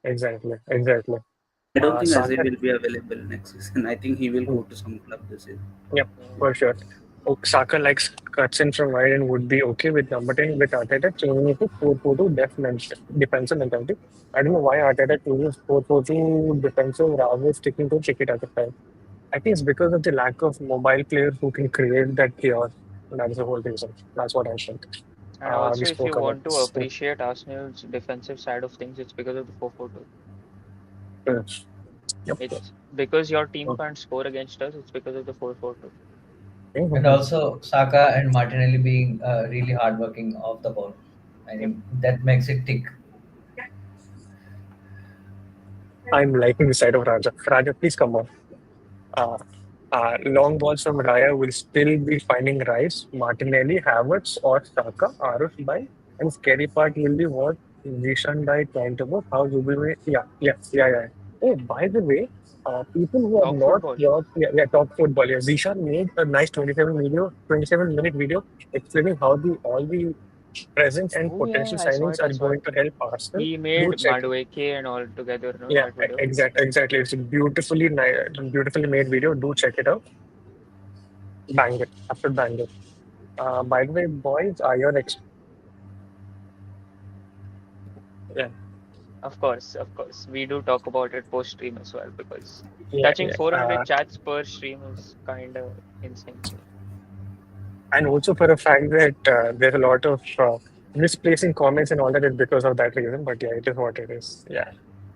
exactly, exactly. I don't think Azay Saka, will be available next season. I think he will mm, go to some club this season. yep, Yeah. for sure. Saka likes cuts in from wide and would be okay with number 10 with Arteta changing it to 4-4-2 defensive mentality. I don't know why Arteta chooses 4-4-2 defensive rather than sticking to check it at the time. I think it's because of the lack of mobile players who can create that chaos. That's the whole reason. That's what I think. And We also, if you spoke about want to this. appreciate Arsenal's defensive side of things, it's because of the 4-4-2. Mm. Yep. It's because your team Mm. can't score against us, it's because of the 4-4-2. And Mhm. also Saka and Martinelli being really hardworking off the ball. I Yep. think that makes it tick. I'm liking the side of Raja. Raja, please come on. Uh, Long balls from Raya will still be finding Rice, Martinelli, Havertz, or Saka, Aarush by. And scary part will be what Zishan by trying to book. How Zubimendi, yeah. Oh, by the way, people who have Talk not football. watched, talk football. Yeah, Zishan made a nice 27-minute video explaining how all the present and Oh, potential yeah, I saw signings it. I are saw going it. to help Arsenal. He Do made check. Madueke and all together, no, Yeah, that video. exactly. It's a beautifully made video. Do check it out. Bang it. After bang it. By the way, boys, your yeah, Of course. We do talk about it post stream as well because yeah, touching yeah. 400 chats per stream is kind of insane. So, And also for the fact that there's a lot of misplacing comments and all that is because of that reason. But yeah, it is what it is. Yeah.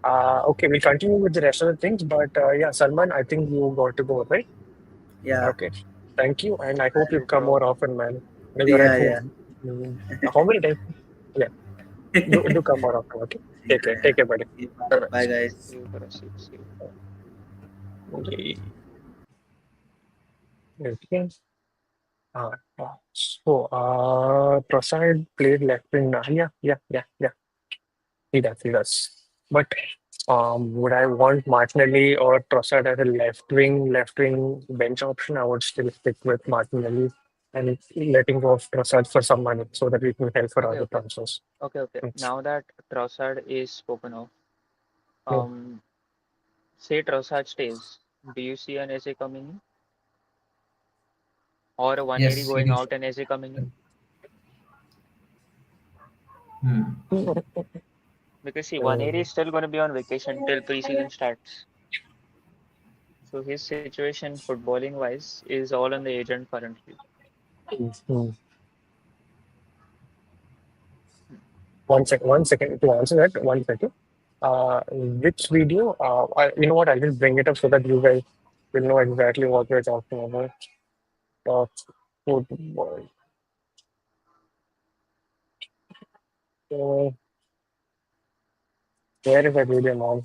Okay, we'll continue with the rest of the things. But yeah, Salman, I think you got to go, right? Yeah, Okay. Thank you. And I hope you true, come bro. more often, man. When you're at yeah, yeah. home. Mm, how many times? Yeah, do come more often. Okay. Yeah, yeah. Take care, buddy. Okay, Bye bye, See guys. you, bro. See you. bye. Okay. Prasad played left wing now. Yeah. He does, he does. But would I want Martinelli or Trossard as a left wing bench option? I would still stick with Martinelli and letting go of Trossard for some money so that we can help for Okay, other okay. transfers. Okay. Mm, Now that Trossard is spoken of, mm, um, say Trossard stays, do you see an Eze coming in or a 180 Yes, it going is. out and Eze coming in? Hmm. Because see, 180 mm, is still going to be on vacation till preseason starts. So his situation, footballing wise, is all on the agent currently. mm. One second to answer that. One second. Which video? You know what? I'll just bring it up so that you guys will know exactly what we're talking about. Uh, football. Uh, where is that video, man?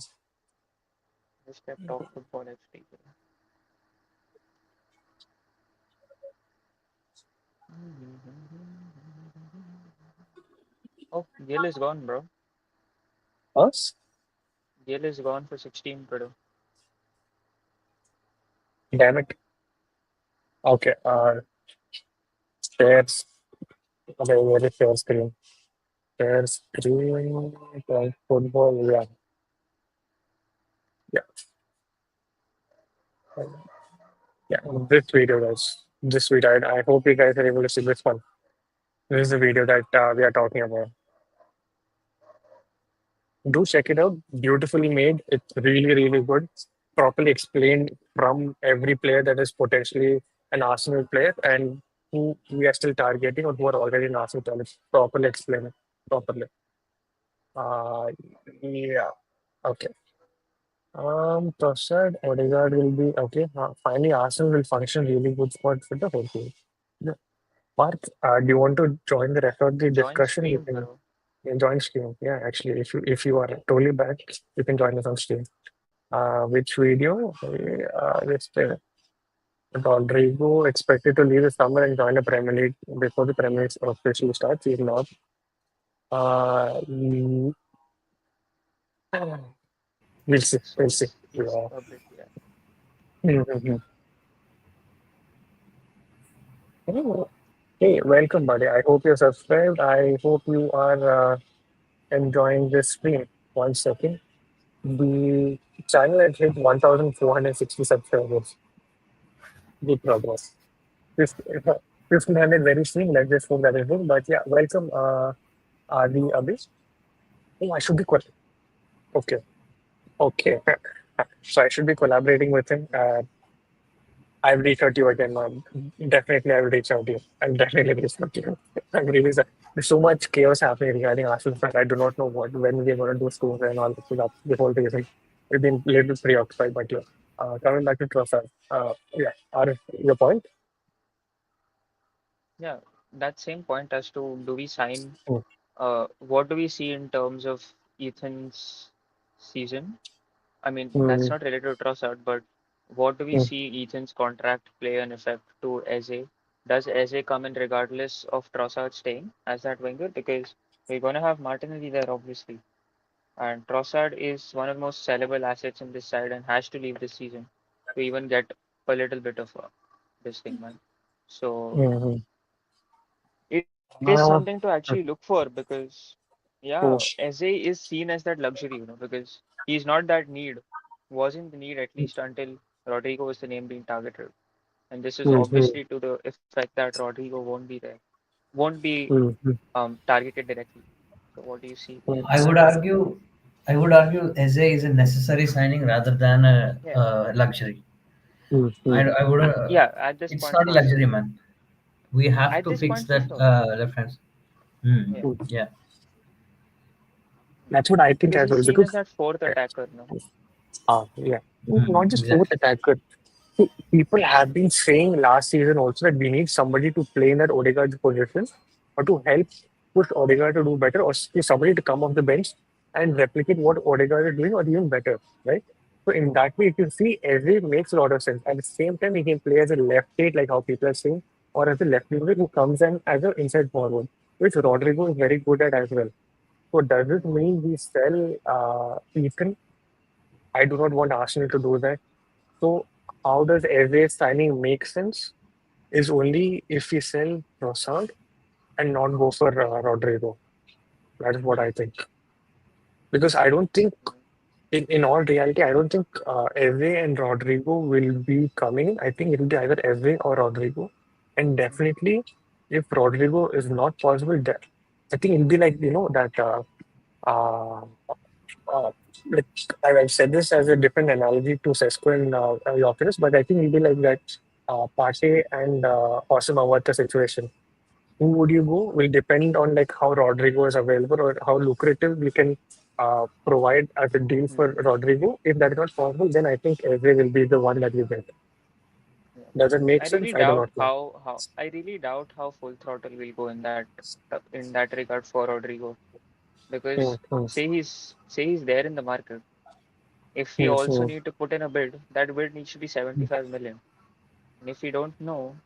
Just kept talk football HD. Oh, Gill is gone, bro. Us? Gill is gone for 16 bro. Damn it. Okay. Shares. Okay, where is share screen? Share screen. Football. Yeah. Yeah. This video, guys. This video. I hope you guys are able to see this one. This is the video that we are talking about. Do check it out. Beautifully made. It's really good. Properly explained from every player that is potentially an Arsenal player, and who we are still targeting or who are already in Arsenal? Let's properly explain it properly. Uh, yeah. Okay. Prasad, Odegaard will be okay. Finally, Arsenal will function really good spot for the whole team. Yeah. Parth, do you want to join the rest of the Join discussion? You stream, can bro. join stream. Yeah, actually, if you are totally back, you can join us on stream. Which video? This Rodrygo expected to leave the summer and join the Premier League before the Premier League officially starts. He's not. Mm, we'll see. We'll see. Source is Yeah. public. Yeah. Mhm. Oh, hey, welcome, buddy. I hope you're subscribed. I hope you are enjoying this stream. 1 second. The channel has hit 1,460 subscribers. Good progress. 1,500 very soon. Let's just hope that is good. But yeah, welcome, Adi Abis. Oh, I should be okay. Okay. So I should be collaborating with him. I'll reach out to you again, man. Definitely, I will reach out to you. I'll definitely reach out to you. I'm really sorry. There's so much chaos happening regarding Arsenal fans. I do not know when we're going to do schools and all this stuff. The whole reason we've been a little preoccupied, but yeah. Coming back to Trossard. Yeah, your point? Yeah. That same point as to do we sign? Mm, What do we see in terms of Ethan's season? I mean, that's mm, not related to Trossard, but what do we mm, see Ethan's contract play an effect to Eze? Does Eze come in regardless of Trossard staying as that winger? Because we're going to have Martinelli there, obviously. And Trossard is one of the most sellable assets in this side and has to leave this season to even get a little bit of this thing, man. So mm, it is something to mm. actually look for because, yeah, Push. Eze is seen as that luxury, because he's not that need, wasn't the need at least until Rodrygo was the name being targeted. And this is Mm, obviously to the effect that Rodrygo won't be there, won't be mm, mm, targeted directly. So what do you see? mm, I would argue, I would argue Eze is a necessary signing rather than Yeah, a luxury. mm, mm, I would. yeah, at this It's point not a for sure. luxury, man. We have At to this fix point for that sure. left hand. Hmm. Yeah, mm. Yeah. That's what I think because as he's well. seen Because as that fourth attacker now. yeah, Hmm. not just fourth Exactly. attacker. People have been saying last season also that we need somebody to play in that Odegaard's position or to help push Odegaard to do better or somebody to come off the bench and replicate what Odegaard is doing or even better, right? So in that way, if you see, every makes a lot of sense. At the same time, he can play as a left eight, like how people are saying, or as a left winger who comes in as an inside forward, which Rodrygo is very good at as well. So does it mean we sell Ethan? I do not want Arsenal to do that. So how does Eze signing make sense? Is only if we sell Trossard and not go for Rodrigo. That is what I think. Because I don't think, in all reality, I don't think Eze and Rodrigo will be coming. I think it will be either Eze or Rodrigo. And definitely, if Rodrigo is not possible, I think it'll be like, that. Uh, uh, like, I've said this as a different analogy to Sesko and Gyokeres, but I think it'll be like that Partey and Awesome Awata situation. Who would you go will depend on like how Rodrigo is available or how lucrative we can provide as a deal for Mhm. Rodrigo. If that is not possible, then I think Eze will be the one that we get. Yeah. Does it make I sense? really I do doubt not know. how full throttle will go in that regard for Rodrigo Hmm, because hmm, say he's there in the market. If we hmm, also hmm, need to put in a bid, that bid needs to be 75 million. And if we don't know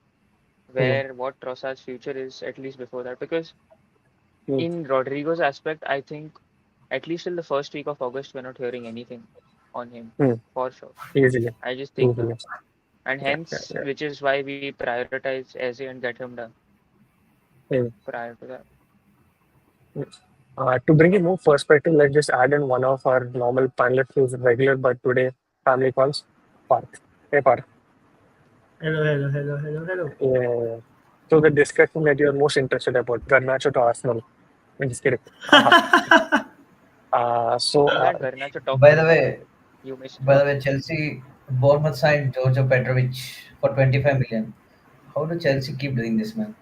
hmm, what Trossard's future is at least before that, because hmm, in Rodrigo's aspect, I think at least till the first week of August, we're not hearing anything on him hmm. for sure. Easily, I just think that. easily. And Yeah, yeah, hence, yeah. which is why we prioritize Eze and get him done Hmm, prior to that. hmm. To bring in more perspective, let's just add in one of our normal panelists who's regular, but today family calls, Parth. Hey, Parth. Hello, hello, hello, hello, hello. Yeah. So the discussion that you're most interested about, Garnacho to Arsenal. I'm just kidding. So We had Garnacho talk By the today. way, You missed by it. the way, Chelsea, Bournemouth signed Jojo Petrovic for 25 million. How do Chelsea keep doing this, man?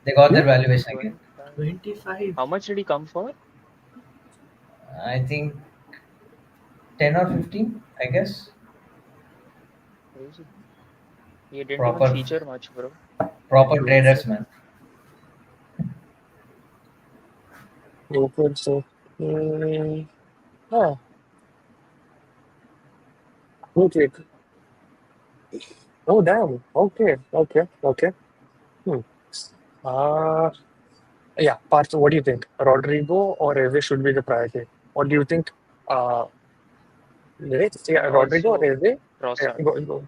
They got Hmm? their valuation again. 25. 25. How much did he come for? I think 10 or 15, I guess. Crazy. He didn't even Proper, feature much, bro. proper Hmm. traders, man. Okay, so, mm, ah, okay. Oh, damn. Okay, okay, okay. Hmm. Uh, yeah, Parth, what do you think? Rodrigo or Eze should be the priority? What do you think? Uh, yeah, And Rodrigo or also Eze? Yeah, Trossard. go.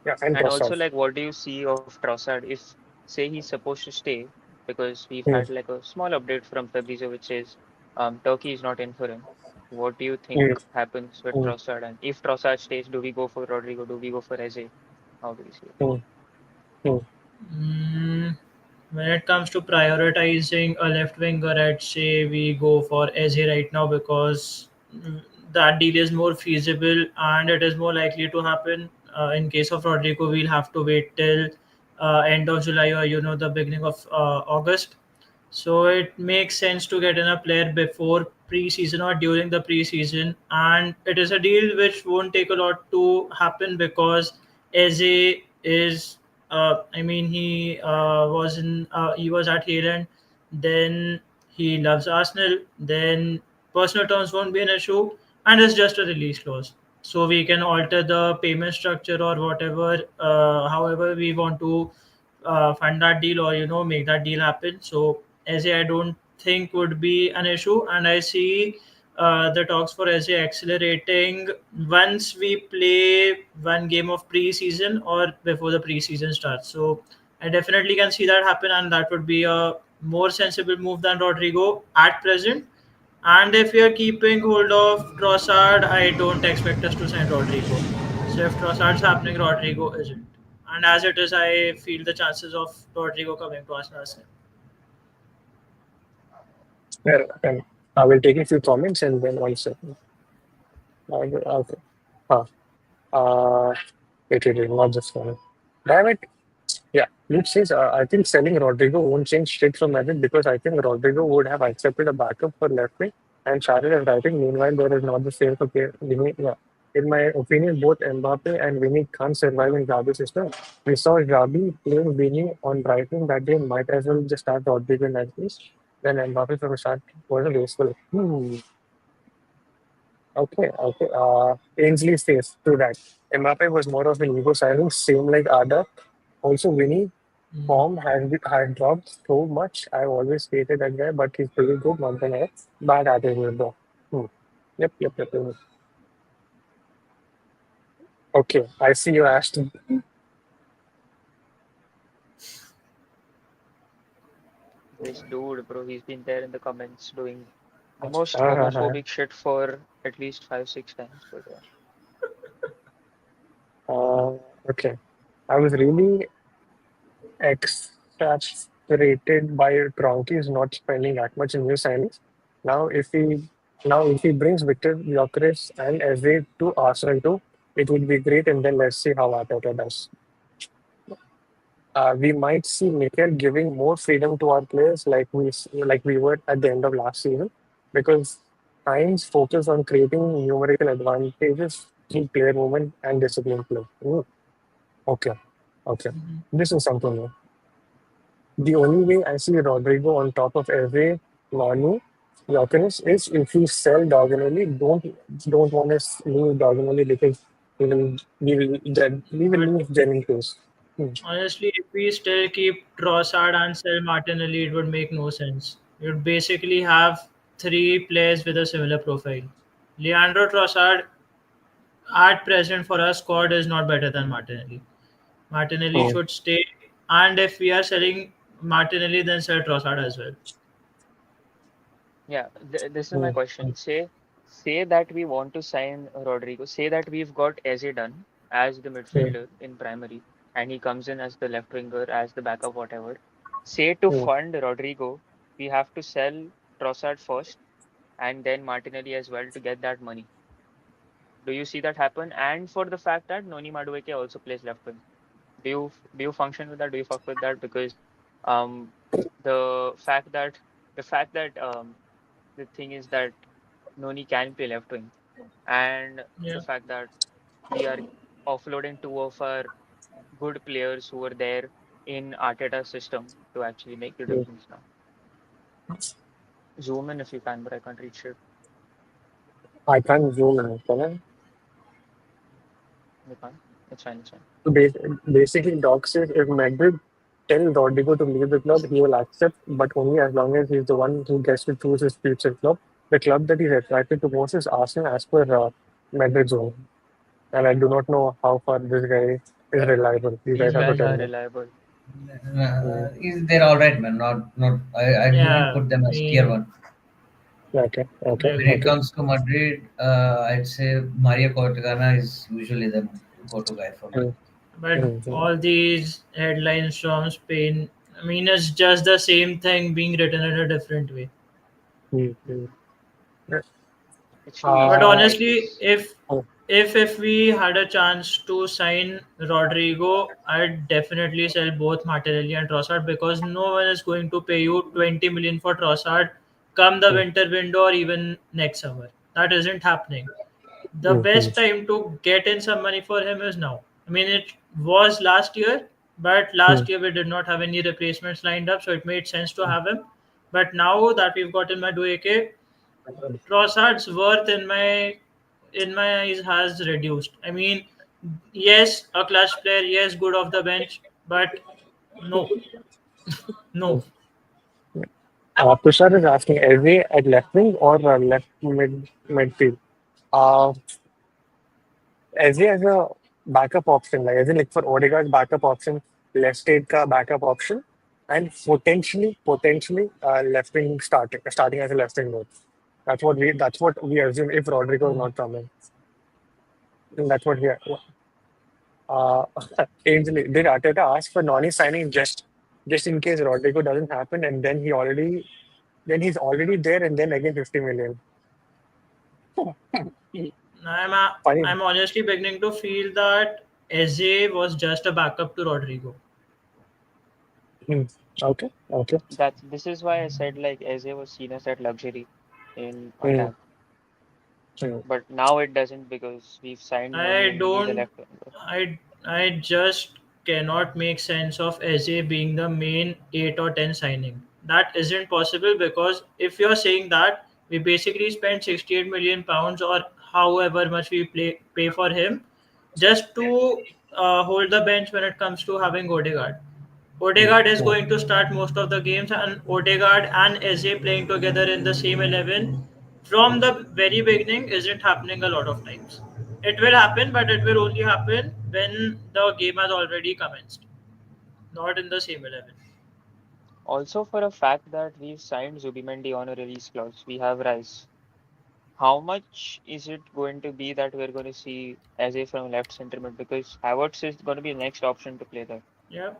Yeah, and And Trossard. also, like, what do you see of Trossard if, say, he's supposed to stay? Because we've Hmm. had like a small update from Fabrizio, which is Turkey is not in for him. What do you think Hmm. happens with Hmm. Trossard? And if Trossard stays, do we go for Rodrigo? Do we go for Eze? How do we see it? Hmm. Hmm. Mm, when it comes to prioritizing a left winger, I'd say we go for Eze right now because that deal is more feasible and it is more likely to happen. In case of Rodrigo, we'll have to wait till end of July or the beginning of August. So it makes sense to get in a player before preseason or during the preseason, and it is a deal which won't take a lot to happen because Eze is, I mean, he was at Haaland, then he loves Arsenal, then personal terms won't be an issue, and it's just a release clause. So we can alter the payment structure or whatever, however we want to fund that deal or make that deal happen. So Eze I don't think would be an issue, and I see the talks for Eze accelerating once we play one game of preseason or before the preseason starts. So I definitely can see that happen, and that would be a more sensible move than Rodrigo at present. And if we are keeping hold of Trossard, I don't expect us to sign Rodrigo. So if Trossard's happening, Rodrigo isn't. And as it is, I feel the chances of Rodrigo coming to Arsenal are slim. Yeah, and I will take a few comments and then one second. Okay. Huh. Uh, wait, not just one. Damn it. Yeah, Luke says, I think selling Rodrigo won't change shit from Madrid because I think Rodrigo would have accepted a backup for left wing and started as right wing. Meanwhile, there is not the same for Vinny. Yeah. In my opinion, both Mbappe and Vinny can't survive in Xabi's system. We saw Xabi playing Vinny on right wing that day. Might as well just start Rodrigo in that case. Then Mbappe from the start was a wasteful. Okay. Ainsley says to that. Mbappe was more of an ego silence, same like Ada. Also, Vinny Mm. form had dropped so much. I've always hated that guy, but he's pretty good month and a half. Bad attitude though. Hmm. Yep. Okay, I see you asked. This dude, bro, he's been there in the comments doing the most Uh, homophobic shit for at least 5, 6 times. But yeah, uh, okay. I was really exasperated by Kroenke's not spending that much in new signings. Now, if he if he brings Viktor Gyokeres and Eze to Arsenal too, it would be great. And then let's see how Arteta does. We might see Mikel giving more freedom to our players, like we were at the end of last season, because Hines focus on creating numerical advantages through player movement and discipline play. Ooh, okay, okay, Mhm. this is something new. The only way I see Rodrigo on top of every Noni Gyokeres is if we sell diagonally. Don't want to leave diagonally because we will But lose Jennings. Hmm. honestly, if we still keep Trossard and sell Martinelli, it would make no sense. You'd basically have three players with a similar profile. Leandro Trossard at present for our squad is not better than Martinelli. Martinelli Hmm. should stay, and if we are selling Martinelli, then sell Trossard as well. yeah. This is my Hmm. question. Say that we want to sign Rodrigo. Say that we've got Eze done as the Hmm. midfielder in primary, and he comes in as the left winger, as the backup, whatever. Say to Hmm. fund Rodrigo, we have to sell Trossard first and then Martinelli as well to get that money. Do you see that happen? And for the fact that Noni Madueke also plays left wing. Do you function with that? Do you fuck with that? Because um the fact that the thing is that Noni can play left wing, and Yeah. the fact that we are offloading two of our good players who were there in Arteta's system to actually make the mm, difference now. Zoom in if you can, but I can't reach it. I can't zoom in, can I? You can't. It's fine. It's fine. Bas- Basically, Doc says if Madrid tell Rodrygo to leave the club, he will accept, but only as long as he's the one who gets to choose his future club. The club that he's attracted to most is Arsenal, as per Madrid's own. And I do not know how far this guy is reliable. You guys He's have to well. tell Yeah, me. reliable. Mm, They're all right, man. Not. I wouldn't Yeah. put them I as tier mean, one. okay, I okay, When it agree. okay. comes to Madrid, I'd say Mario Cortana is usually the go-to guy for me. Mm, But mm, mm, all these headlines from Spain, I mean, it's just the same thing being written in a different way. mm, mm. It's too easy But to Uh, write honestly, this. if we had a chance to sign Rodrygo, I'd definitely sell both Martinelli and Trossard because no one is going to pay you 20 million for Trossard come the mm, winter window or even next summer. That isn't happening. The mm, best mm, time to get in some money for him is now. I mean, it was last year, but last mm, year we did not have any replacements lined up, so it made sense to have him. But now that we've gotten Madueke, Trossard's worth in my eyes has reduced. I mean, yes, a clutch player, yes, good off the bench, but no, no. mm. Tushar is asking, Eze at left wing or left midfield? Uh, Eze as a backup option, like as in like for Odegaard's backup option, left side ka backup option, and potentially left wing starting as a left wing mode. That's what we assume if Rodrigo is Hmm. not coming. And that's what we are. Uh, Ainsley, did Arteta ask for Noni signing just in case Rodrigo doesn't happen, and he's already there, and then again 50 million. Funny. I'm honestly beginning to feel that Eze was just a backup to Rodrigo. Hmm. Okay, okay. This is why I said like Eze was seen as that luxury in Hmm. attack. Hmm. But now it doesn't because we've signed Noni I and we need a don't. left winger. I just cannot make sense of Eze being the main 8 or 10 signing. That isn't possible because if you're saying that we basically spent 68 million pounds or however much we pay for him just to hold the bench when it comes to having Odegaard. Hmm. Odegaard is Hmm. going to start most of the games, and Odegaard and Eze playing together in the same 11 from the very beginning isn't happening a lot of times. It will happen, but it will only happen when the game has already commenced, not in the same 11. Also, for a fact that we've signed Zubimendi on a release clause, we have Rice. How much is it going to be that we're going to see Eze from left center mid? Because Havertz is going to be the next option to play there. Yeah,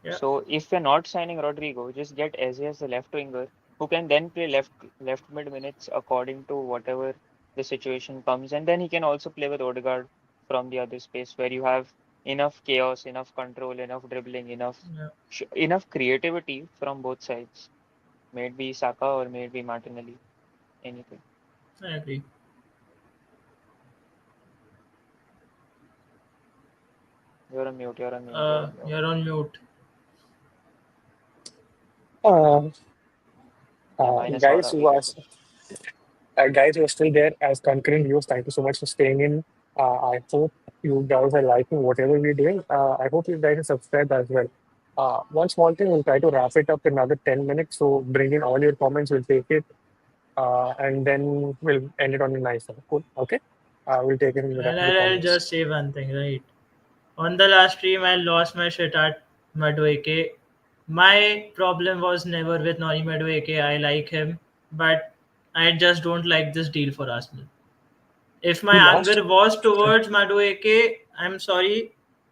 yeah, So if we're not signing Rodrigo, just get Eze as the left winger who can then play left mid minutes according to whatever the situation comes, and then he can also play with Odegaard from the other space where you have enough chaos, enough control, enough dribbling, yeah. enough creativity from both sides. May it be Saka or may it be Martinelli, anything. I agree. You're on mute. You're on mute. You're on mute. You're on mute. Uh, Yeah, minus guys aura. who We are get it. guys who are still there as concurrent viewers, thank you so much for staying in. I hope you guys are liking whatever we're doing. I hope you guys are subscribed as well. One small thing, we'll try to wrap it up in another 10 minutes. So bring in all your comments, we'll take it, and then we'll end it on a nice note. Cool. Okay. We'll take it in the I'll comments. just say one thing, right? On the last stream, I lost my shit at Madueke. My problem was never with Noni Madueke. I like him, but I just don't like this deal for Arsenal. If my You lost? anger was towards Madueke, I'm sorry.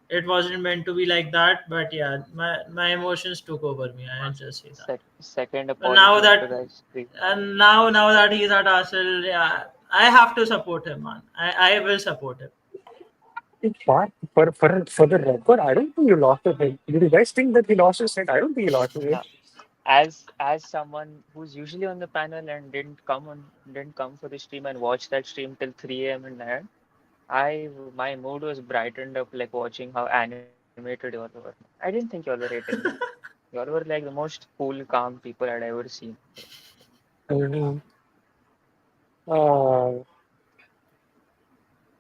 It wasn't meant to be like that, but yeah, my emotions took over me. I'll just say that. Second But now apology after that the stream. and now that he's at Arsenal, yeah, I have to support him, man. I will support him. For the record, I don't think you lost your head. Did you guys think that he lost his head? I don't think he lost his head. Now, as someone who's usually on the panel and didn't come for the stream and watch that stream till 3 a.m. in night, my mood was brightened up like watching how animated y'all were. I didn't think y'all were hating me. Y'all were like the most cool, calm people I'd ever seen. Mhm. Uh,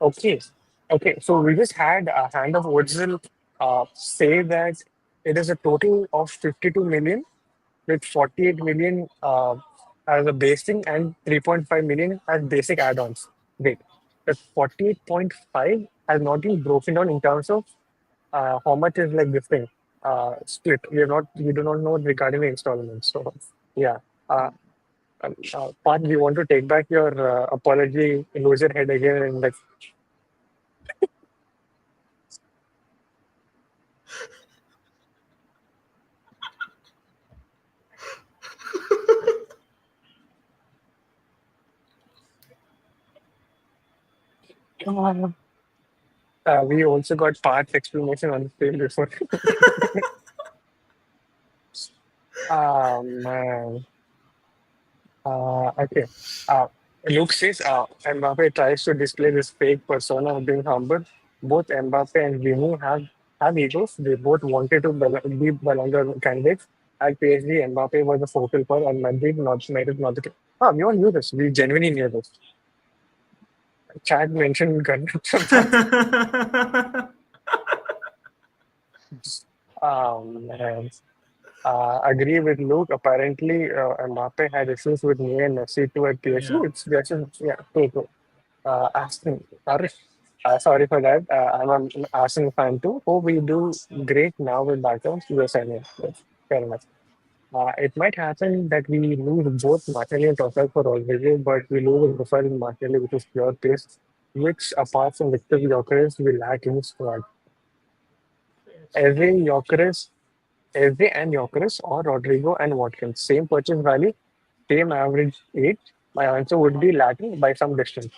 okay. Okay. So we just had a hand of Woodsell say that it is a total of 52 million with 48 million as a basing and 3.5 million as basic add-ons. Wait, the 48.5 has not been broken down in terms of how much is like this thing split. We do not know regarding the installments. So yeah. Uh, Parth, we want to take back your apology, lose your head again, and like, uh, we also got Parth's explanation on the same before. Man. Okay. Uh, Luke says Mbappe tries to display this fake persona of being humble. Both Mbappe and Vini have egos. They both wanted to be Ballon d'Or candidates. At PSG, Mbappe was the focal point, and Madrid not made it not the case. Ah, we all knew this. We genuinely knew this. Chad mentioned Gunnar. Man. Agree with Luke. Apparently, Mbappe had issues with me and Messi too at PSG. Yeah. It's just, yeah, true, true. Aston, Aarush, sorry for that. I'm an Arsenal fan too. Hope we do great now with Barca. Yes, I know. Yes, fair enough. It might happen that we lose both Martinelli and Trossard for Rodrygo, but we lose Rafael and Martinelli, which is pure pace, which apart from Viktor Gyokeres, we lack in the squad. Yes. Every Gyokeres, every and Gyokeres or Rodrigo and Watkins, same purchase value, same average age. My answer would be lacking by some distance.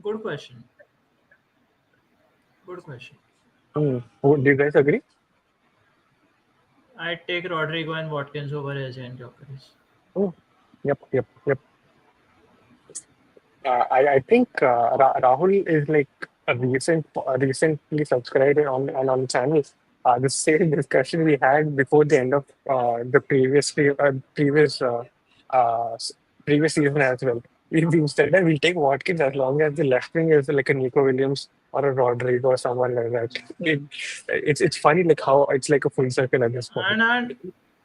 Good question. Good question. Do you guys agree? I take Rodrigo and Watkins over Eze and Gyokeres. Oh, yep, yep, yep. I think Rahul is like recently subscribed on the channel. The same discussion we had before the end of the uh, s- previous season as well. We said that we'll take Watkins as long as the left wing is like a Nico Williams or a Rodrigo or someone like that. It's funny like how it's like a full circle at this point. And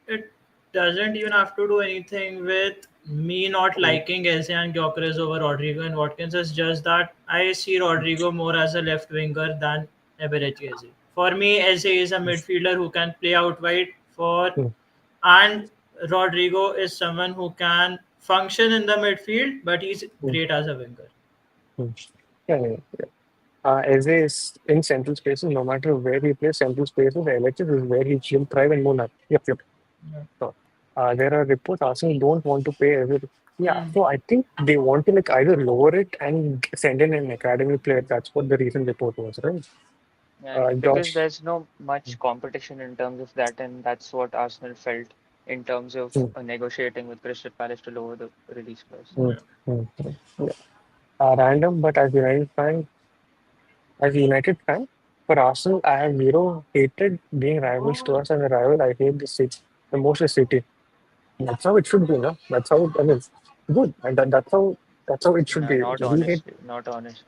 it doesn't even have to do anything with me not Mm, liking Eze and Gyokeres over Rodrigo and Watkins. It's just that I see Rodrigo more as a left winger than Eberechi Eze. For me, Eze is a midfielder who can play out wide for, mm, and Rodrigo is someone who can function in the midfield, but he's mm, great as a winger. mm. Yeah, yeah. Eze is in central spaces, no matter where he plays central spaces, LHS is where he will thrive and move up. Yep, yep. Yeah. So, there are reports Arsenal don't want to pay every. Yeah, Hmm. so I think they want to like either lower it and send in an academy player. That's what the recent report was, right? And because Josh. there's no much competition in terms of that, and that's what Arsenal felt in terms of Mm, negotiating with Crystal Palace to lower the release price. mm, Yeah. Yeah. Random, but as a United fan, for Arsenal, I have zero hatred being rivals to us as a rival. I hate the city, the most is City. That's how it should be, no? That's how I mean, good, and that's how it should No, be. not We hate. honestly, not honestly.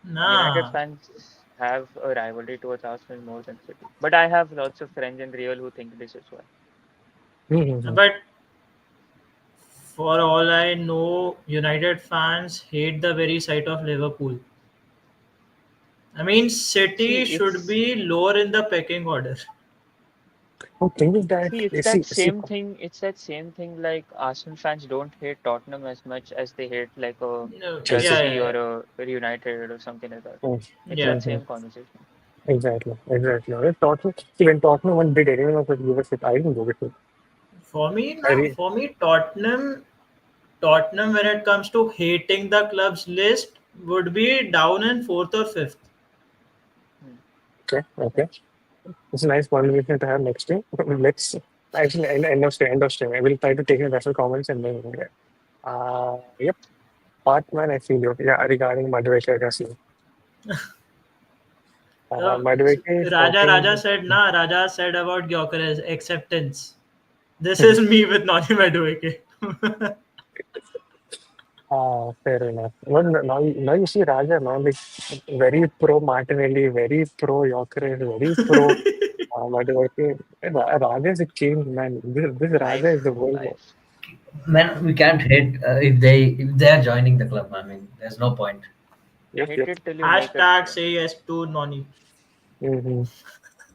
United Nah. fans have a rivalry towards Arsenal more than City. But I have lots of friends in Real who think this as well. Mhm. But for all I know, United fans hate the very sight of Liverpool. I mean, See, City should it's be lower in the pecking order. The thing is that see, it's you that see, same thing. It's that same thing. Like Arsenal fans don't hate Tottenham as much as they hate like a No, Chelsea. yeah, Chelsea yeah, or a United or something like that. Mm, It's yeah. that mhm. same conversation. Exactly, exactly. When Tottenham won, did anyone of it give a shit? I didn't give a shit. For me, I nah. re- For me, Tottenham when it comes to hating the club's list, would be down in fourth or fifth. Hmm. Okay, okay. It's a nice conversation to have next week. Let's actually end of stream. I will try to take the rest of comments and then yep. Part man, I feel you. Yeah, regarding Madueke, I guess. Uh, Madueke is Raja talking. said, nah, Raja said about Gyokeres, acceptance. This is me with Noni Madueke. Fair enough. Well, now you see Raja now like very pro Martinelli, very pro Gyokeres, very pro Madueke. Raja is a king, man. This Raja is Life, the world. life. Man, we can't hate if they are joining the club. I mean, there's no point. Yep, Hate yep. it till you make it, Hashtag bro. say yes to Noni. Mm-hmm.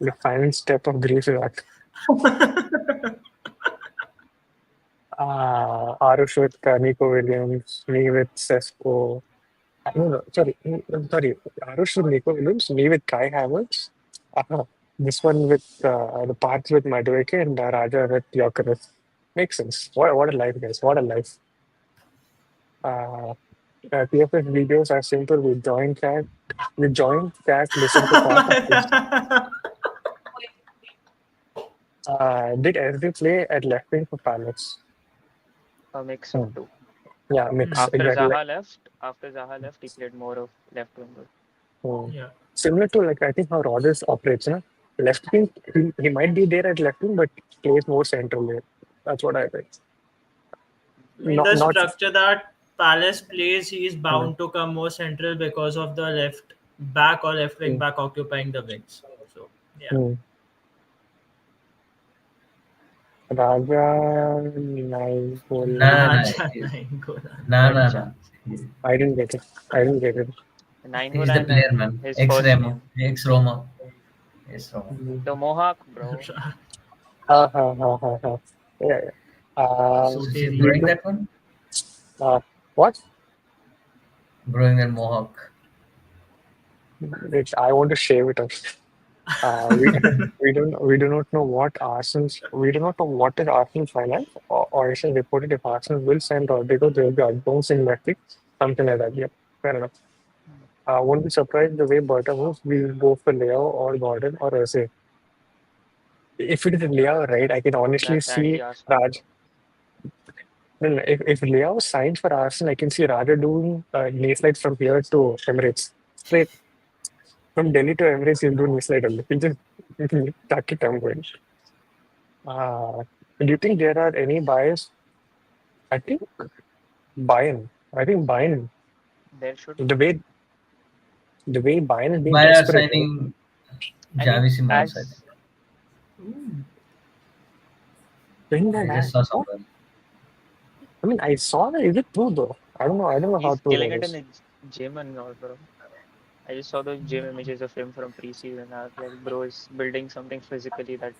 The final step of grief is that. Aarush with Nico Williams, me with Sesko. No, no, sorry, sorry. Aarush with Nico Williams, me with Kai Havertz. This one with the Parth with Madueke and Raja with Gyokeres. Makes sense. What a life, guys. What a life. Uh, TFS videos are simple. We join chat, listen to part of this. Did SB play at left wing for Palace? A mix of Hmm. two. Yeah, mix. Exactly. After Zaha left, he played more of left winger. Hmm. Yeah. Similar to like I think how Rodgers operates, you know? Left wing, he might be there at left wing, but plays more centrally. That's what I think. I mean, the Not. structure that Palace plays, he is Hmm, bound to come more central because of the left back or left wing hmm, back occupying the wings. So, yeah. hmm. Raja Nah, Nainggolan. nah, Raja Nainggolan. nah, What nah, nah. chance? I didn't get it. I didn't get it. He's the Nainggolan, player, and man. his Ex first Remo, name. ex Roma, ex Roma. Hmm. The Mohawk, bro. Ha. Yeah, yeah. Is he We growing Soterian. do. that one? What? Growing that mohawk. I want to shave it off. We we do not know what Arsenal's we do not know what is Arsenal's finance or is it reported if Arsenal will send Rodrygo they will be advanced in Netflix something like that. Yep, fair enough. Won't be surprised the way Berta moves. We'll go for Leo or Gordon or Ose. If it is Leo, right, I can honestly That's see anti-Arsenal. Raj. No, no, if Leo signs for Arsenal, I can see Raja doing knee slides from here to Emirates. Straight from Delhi to Emirates, he'll do knee slide only. He'll just tuck it. I'm going. Uh, do you think there are any buyers? I think Bayern. I think Bayern. There should The be. way the way Bayern is being Why are desperate, right? signing I mean, Javi Simons, I think. as Ooh. Think I that just saw what? somewhere. I mean, I saw that. Is it true though? I don't know. I don't know how he's true killing that it in is. the gym and all, bro. I just saw those gym images of him from preseason. I was like, bro is building something physically that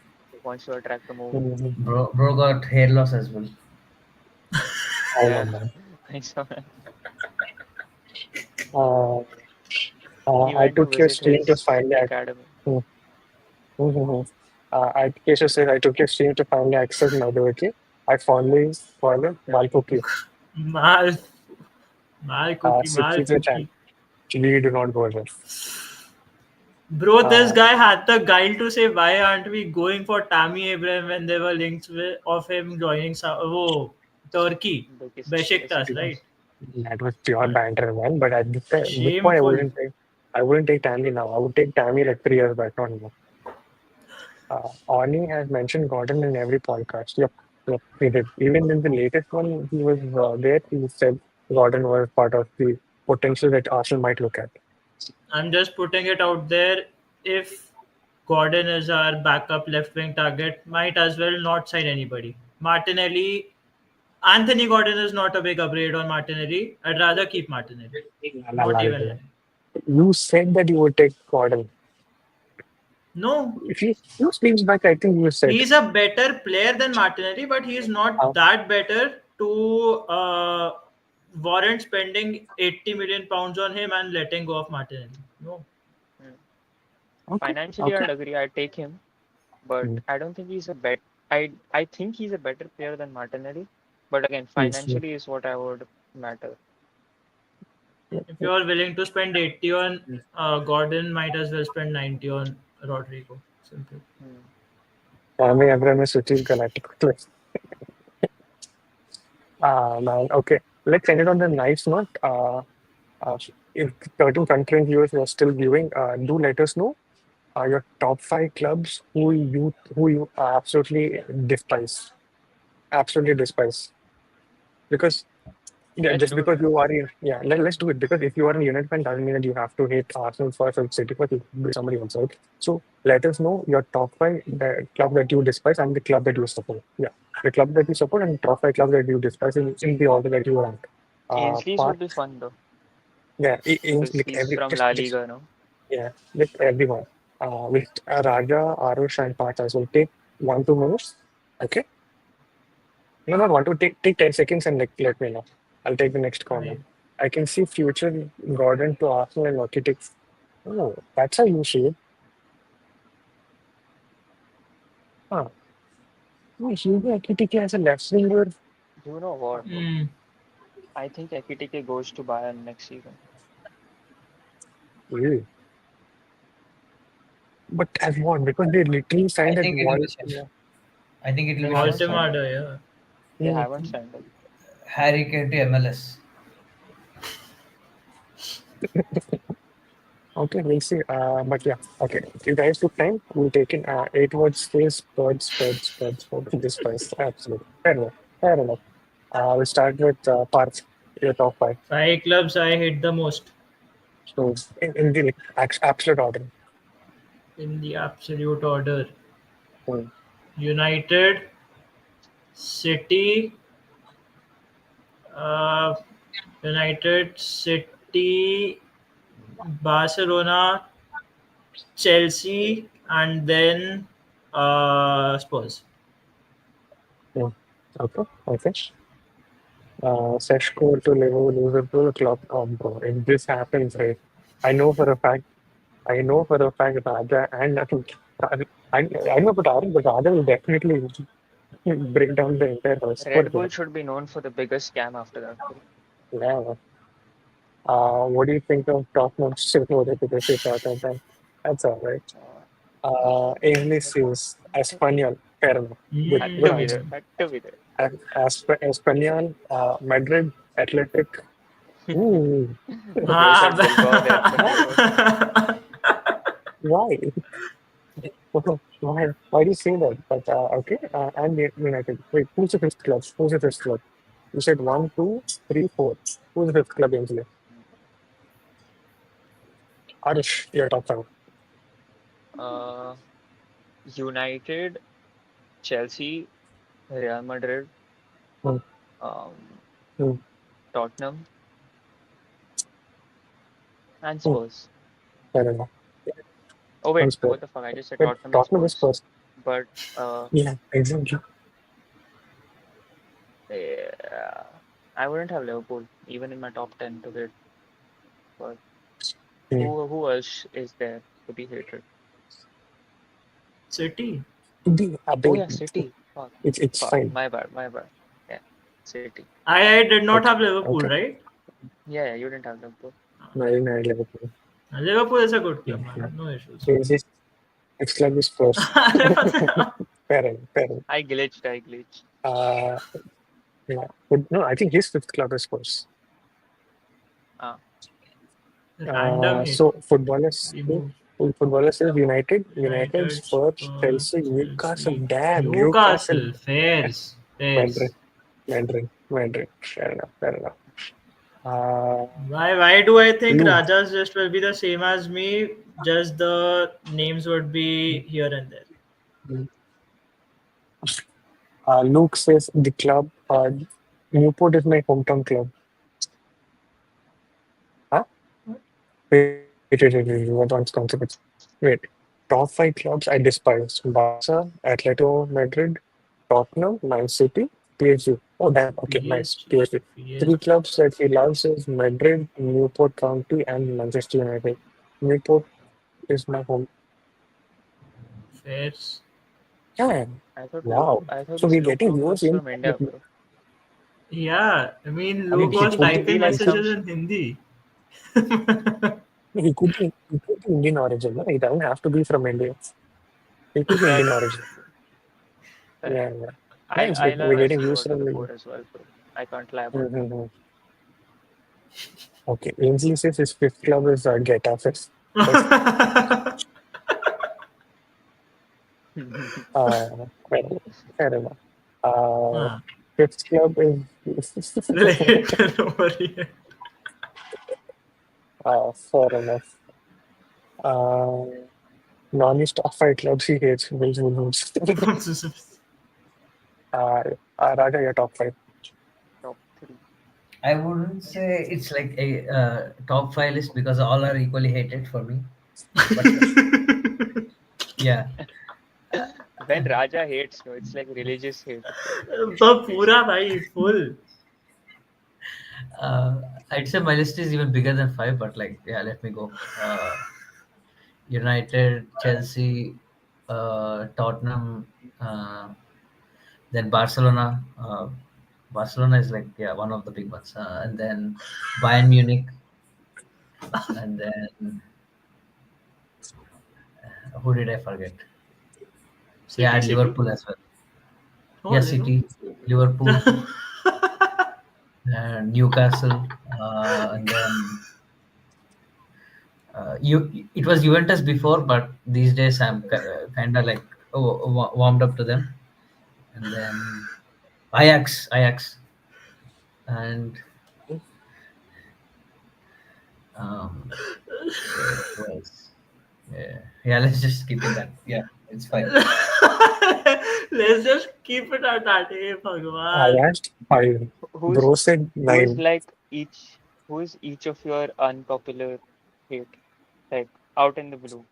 wants to attract the movie. Mhm. Bro got hair loss as well. I don't know, Yeah, man. I saw that. Uh, He I went to took your visit stream to his finally. academy. Mm-hmm. Keshav says I took your stream to finally access Madueke. I finally followed Malpuki. Mal, mal cookie, mal Sucheet said, cookie. we do not go there. Bro, this Uh, guy had the guile to say, why aren't we going for Tammy Abraham when there were links of him joining Turkey, Yes, Besiktas, right? because that was pure banter, man. But at this point, Shameful. I wouldn't take Tammy now. I would take Tammy like 3 years back, not now. Oni has mentioned Gordon in every podcast. Yep, he did. Even in the latest one, he was there. He said Gordon was part of the potential that Arsenal might look at. I'm just putting it out there. If Gordon is our backup left wing target, might as well not sign anybody. Martinelli, Anthony Gordon is not a big upgrade on Martinelli. I'd rather keep Martinelli. La, Not la, la, even la. lie. You said that you would take Gordon. No, If you few streams back, I think you said. he's a better player than Martinelli, but he's not Uh, that better to warrant spending 80 million pounds on him and letting go of Martinelli. No. mm, okay, financially okay. I'd agree. I'd take him, but Mm, I don't think he's a bet. I think he's a better player than Martinelli, but again, yes, yes. financially is what I would matter. If you are willing to spend 80 on Gordon, might as well spend 90 on Rodrygo. Simple. Hmm. Tammy Abraham is Sucheet Galactic. Man. Okay. Let's end it on the nice note. Uh, if certain content viewers who are still viewing, do let us know your top five clubs who you absolutely despise. Absolutely despise. Because yeah, Let's just do it, because man. you are in, yeah, let's do it. Because if you are a United fan, doesn't mean that you have to hate Arsenal first or City first. You can be somebody else, right? So let us know your top five, the club that you despise and the club that you support. Yeah, the club that you support and top five clubs that you despise in the order that you want. Ainsley's Part, would be fun though, yeah, because like he's every from La just Liga, no? yeah, with everyone. With Raja, Aarush, and Parth as well. Take 1 2 minutes. Okay, no, not one to take 10 seconds and let me know. I'll take the next comment. Fine. I can see future Gordon to Arsenal and architects. Oh, that's how you see it. Huh. Oh, Hugo Ekitike as a left winger. You know what? Mm. I think Ekitike goes to Bayern next season. Ew. But as what? Because they literally I signed that think it'll wall. be Sheffield. Yeah. I think it'll They be haven't Sheffield. signed him. Altemada, yeah. They Mm. haven't signed him. Harry Kane to MLS. Okay, we'll see. But yeah, okay. If you guys took time, we'll take in 8 words space, birds, this price. Absolutely. Fair enough. Fair enough. We'll start with Parth, your top five. 5 clubs I hate the most So in the like, absolute order. in the absolute order: Mm. United, City, uh, United, City, Barcelona, Chelsea, and then Spurs. Mm. Okay, okay. Seshko to Liverpool club combo. If this happens, right, I know for a fact, I know for a fact Raja and I know but Raja will definitely break down the entire house. What Red do you Bull should be known for the biggest scam after that, bro. know? What do you think of top-notch silver reputation shot at that? That's all right. Uh, English is Espanyol. Fair enough. Good, had good to be answer. there. Had to be there. Espanyol, Madrid, Athletic. Ooh, They Ah, said Bilbao there for why? sure. Why? Why do you say that? But okay, and United. Wait, who's the fifth club? Who's the fifth club? You said one, two, three, four. Who's the fifth club, Ainsley? Aarush, your top five. Uh, United, Chelsea, Real Madrid, Hmm, um, hmm, Tottenham, and hmm. Spurs. Fair enough. Oh One wait, Spurs. what the fuck? I just said But Tottenham and Tottenham is Spurs. first. But uh, Yeah, exactly. yeah, I wouldn't have Liverpool even in my top 10 to hit. But Hmm. who else is there to be hated? City. Oh They, yeah, City. Fuck, it's fuck. fine. My bad. Yeah, City. I did not Okay, have Liverpool, okay. right? Yeah, you didn't have Liverpool. No, Liverpool. Liverpool is a good Yeah, club, man. yeah. No issues. So it's like this first. अरे पता Fair enough, fair enough. I glitched. Uh, yeah. But no, I think his fifth club is Spurs. Ah, random hit. So footballers, Remove. footballers is United, United, Spurs, Spurs, Chelsea, Newcastle. Chelsea, Damn, Newcastle. Newcastle. Fairs. Fairs. Mandarin. Fair enough, fair enough. Uh, Why do I think Luke, Rajas list will be the same as me? Just the names would be here and there. Luke says the club, Newport is my hometown club. Huh? Wait, what one's consequence? Wait, top five clubs I despise: Barca, Atletico Madrid, Tottenham, Man City, PSG. Oh, damn. Okay, nice. PSG. PSG. Three PSG. clubs that he loves is Madrid, Newport County, and Manchester United. Newport is my home. Fairs. Yeah, I thought Luke. wow. I thought So this we're Luke getting Luke viewers was in. from India, bro. Yeah, I mean, I mean, Luke he was put He the, he typing he likes put, messages some. in Hindi. He could be Indian origin. No? He doesn't have to be from India. He could be Fair Indian enough. origin. Fair Yeah, enough. yeah. Yeah, I it's I like love we're getting FC used to Water the. before as well, bro. I can't lie about that. Mm-hmm. Okay, Ainsley says his fifth club is Getafe. First, fair enough. Fair enough. Uh, Huh. fifth club is Related to Orient. fair enough. Uh, non top five clubs he hates. Wolves. uh, Raja, your top five. Top three. I wouldn't say it's like a top five list because all are equally hated for me. But yeah, When Raja hates, no, it's like religious hate, तो पूरा basically. भाई full. I'd say my list is even bigger than five. But like, yeah, let me go. United, Chelsea, Tottenham, then Barcelona. Barcelona is like, yeah, one of the big ones, and then Bayern Munich, and then who did I forget? Yeah, City, and City. Liverpool as well. Oh, Yeah, Liverpool. City, Liverpool, and Newcastle, and then it was Juventus before, but these days I'm kind of like warmed up to them, and then Ajax, and um, who else? Yeah, yeah. Let's just keep it that. Yeah, it's fine. Let's just keep it at that. Hey, I Bhagwan. asked five. Who's Bro said who is nine. like each who is each of your unpopular hate? Like out in the blue,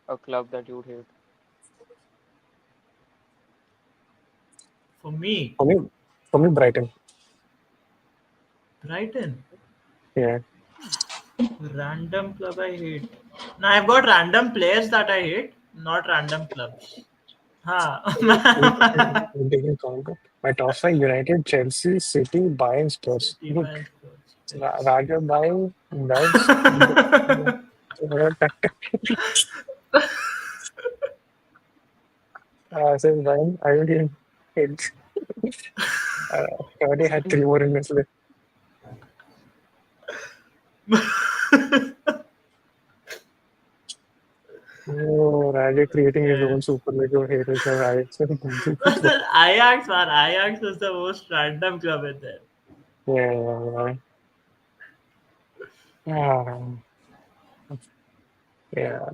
a club that you would hate. For me, For me, for me, Brighton. Brighton. Yeah. Random club I hate. Now I've got random players that I hate, not random clubs. Ha. We didn't count it. My top five: United, Chelsea, City, Bayern, Spurs. City Good. fans, Spurs. Raja Bayern does. Since Bayern, I don't even hate. Uh, I already had three more in this list. Oh, Raja creating his own Yes. superlative haters of Ajax. Listen, Ajax, man. Ajax is the most random club in there. Yeah, yeah, yeah.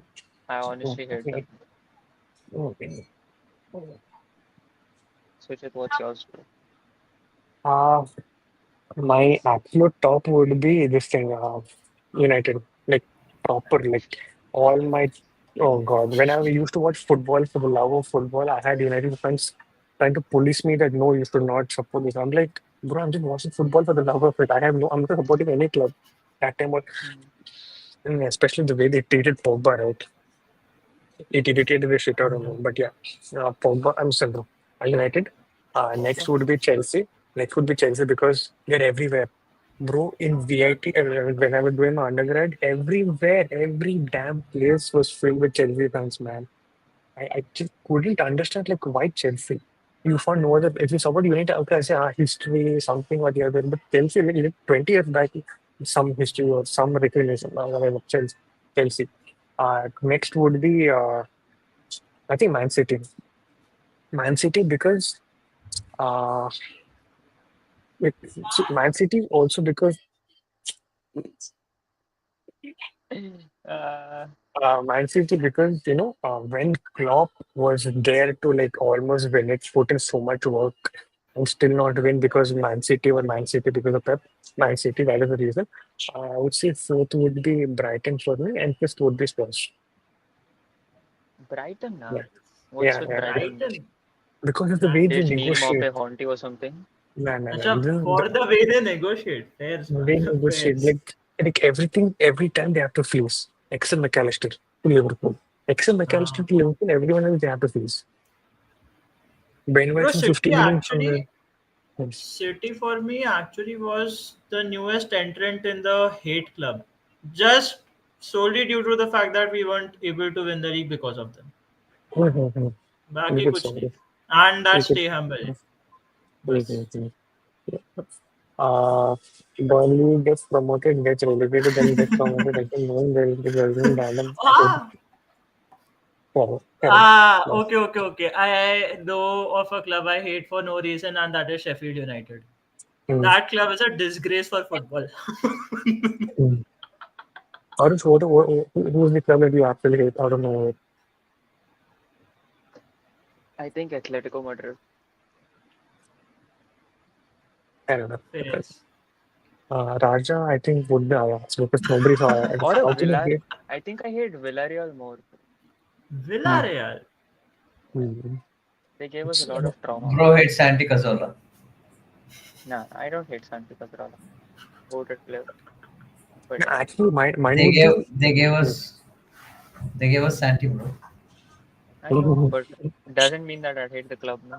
I honestly hate them. Okay. Suchit, what's yours, bro? Uh, my absolute top would be this thing, United. Like proper, like all my oh God. When I used to watch football for the love of football, I had United fans trying to police me that no, you should not support this. I'm like, bro, I'm just watching football for the love of it. I'm not supporting any club that time. Mm. And especially the way they treated Pogba, right? It irritated the shit out of me. But yeah, Pogba, I'm sorry, bro. United. Next Pogba? would be Chelsea. Next would be Chelsea because they're everywhere. Bro, in VIT, when I was doing my undergrad, everywhere, every damn place was filled with Chelsea fans, man. I just couldn't understand, like, why Chelsea? You found no other, if you support United, okay, I say, history, something or the other, but Chelsea, like 20 years back, some history or some recognition, Chelsea. Chelsea. Next would be, I think Man City. Man City because uh, Man City also because Uh, Man City because when Klopp was there to like almost win it, put in so much work and still not win because Man City or Man City because of Pep. Man City, that is the reason. I would say fourth would be Brighton for me and fifth would be Spurs. Brighton, Yeah, now. What's yeah, with yeah. Brighton? Brighton. Because of the way they Did Random. Neil negotiate. Maupay haunt you or something? Man, man, man. Achha, for the way they negotiate. Fairs, They man. negotiate Fairs. like everything every time they have to freeze. Except McAllister to Liverpool. Except Ah. McAllister to Liverpool, everyone else they have to freeze. Ben Bro, White for City 50 million from actually there. City for me actually was the newest entrant in the hate club, just solely due to the fact that we weren't able to win the league because of them. You बाकी could कुछ say नहीं. it. And You that could. stay humble. बस. Mhm. Uh, Burnley gets promoted, gets relegated, then gets promoted again. Knowing there is a random. Ah, Fair enough. Yes. okay, okay, okay. I know of a club I hate for no reason, and that is Sheffield United. Mm. That club is a disgrace for football. Mm. Aarush, who's the club that you actually hate? I don't know. I think Atletico Madrid. Fair enough. Okay. Yes. Raja, I think would be Ajax because nobody saw Ajax. Or a How can you Villar. hate? I think I hate Villarreal more. Mm. Villarreal. Mm. They gave us a It's, lot of trauma. Bro hates Santi Cazorla. Nah, I don't hate Santi Cazorla. Goated player. But yeah, actually, mine They would gave be. they gave Mm. us they gave us Santi, bro. I know, but doesn't mean that I hate the club, no,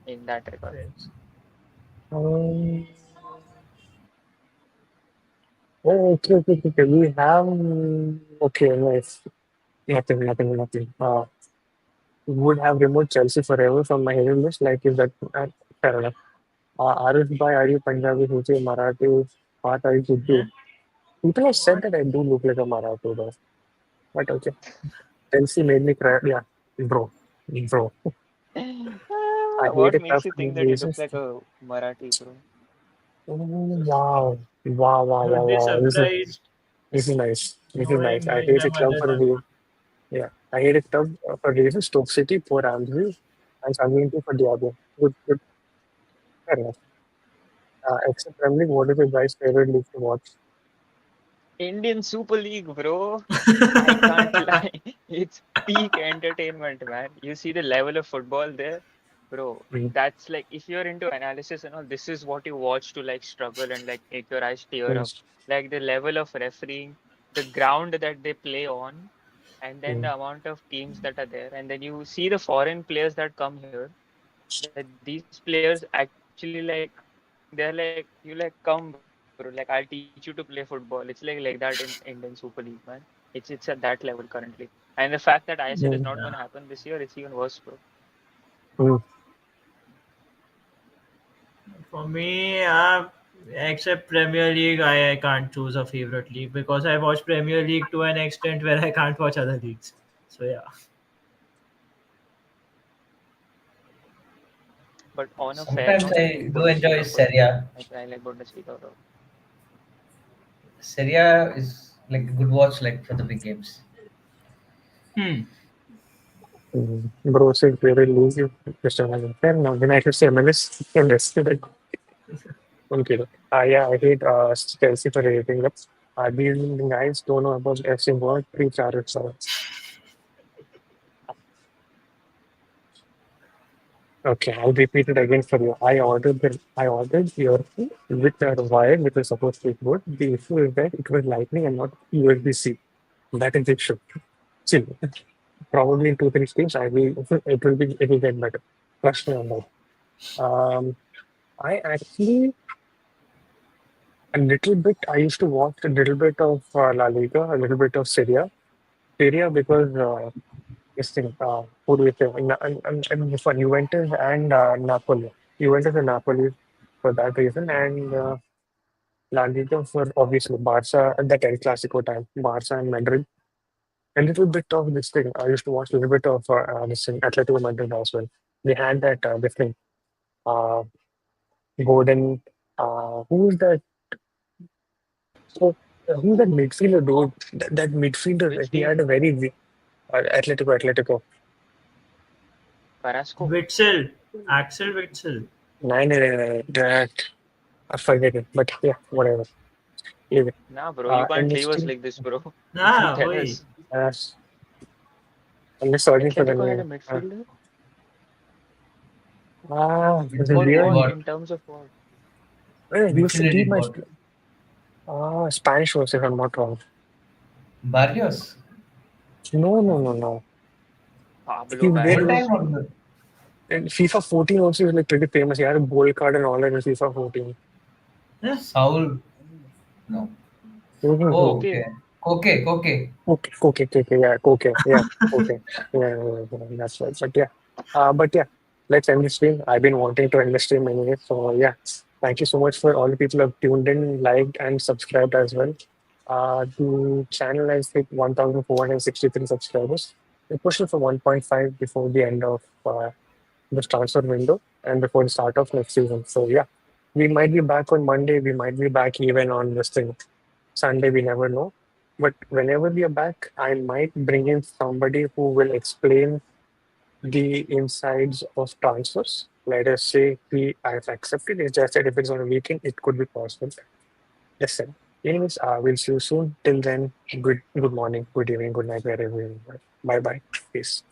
in that regard. Yes. Um, oh, okay. We have. Okay, nice. Nothing. Would have removed Chelsea forever from my hidden list. Like, is that fair enough? Aarush bhai, are you Punjabi, Houthi, Marathi? Parth, are you Urdu? Hmm? People have said What? that I do look like a Marathi, though. But okay. Chelsea made me cry. Yeah, bro. I hate What it makes tough you for think that you look reasons. like a Marathi, bro? Oh, wow. This is Surprised this is nice. This is nice. knowing I me in hate my it club mother for a tongue. reason. Yeah, I hate it club for reasons. Stoke City, poor Ramsey, and Sanguinity for Diablo. Good, fair enough. Except Premier League, what is your guys' favorite league to watch? Indian Super League, bro. I can't lie. It's peak entertainment, man. You see the level of football there, bro. Mm, That's like if you're into analysis and all, this is what you watch to like struggle and like make your eyes tear up. mm, Like the level of refereeing, the ground that they play on, and then mm, the amount of teams that are there. And then you see the foreign players that come here, that these players actually like they're like you like come bro, like I'll teach you to play football. It's like that in Indian Super League, man. It's at that level currently. And the fact that ISL is not going to happen this year, mm, it's even worse, bro. mm. For me, except Premier League, I can't choose a favorite league because I watch Premier League to an extent where I can't watch other leagues. So yeah. But on a fair Sometimes note, I I think do enjoy Bundesliga for Serie me. A. I like Bundesliga a lot. Serie A is like a good watch, like for the big games. Hmm. Bro said favorite league. Just fair enough. Then I should say MLS. MLS. Okay. Yeah, I hate Chelsea for hating them. These guys don't know about FC World. Three chariots. Okay, I'll repeat it again for you. I ordered your food with a wire which was supposed to be good. The issue is that it was lightning and not USB-C. That is the issue. Chill. Probably in 2 3 streams, it will get better. Trust me on that. I actually I used to watch a little bit of La Liga, a little bit of Syria because this thing, who do we say? And for Juventus and Napoli. Juventus and Napoli for that reason, and La Liga for obviously Barca at that El Clasico time, Barca and Madrid. A little bit of this thing. I used to watch a little bit of this thing, Atletico Madrid as well. They had that this thing, uh, golden. Who's that? So who's that midfielder dude? That midfielder. Which He had team? a very Atletico. Carrasco. Witzel, Axel Witzel. That I forget it, but yeah, whatever. Leave it. Nah, bro, you And can't this leave us team, like this, bro. Ah, Tell oi. us. uh, I'm just searching for the Atletico had name. a midfielder? It's For Midfielder did what? weird. what? In terms of what? He used to Midfielder be did my what? Spanish was if I'm not wrong. Barrios. No. He Pablo very What time Barrios. was it? And FIFA 14 also is like pretty famous. He had a gold card and all that in FIFA 14. Saul, no. Oh, Mm-hmm. Okay. okay. Koke. Okay, okay, that's right. But yeah, let's end the stream. I've been wanting to end the stream anyway. So yeah, thank you so much for all the people who have tuned in, liked, and subscribed as well. The channel has hit 1,463 subscribers. We're pushing for 1.5 before the end of this transfer window and before the start of next season. So yeah, we might be back on Monday. We might be back even on this thing Sunday. We never know. But whenever we are back, I might bring in somebody who will explain the insides of transfers. Let us say he I've accepted. It's just that if it's on a weekend, it could be possible. Listen. Anyways, we'll see you soon. Till then, good morning, good evening, good night, wherever you are. Bye bye. Peace.